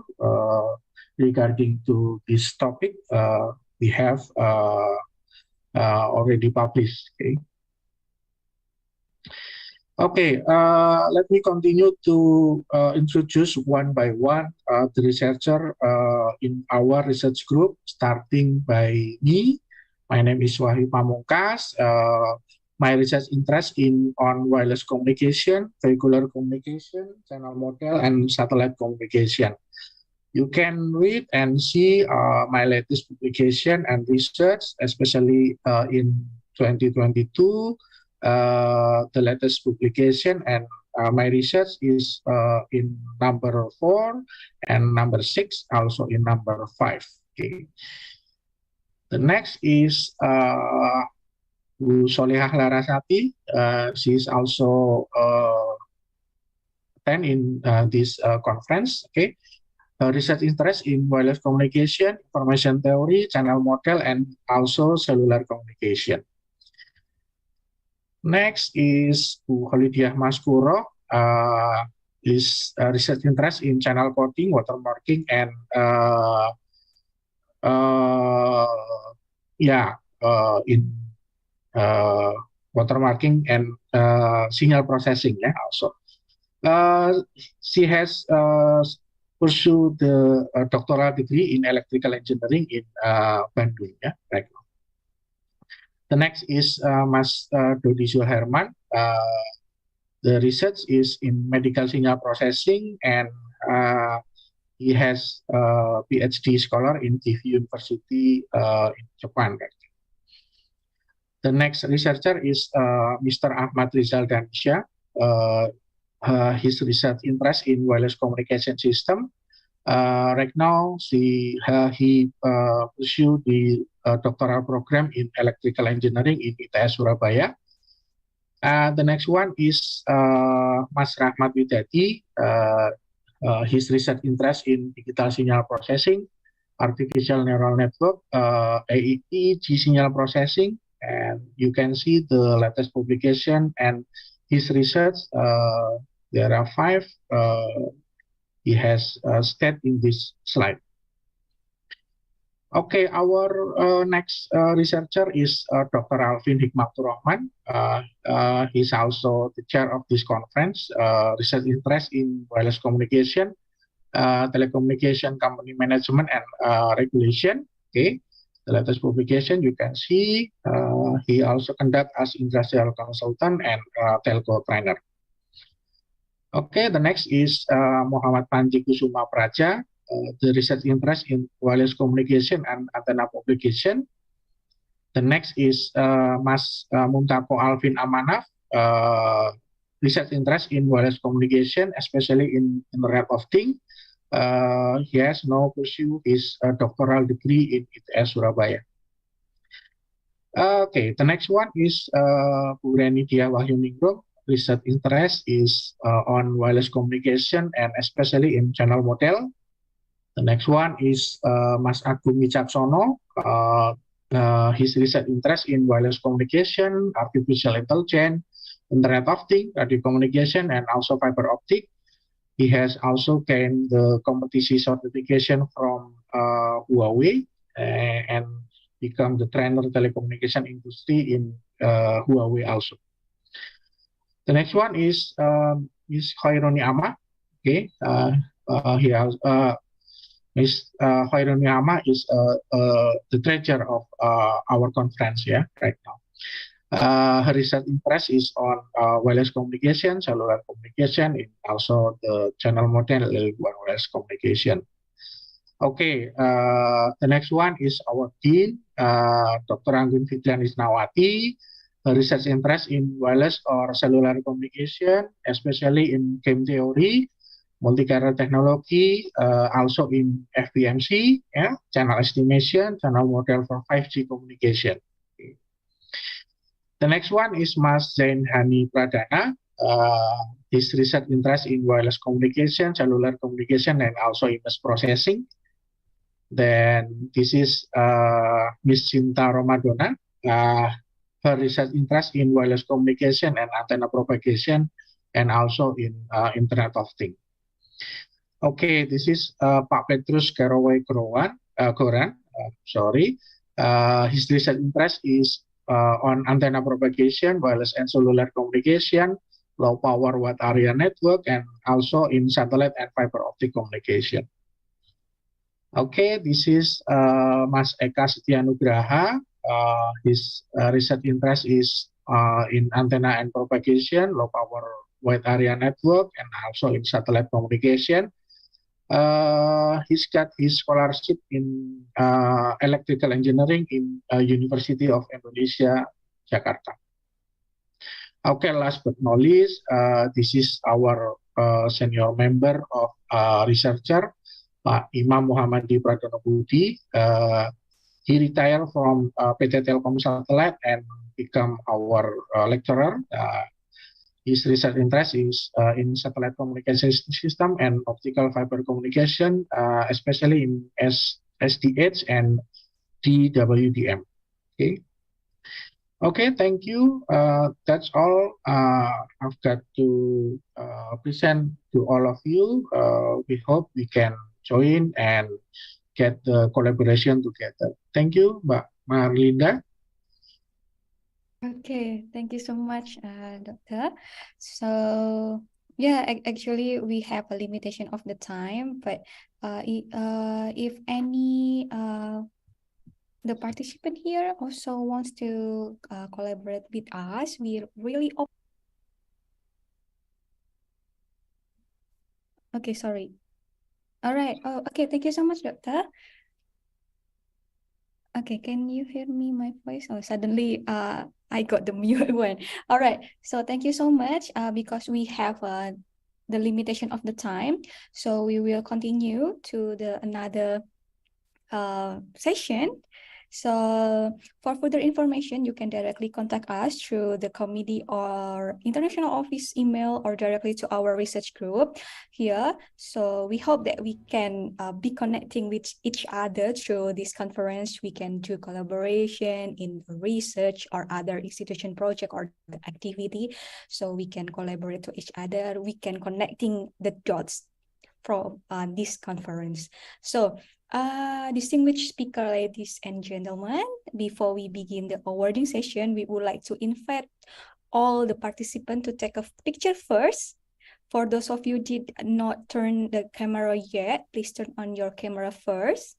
regarding to this topic. We have already published. Okay. Okay, let me continue to introduce one by one the researcher in our research group, starting by me. My name is Wahyu Pamungkas. My research interest on wireless communication, vehicular communication, channel model, and satellite communication. You can read and see my latest publication and research, especially in 2022. The latest publication and my research is in number 4 and number 6, also in number 5. Okay. The next is Bu Solehah Larasati. She is also attend in this conference. Okay, research interest in wireless communication, information theory, channel model, and also cellular communication. Next is Bu Kholidiah Maskuro. Is research interest in channel coding, watermarking, and in watermarking and signal processing, also. She has pursued the doctoral degree in electrical engineering in Bandung, right now. The next is Mas Dodi Zulherman. The research is in medical signal processing, and he has a PhD scholar in Gifu University in Japan. Right? The next researcher is Mr. Ahmad Rizal Dansya. His research interest in wireless communication system. Right now, he pursued the doctoral program in electrical engineering in ITS Surabaya. The next one is Mas Rahmat Widadi. His research interest in digital signal processing, artificial neural network, AEEC signal processing, and you can see the latest publication and his research. There are 5 he has stated in this slide. Okay, our next researcher is Dr. Alvin Hikmatur Rahman. He's also the chair of this conference. Research interest in wireless communication, telecommunication company management and regulation. Okay, the latest publication you can see. He also conduct as industrial consultant and telco trainer. Okay, the next is Muhammad Panji Kusuma Praja. The research interest in wireless communication and antenna publication. The next is Mas Muntako Alvin Amanaf. Research interest in wireless communication, especially in Internet of Things. He has now pursued his doctoral degree in ITS Surabaya. Okay, the next one is Bu Reni Dia Wahyuningrum. Research interest is on wireless communication and especially in channel model. The next one is Mas Agung Wicaksono. His research interest in wireless communication, artificial intelligence, Internet of Things, radio communication, and also fiber optic. He has also gained the competency certification from Huawei and become the trainer telecommunication industry in Huawei also. The next one is Khaironi Ama. Okay, he has Ms. Khaironi Ama is the treasurer of our conference, right now. Her research interest is on wireless communication, cellular communication, and also the channel model wireless communication. Okay, the next one is our dean, Dr. Anggun Fitrianis Nawati. Her research interest in wireless or cellular communication, especially in game theory, multi-carrier technology, also in FPMC, channel estimation, channel model for 5G communication. Okay. The next one is Mas Zain Hani Pradana. His research interest in wireless communication, cellular communication, and also image processing. Then this is Miss Cinta Romadona. Her research interest in wireless communication and antenna propagation, and also in Internet of Things. Okay, this is Pak Petrus Karawai Goran. His research interest is on antenna propagation, wireless and cellular communication, low power wide area network, and also in satellite and fiber optic communication. Okay, this is Mas Eka Setianugraha. his research interest is in antenna and propagation, low power wide area network, and also in satellite communication. He's got his scholarship in electrical engineering in University of Indonesia, Jakarta. Okay, last but not least, this is our senior member of researcher, Pak Imam Muhammadi Pradono Budi. He retired from PT Telkom Satellite and become our lecturer. His research interest is in satellite communication system and optical fiber communication, especially in SDH and DWDM. Okay. Okay, thank you. That's all I've got to present to all of you. We hope we can join and get the collaboration together. Thank you, Mbak Marlinda. Okay, thank you so much, Doctor. So, yeah, actually, we have a limitation of the time, but if any the participant here also wants to collaborate with us, we really okay, sorry. All right. Oh, okay. Thank you so much, Doctor. Okay, can you hear me, my voice? Oh, suddenly I got the mute one. All right. So thank you so much because we have the limitation of the time. So we will continue to the another session. So for further information, you can directly contact us through the committee or international office email or directly to our research group here. So we hope that we can be connecting with each other through this conference. We can do collaboration in research or other institution project or activity. So we can collaborate to each other. We can connecting the dots from this conference. So distinguished speaker, ladies and gentlemen, before we begin the awarding session, we would like to invite all the participants to take a picture first. For those of you who did not turn the camera yet, please turn on your camera first.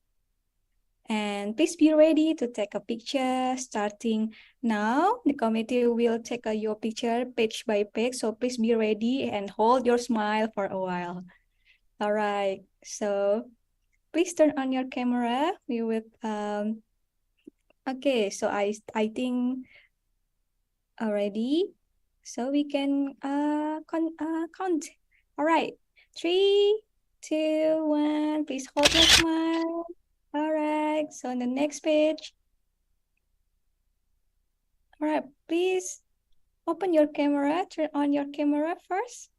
And please be ready to take a picture starting now. The committee will take your picture page by page, so please be ready and hold your smile for a while. All right, so please turn on your camera. We will, okay, so I think already, so we can count. All right, 3, 2, 1, please hold your smile. All right, so on the next page. All right, please open your camera, turn on your camera first.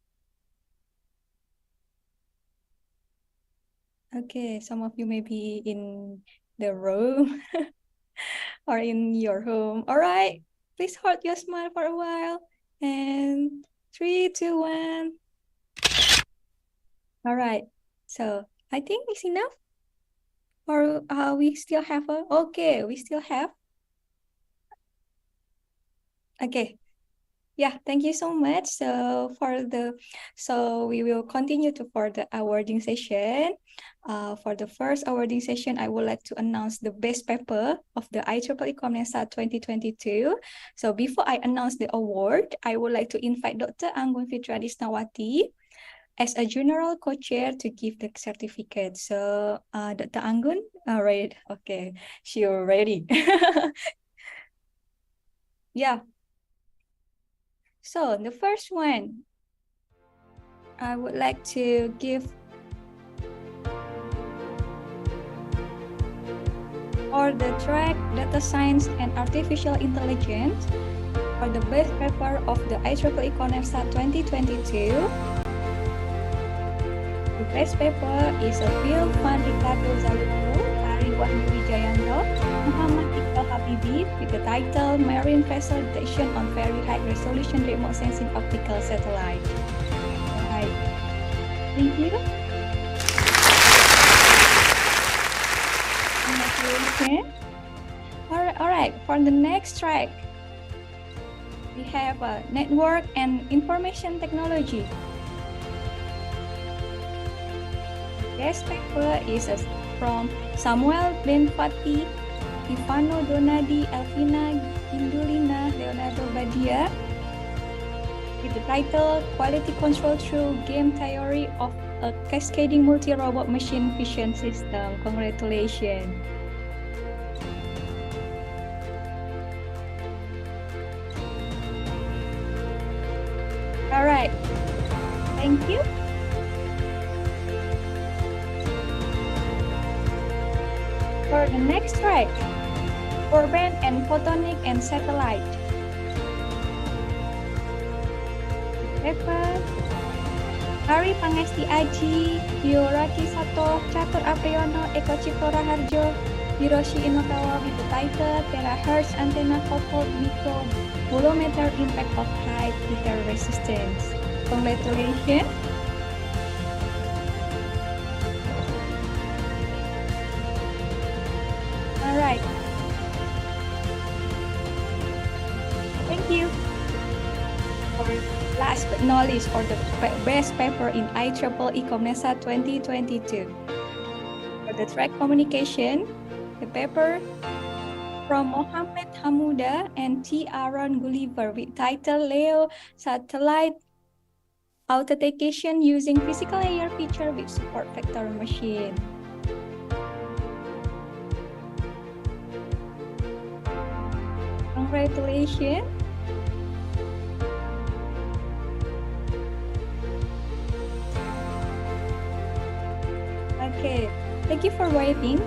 Okay, some of you may be in the room or in your home. All right, please hold your smile for a while. And 3, 2, 1. All right, so I think it's enough. Or we still have a, okay, we still have. Okay. Yeah, thank you so much. So we will continue for the awarding session. For the first awarding session, I would like to announce the best paper of the IEEE ComNetSat 2022. So before I announce the award, I would like to invite Dr. Anggun Fitra Disnawati as a general co-chair to give the certificate. So Dr. Anggun, all right, okay, you're ready. Yeah. So the first one, I would like to give for the track Data Science and Artificial Intelligence for the best paper of the IEEE ComSoc 2022. The best paper is a Bill Van Ricardo Zaluku, Ari Wahyu Wijayanto, Muhammad Iqbal Habibi with the title Marine Vessel Detection on Very High Resolution Remote Sensing Optical Satellite. Alright, thank you. Congratulations. Alright, for the next track, we have Network and Information Technology. The guest paper is from Samuel Benfati Ivano Donadi, Elvina Indulina, Leonardo Badia, with the title Quality Control Through Game Theory of a Cascading Multi-Robot Machine Vision System. Congratulations. All right, thank you. For the next track, Broadband and Photonics and Satellite. Paper, Hari Pangesti Aji, Yoraki Sato, Catur Apriyono, Eko Cipto Raharjo, Hiroshi Inokawa with the title Terahertz Antenna Coupled Micro Bolometer Impact of High Heater Resistance. Congratulations. All right. Thank you. For last but not least, for the best paper in IEEE ComSoc 2022. For the track communication, the paper from Mohammed Hamuda and T. Aaron Gulliver with title Leo Satellite Authentication using Physical Layer Feature with Support Vector Machine. Congratulations. Okay, thank you for waiting.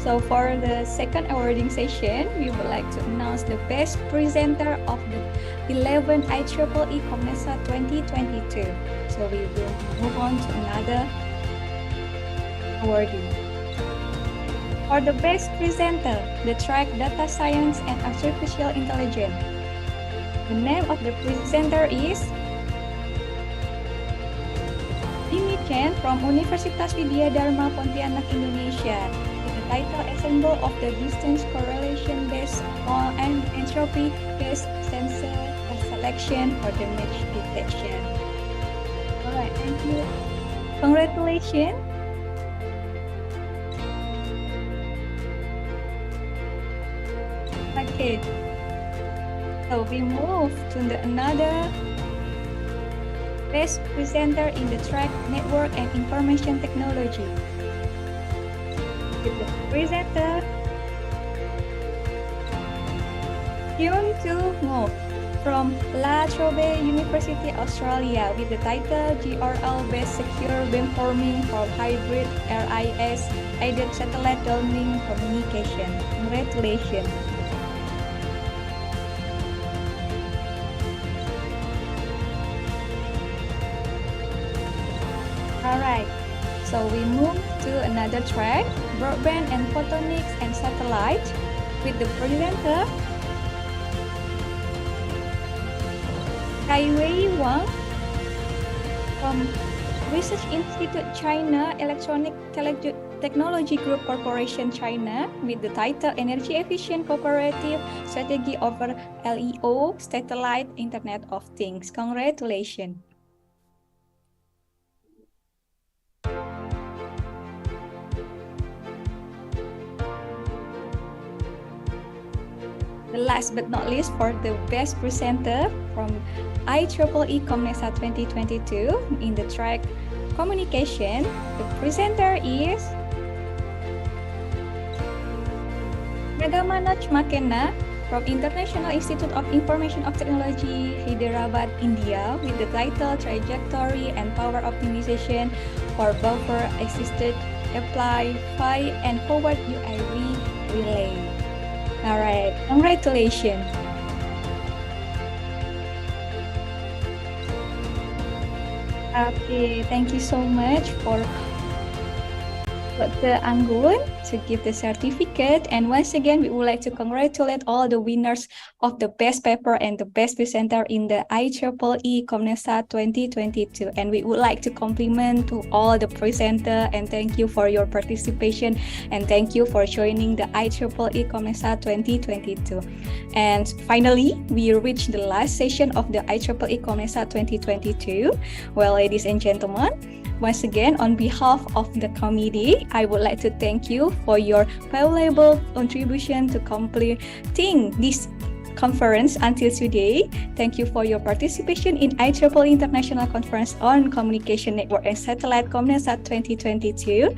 So for the second awarding session, we would like to announce the best presenter of the 11 IEEE ComSoc 2022. So we will move on to another awardee. For the best presenter, the track Data Science and Artificial Intelligence. The name of the presenter is Mimi Chen from Universitas Widya Dharma Pontianak, Indonesia. Title Assemble of the Distance Correlation Based on and Entropy Based Sensor Selection for the Match Detection. Alright, thank you. Congratulations. Okay. So we move to another best presenter in the track Network and Information Technology. With the presenter Hyun Tu Ngo from La Trobe University, Australia, with the title GRL-based secure beamforming for hybrid RIS aided satellite downlink communication. Congratulations. All right. So we move to another track, Broadband and Photonics and Satellite, with the presenter Kaiwei Wang from Research Institute China Electronic Technology Group Corporation China, with the title Energy Efficient Cooperative Strategy over LEO Satellite Internet of Things. Congratulations. The last but not least, for the best presenter from IEEE ComSoc 2022 in the track Communication, the presenter is Megamanoj Makena from International Institute of Information of Technology, Hyderabad, India, with the title Trajectory and Power Optimization for Buffer Assisted Apply, Phi, and Forward UIV Relay. All right, congratulations. Okay, thank you so much for Dr. Anggun to give the certificate. And once again, we would like to congratulate all the winners of the best paper and the best presenter in the IEEE ComSoc 2022. And we would like to compliment to all the presenter and thank you for your participation and thank you for joining the IEEE ComSoc 2022. And finally, we reached the last session of the IEEE ComSoc 2022. Well, ladies and gentlemen, Once again, on behalf of the committee, I would like to thank you for your valuable contribution to completing this conference until today. Thank you for your participation in IEEE International Conference on Communication Network and Satellite ComNetSat 2022.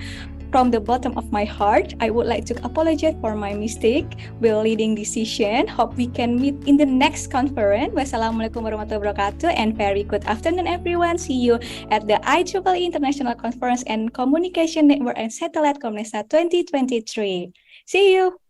From the bottom of my heart, I would like to apologize for my mistake while leading this session. Hope we can meet in the next conference. Wassalamualaikum warahmatullahi wabarakatuh and very good afternoon everyone. See you at the IEEE International Conference and Communication Network and Satellite ComNetSat 2023. See you!